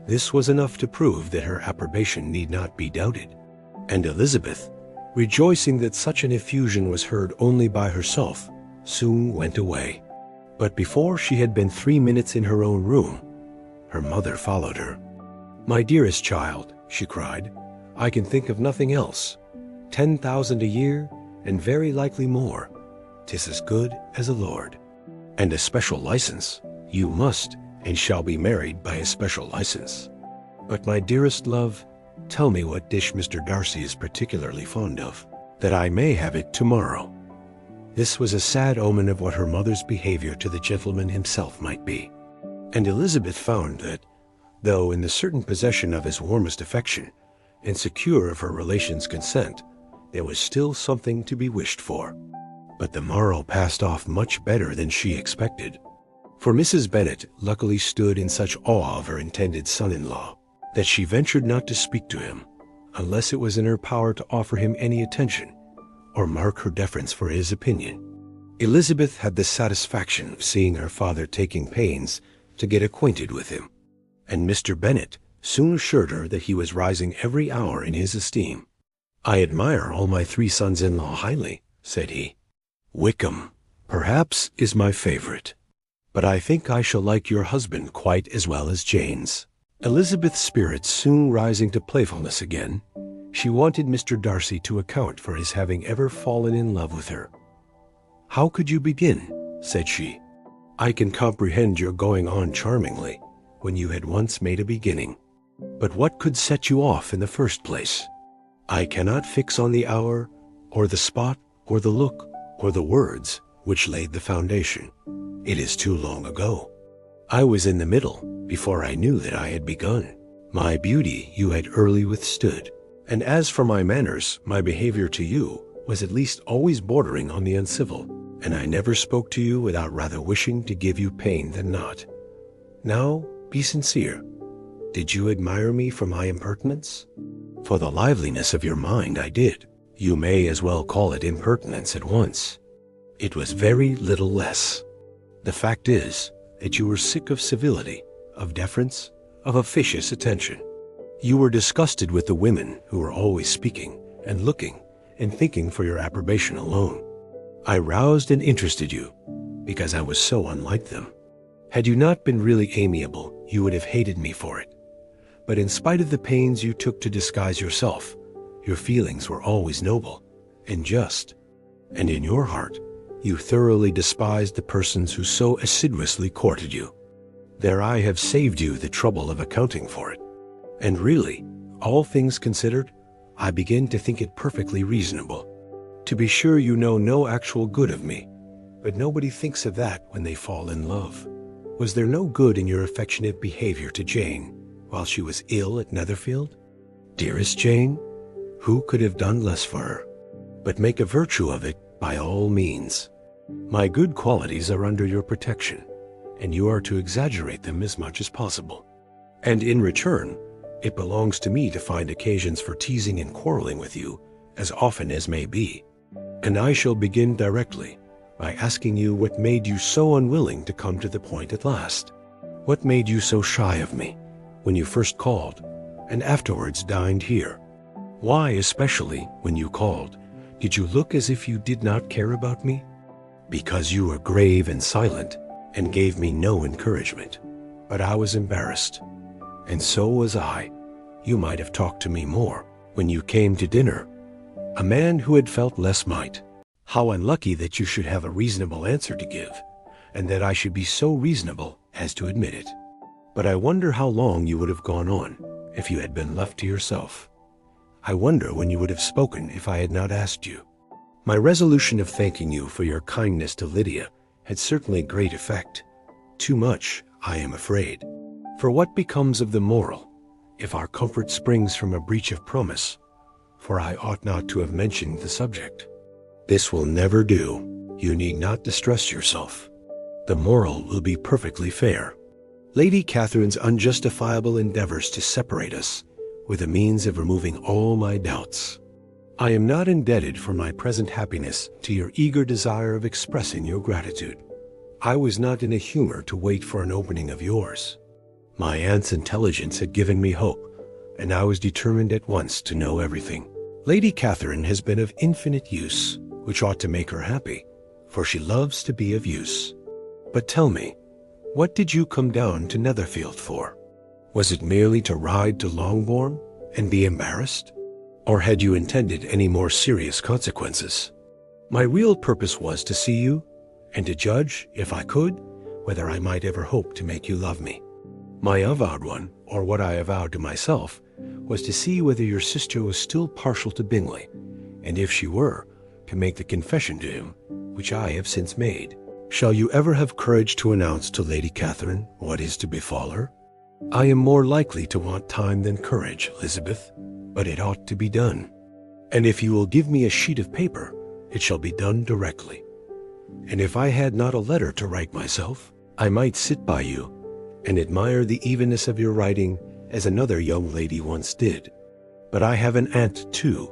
This was enough to prove that her approbation need not be doubted, and Elizabeth, rejoicing that such an effusion was heard only by herself, soon went away. But before she had been 3 minutes in her own room, her mother followed her. "My dearest child," she cried, "I can think of nothing else. 10,000 a year, and very likely more. 'Tis as good as a lord. And a special license. You must and shall be married by a special license. But my dearest love, tell me what dish Mr. Darcy is particularly fond of, that I may have it tomorrow." This was a sad omen of what her mother's behavior to the gentleman himself might be, and Elizabeth found that, though in the certain possession of his warmest affection, and secure of her relations' consent, there was still something to be wished for. But the morrow passed off much better than she expected, for Mrs. Bennet luckily stood in such awe of her intended son-in-law that she ventured not to speak to him, unless it was in her power to offer him any attention, or mark her deference for his opinion. Elizabeth had the satisfaction of seeing her father taking pains to get acquainted with him, and Mr. Bennet soon assured her that he was rising every hour in his esteem. "I admire all my 3 sons-in-law highly," said he. "Wickham, perhaps, is my favorite, but I think I shall like your husband quite as well as Jane's." Elizabeth's spirits soon rising to playfulness again, she wanted Mr. Darcy to account for his having ever fallen in love with her. "How could you begin?" said she. "I can comprehend your going on charmingly, when you had once made a beginning. But what could set you off in the first place? I cannot fix on the hour, or the spot, or the look, or the words which laid the foundation. It is too long ago. I was in the middle before I knew that I had begun. My beauty you had early withstood, and as for my manners, my behavior to you was at least always bordering on the uncivil, and I never spoke to you without rather wishing to give you pain than not. Now, be sincere. Did you admire me for my impertinence? For the liveliness of your mind I did. You may as well call it impertinence at once. It was very little less. The fact is that you were sick of civility, of deference, of officious attention. You were disgusted with the women who were always speaking and looking and thinking for your approbation alone. I roused and interested you because I was so unlike them. Had you not been really amiable, you would have hated me for it. But in spite of the pains you took to disguise yourself, your feelings were always noble and just, and in your heart, you thoroughly despised the persons who so assiduously courted you. There I have saved you the trouble of accounting for it. And really, all things considered, I begin to think it perfectly reasonable. To be sure, you know no actual good of me, but nobody thinks of that when they fall in love. Was there no good in your affectionate behavior to Jane while she was ill at Netherfield? Dearest Jane, who could have done less for her? But make a virtue of it by all means. My good qualities are under your protection, and you are to exaggerate them as much as possible. And in return, it belongs to me to find occasions for teasing and quarreling with you as often as may be. And I shall begin directly by asking you what made you so unwilling to come to the point at last. What made you so shy of me when you first called and afterwards dined here? Why, especially when you called, did you look as if you did not care about me? Because you were grave and silent and gave me no encouragement. But I was embarrassed, and so was I. You might have talked to me more when you came to dinner. A man who had felt less might. How unlucky that you should have a reasonable answer to give, and that I should be so reasonable as to admit it. But I wonder how long you would have gone on if you had been left to yourself. I wonder when you would have spoken if I had not asked you. My resolution of thanking you for your kindness to Lydia had certainly great effect. Too much, I am afraid. For what becomes of the moral, if our comfort springs from a breach of promise? For I ought not to have mentioned the subject. This will never do. You need not distress yourself. The moral will be perfectly fair. Lady Catherine's unjustifiable endeavors to separate us were the means of removing all my doubts. I am not indebted for my present happiness to your eager desire of expressing your gratitude. I was not in a humor to wait for an opening of yours. My aunt's intelligence had given me hope, and I was determined at once to know everything. Lady Catherine has been of infinite use, which ought to make her happy, for she loves to be of use. But tell me, what did you come down to Netherfield for? Was it merely to ride to Longbourn and be embarrassed? Or had you intended any more serious consequences? My real purpose was to see you, and to judge, if I could, whether I might ever hope to make you love me. My avowed one, or what I avowed to myself, was to see whether your sister was still partial to Bingley, and if she were, to make the confession to him, which I have since made. Shall you ever have courage to announce to Lady Catherine what is to befall her? I am more likely to want time than courage, Elizabeth, but it ought to be done. And if you will give me a sheet of paper, it shall be done directly. And if I had not a letter to write myself, I might sit by you and admire the evenness of your writing as another young lady once did. But I have an aunt, too,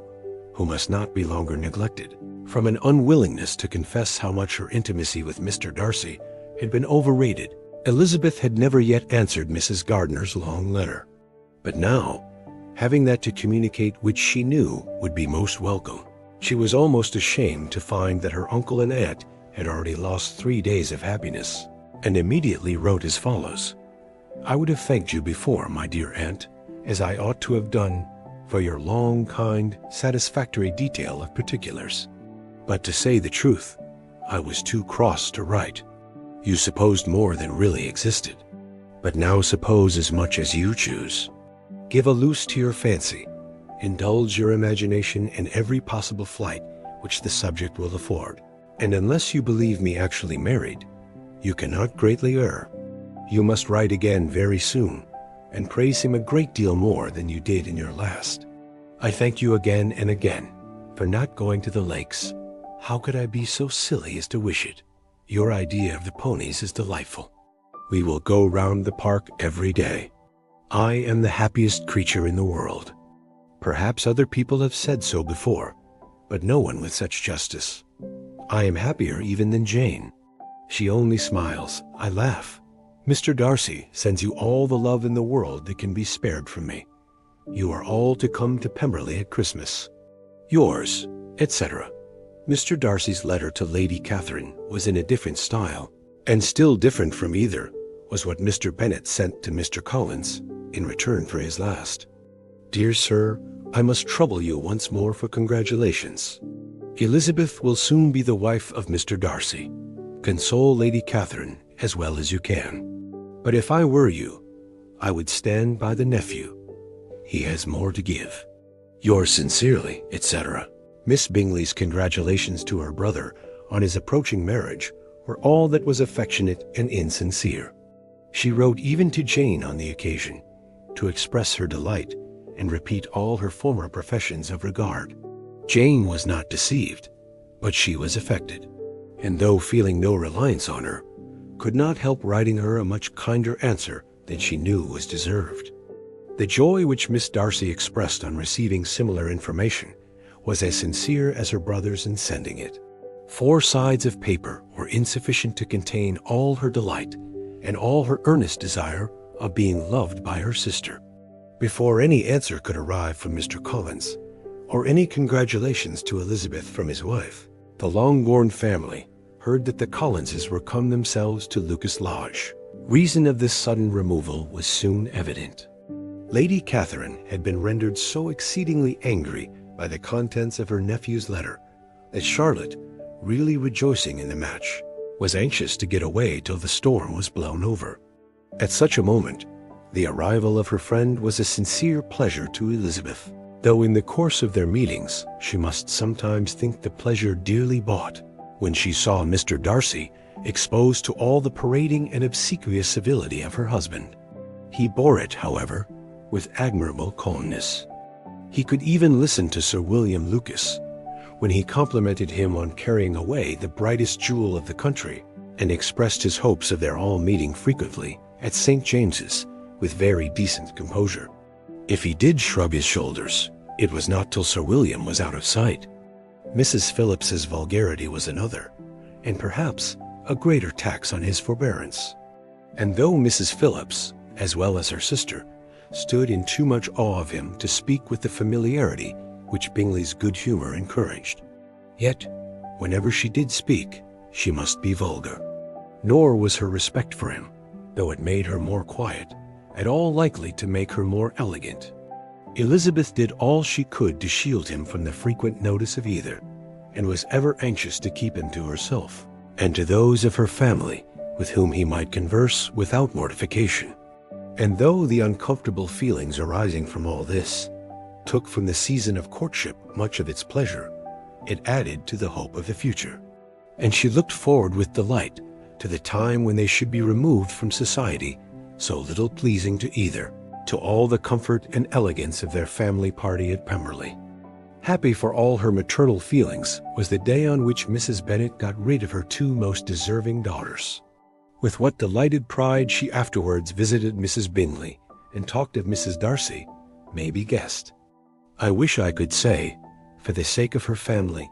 who must not be longer neglected. From an unwillingness to confess how much her intimacy with Mr. Darcy had been overrated, Elizabeth had never yet answered Mrs. Gardiner's long letter. But now, having that to communicate which she knew would be most welcome, she was almost ashamed to find that her uncle and aunt had already lost 3 days of happiness, and immediately wrote as follows. I would have thanked you before, my dear aunt, as I ought to have done, for your long, kind, satisfactory detail of particulars. But to say the truth, I was too cross to write. You supposed more than really existed, but now suppose as much as you choose. Give a loose to your fancy, indulge your imagination in every possible flight which the subject will afford, and unless you believe me actually married, you cannot greatly err. You must write again very soon, and praise him a great deal more than you did in your last. I thank you again and again for not going to the lakes. How could I be so silly as to wish it? Your idea of the ponies is delightful. We will go round the park every day. I am the happiest creature in the world. Perhaps other people have said so before, but no one with such justice. I am happier even than Jane. She only smiles. I laugh. Mr. Darcy sends you all the love in the world that can be spared from me. You are all to come to Pemberley at Christmas. Yours, etc. Mr. Darcy's letter to Lady Catherine was in a different style, and still different from either was what Mr. Bennet sent to Mr. Collins in return for his last. Dear Sir, I must trouble you once more for congratulations. Elizabeth will soon be the wife of Mr. Darcy. Console Lady Catherine as well as you can. But if I were you, I would stand by the nephew. He has more to give. Yours sincerely, etc. Miss Bingley's congratulations to her brother on his approaching marriage were all that was affectionate and insincere. She wrote even to Jane on the occasion, to express her delight and repeat all her former professions of regard. Jane was not deceived, but she was affected, and though feeling no reliance on her, could not help writing her a much kinder answer than she knew was deserved. The joy which Miss Darcy expressed on receiving similar information was as sincere as her brother's in sending it. 4 sides of paper were insufficient to contain all her delight and all her earnest desire of being loved by her sister. Before any answer could arrive from Mr. Collins, or any congratulations to Elizabeth from his wife, the Longbourn family heard that the Collinses were come themselves to Lucas Lodge. Reason of this sudden removal was soon evident. Lady Catherine had been rendered so exceedingly angry by the contents of her nephew's letter that Charlotte, really rejoicing in the match, was anxious to get away till the storm was blown over. At such a moment, the arrival of her friend was a sincere pleasure to Elizabeth, though in the course of their meetings she must sometimes think the pleasure dearly bought when she saw Mr. Darcy exposed to all the parading and obsequious civility of her husband. He bore it, however, with admirable calmness. He could even listen to Sir William Lucas when he complimented him on carrying away the brightest jewel of the country, and expressed his hopes of their all meeting frequently at St. James's with very decent composure. If he did shrug his shoulders, it was not till Sir William was out of sight. Mrs. Phillips's vulgarity was another, and perhaps a greater tax on his forbearance. And though Mrs. Phillips, as well as her sister, stood in too much awe of him to speak with the familiarity which Bingley's good humor encouraged, yet, whenever she did speak, she must be vulgar. Nor was her respect for him, though it made her more quiet, at all likely to make her more elegant. Elizabeth did all she could to shield him from the frequent notice of either, and was ever anxious to keep him to herself, and to those of her family with whom he might converse without mortification. And though the uncomfortable feelings arising from all this took from the season of courtship much of its pleasure, it added to the hope of the future, and she looked forward with delight to the time when they should be removed from society so little pleasing to either, to all the comfort and elegance of their family party at Pemberley. Happy for all her maternal feelings was the day on which Mrs. Bennet got rid of her 2 most deserving daughters. With what delighted pride she afterwards visited Mrs. Bingley and talked of Mrs. Darcy may be guessed. I wish I could say, for the sake of her family,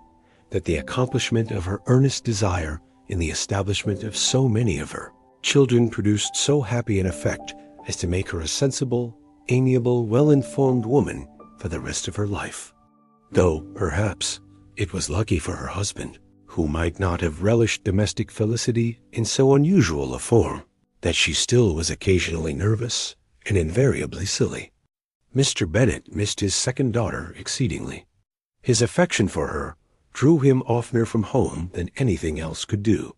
that the accomplishment of her earnest desire in the establishment of so many of her children produced so happy an effect as to make her a sensible, amiable, well-informed woman for the rest of her life. Though, perhaps, it was lucky for her husband, who might not have relished domestic felicity in so unusual a form, that she still was occasionally nervous and invariably silly. Mr. Bennet missed his second daughter exceedingly. His affection for her drew him oftener from home than anything else could do.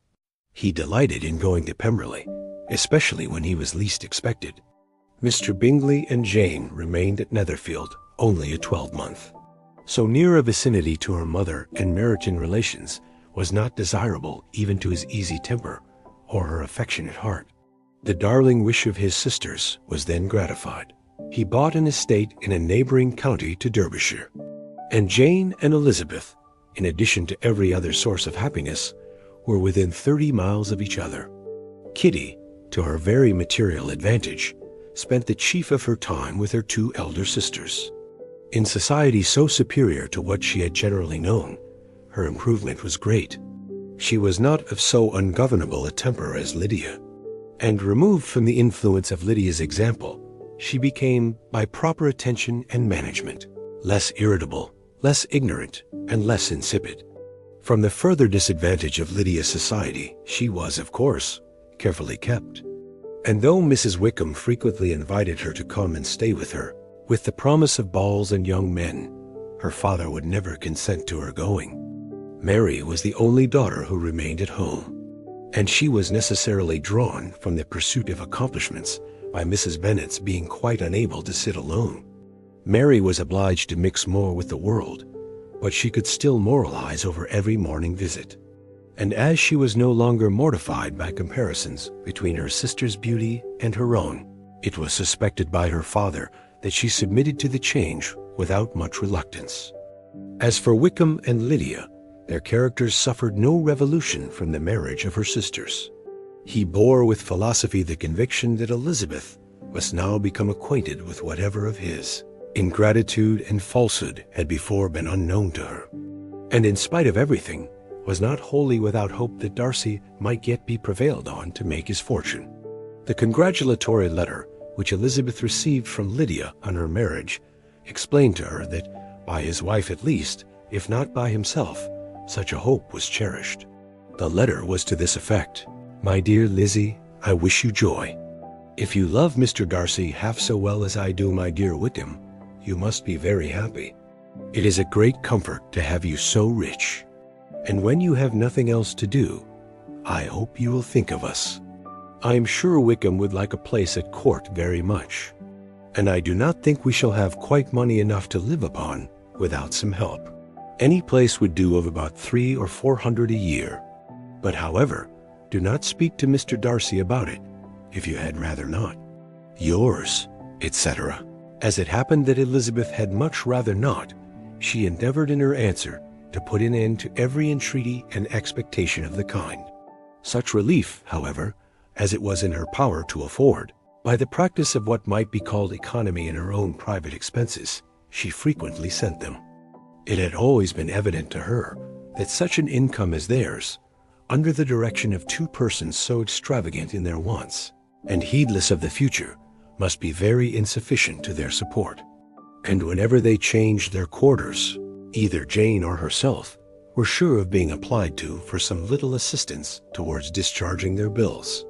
He delighted in going to Pemberley, especially when he was least expected. Mr. Bingley and Jane remained at Netherfield only a 12-month. So near a vicinity to her mother and Meryton relations was not desirable even to his easy temper or her affectionate heart. The darling wish of his sisters was then gratified. He bought an estate in a neighboring county to Derbyshire, and Jane and Elizabeth, in addition to every other source of happiness, were within 30 miles of each other. Kitty, to her very material advantage, spent the chief of her time with her 2 elder sisters. In society so superior to what she had generally known, her improvement was great. She was not of so ungovernable a temper as Lydia, and removed from the influence of Lydia's example, she became, by proper attention and management, less irritable, less ignorant, and less insipid. From the further disadvantage of Lydia's society, she was, of course, carefully kept. And though Mrs. Wickham frequently invited her to come and stay with her, with the promise of balls and young men, her father would never consent to her going. Mary was the only daughter who remained at home, and she was necessarily drawn from the pursuit of accomplishments by Mrs. Bennet's being quite unable to sit alone. Mary was obliged to mix more with the world, but she could still moralize over every morning visit. And as she was no longer mortified by comparisons between her sister's beauty and her own, it was suspected by her father that she submitted to the change without much reluctance. As for Wickham and Lydia, their characters suffered no revolution from the marriage of her sisters. He bore with philosophy the conviction that Elizabeth must now become acquainted with whatever of his ingratitude and falsehood had before been unknown to her, and in spite of everything, was not wholly without hope that Darcy might yet be prevailed on to make his fortune. The congratulatory letter which Elizabeth received from Lydia on her marriage explained to her that, by his wife at least, if not by himself, such a hope was cherished. The letter was to this effect: "My dear Lizzie, I wish you joy. If you love Mr. Darcy half so well as I do my dear Wickham, you must be very happy. It is a great comfort to have you so rich. And when you have nothing else to do, I hope you will think of us. I am sure Wickham would like a place at court very much, and I do not think we shall have quite money enough to live upon without some help. Any place would do of about 300 or 400 a year. But however, do not speak to Mr. Darcy about it, if you had rather not. Yours, etc." As it happened that Elizabeth had much rather not, she endeavored in her answer to put an end to every entreaty and expectation of the kind. Such relief, however, as it was in her power to afford, by the practice of what might be called economy in her own private expenses, she frequently sent them. It had always been evident to her that such an income as theirs, under the direction of two persons so extravagant in their wants, and heedless of the future, must be very insufficient to their support. And whenever they changed their quarters, either Jane or herself were sure of being applied to for some little assistance towards discharging their bills.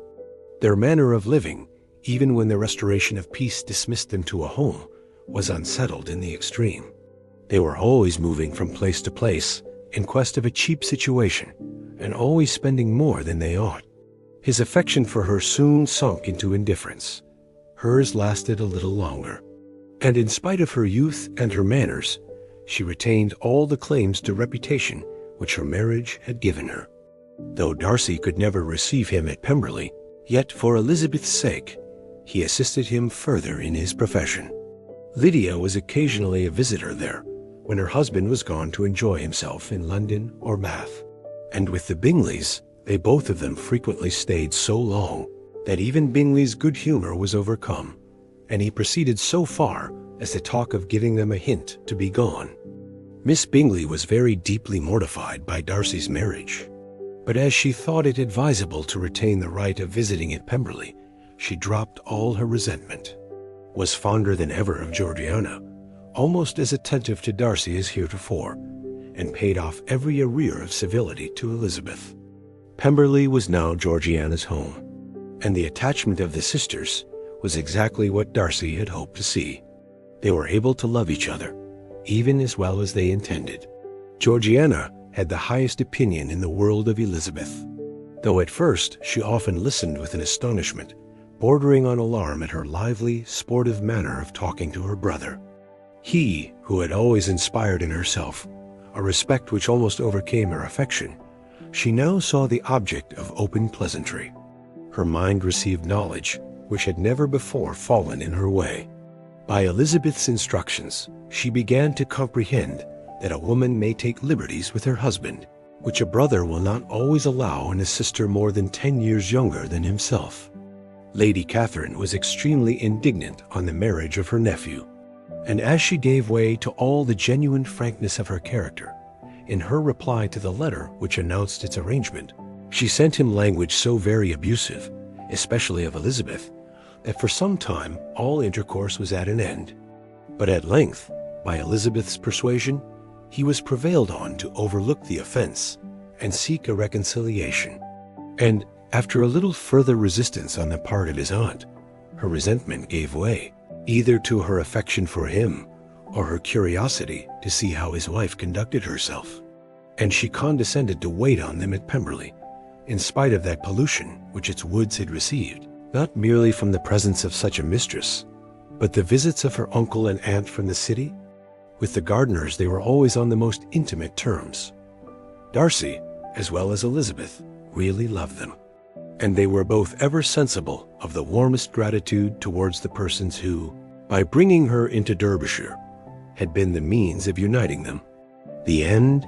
Their manner of living, even when the restoration of peace dismissed them to a home, was unsettled in the extreme. They were always moving from place to place in quest of a cheap situation, and always spending more than they ought. His affection for her soon sunk into indifference. Hers lasted a little longer, and in spite of her youth and her manners, she retained all the claims to reputation which her marriage had given her. Though Darcy could never receive him at Pemberley, yet for Elizabeth's sake, he assisted him further in his profession. Lydia was occasionally a visitor there, when her husband was gone to enjoy himself in London or Bath, and with the Bingleys, they both of them frequently stayed so long that even Bingley's good humor was overcome, and he proceeded so far as to talk of giving them a hint to be gone. Miss Bingley was very deeply mortified by Darcy's marriage, but as she thought it advisable to retain the right of visiting at Pemberley, she dropped all her resentment, was fonder than ever of Georgiana, almost as attentive to Darcy as heretofore, and paid off every arrear of civility to Elizabeth. Pemberley was now Georgiana's home, and the attachment of the sisters was exactly what Darcy had hoped to see. They were able to love each other, even as well as they intended. Georgiana had the highest opinion in the world of Elizabeth, though at first she often listened with an astonishment bordering on alarm at her lively, sportive manner of talking to her brother. He, who had always inspired in herself a respect which almost overcame her affection, she now saw the object of open pleasantry. Her mind received knowledge which had never before fallen in her way. By Elizabeth's instructions, she began to comprehend that a woman may take liberties with her husband, which a brother will not always allow in a sister more than 10 years younger than himself. Lady Catherine was extremely indignant on the marriage of her nephew, and as she gave way to all the genuine frankness of her character, in her reply to the letter which announced its arrangement. She sent him language so very abusive, especially of Elizabeth, that for some time all intercourse was at an end. But at length, by Elizabeth's persuasion, he was prevailed on to overlook the offense and seek a reconciliation. And after a little further resistance on the part of his aunt, her resentment gave way, either to her affection for him or her curiosity to see how his wife conducted herself, and she condescended to wait on them at Pemberley, in spite of that pollution which its woods had received, not merely from the presence of such a mistress, but the visits of her uncle and aunt from the city. With the Gardiners they were always on the most intimate terms. Darcy, as well as Elizabeth, really loved them, and they were both ever sensible of the warmest gratitude towards the persons who, by bringing her into Derbyshire, had been the means of uniting them. The end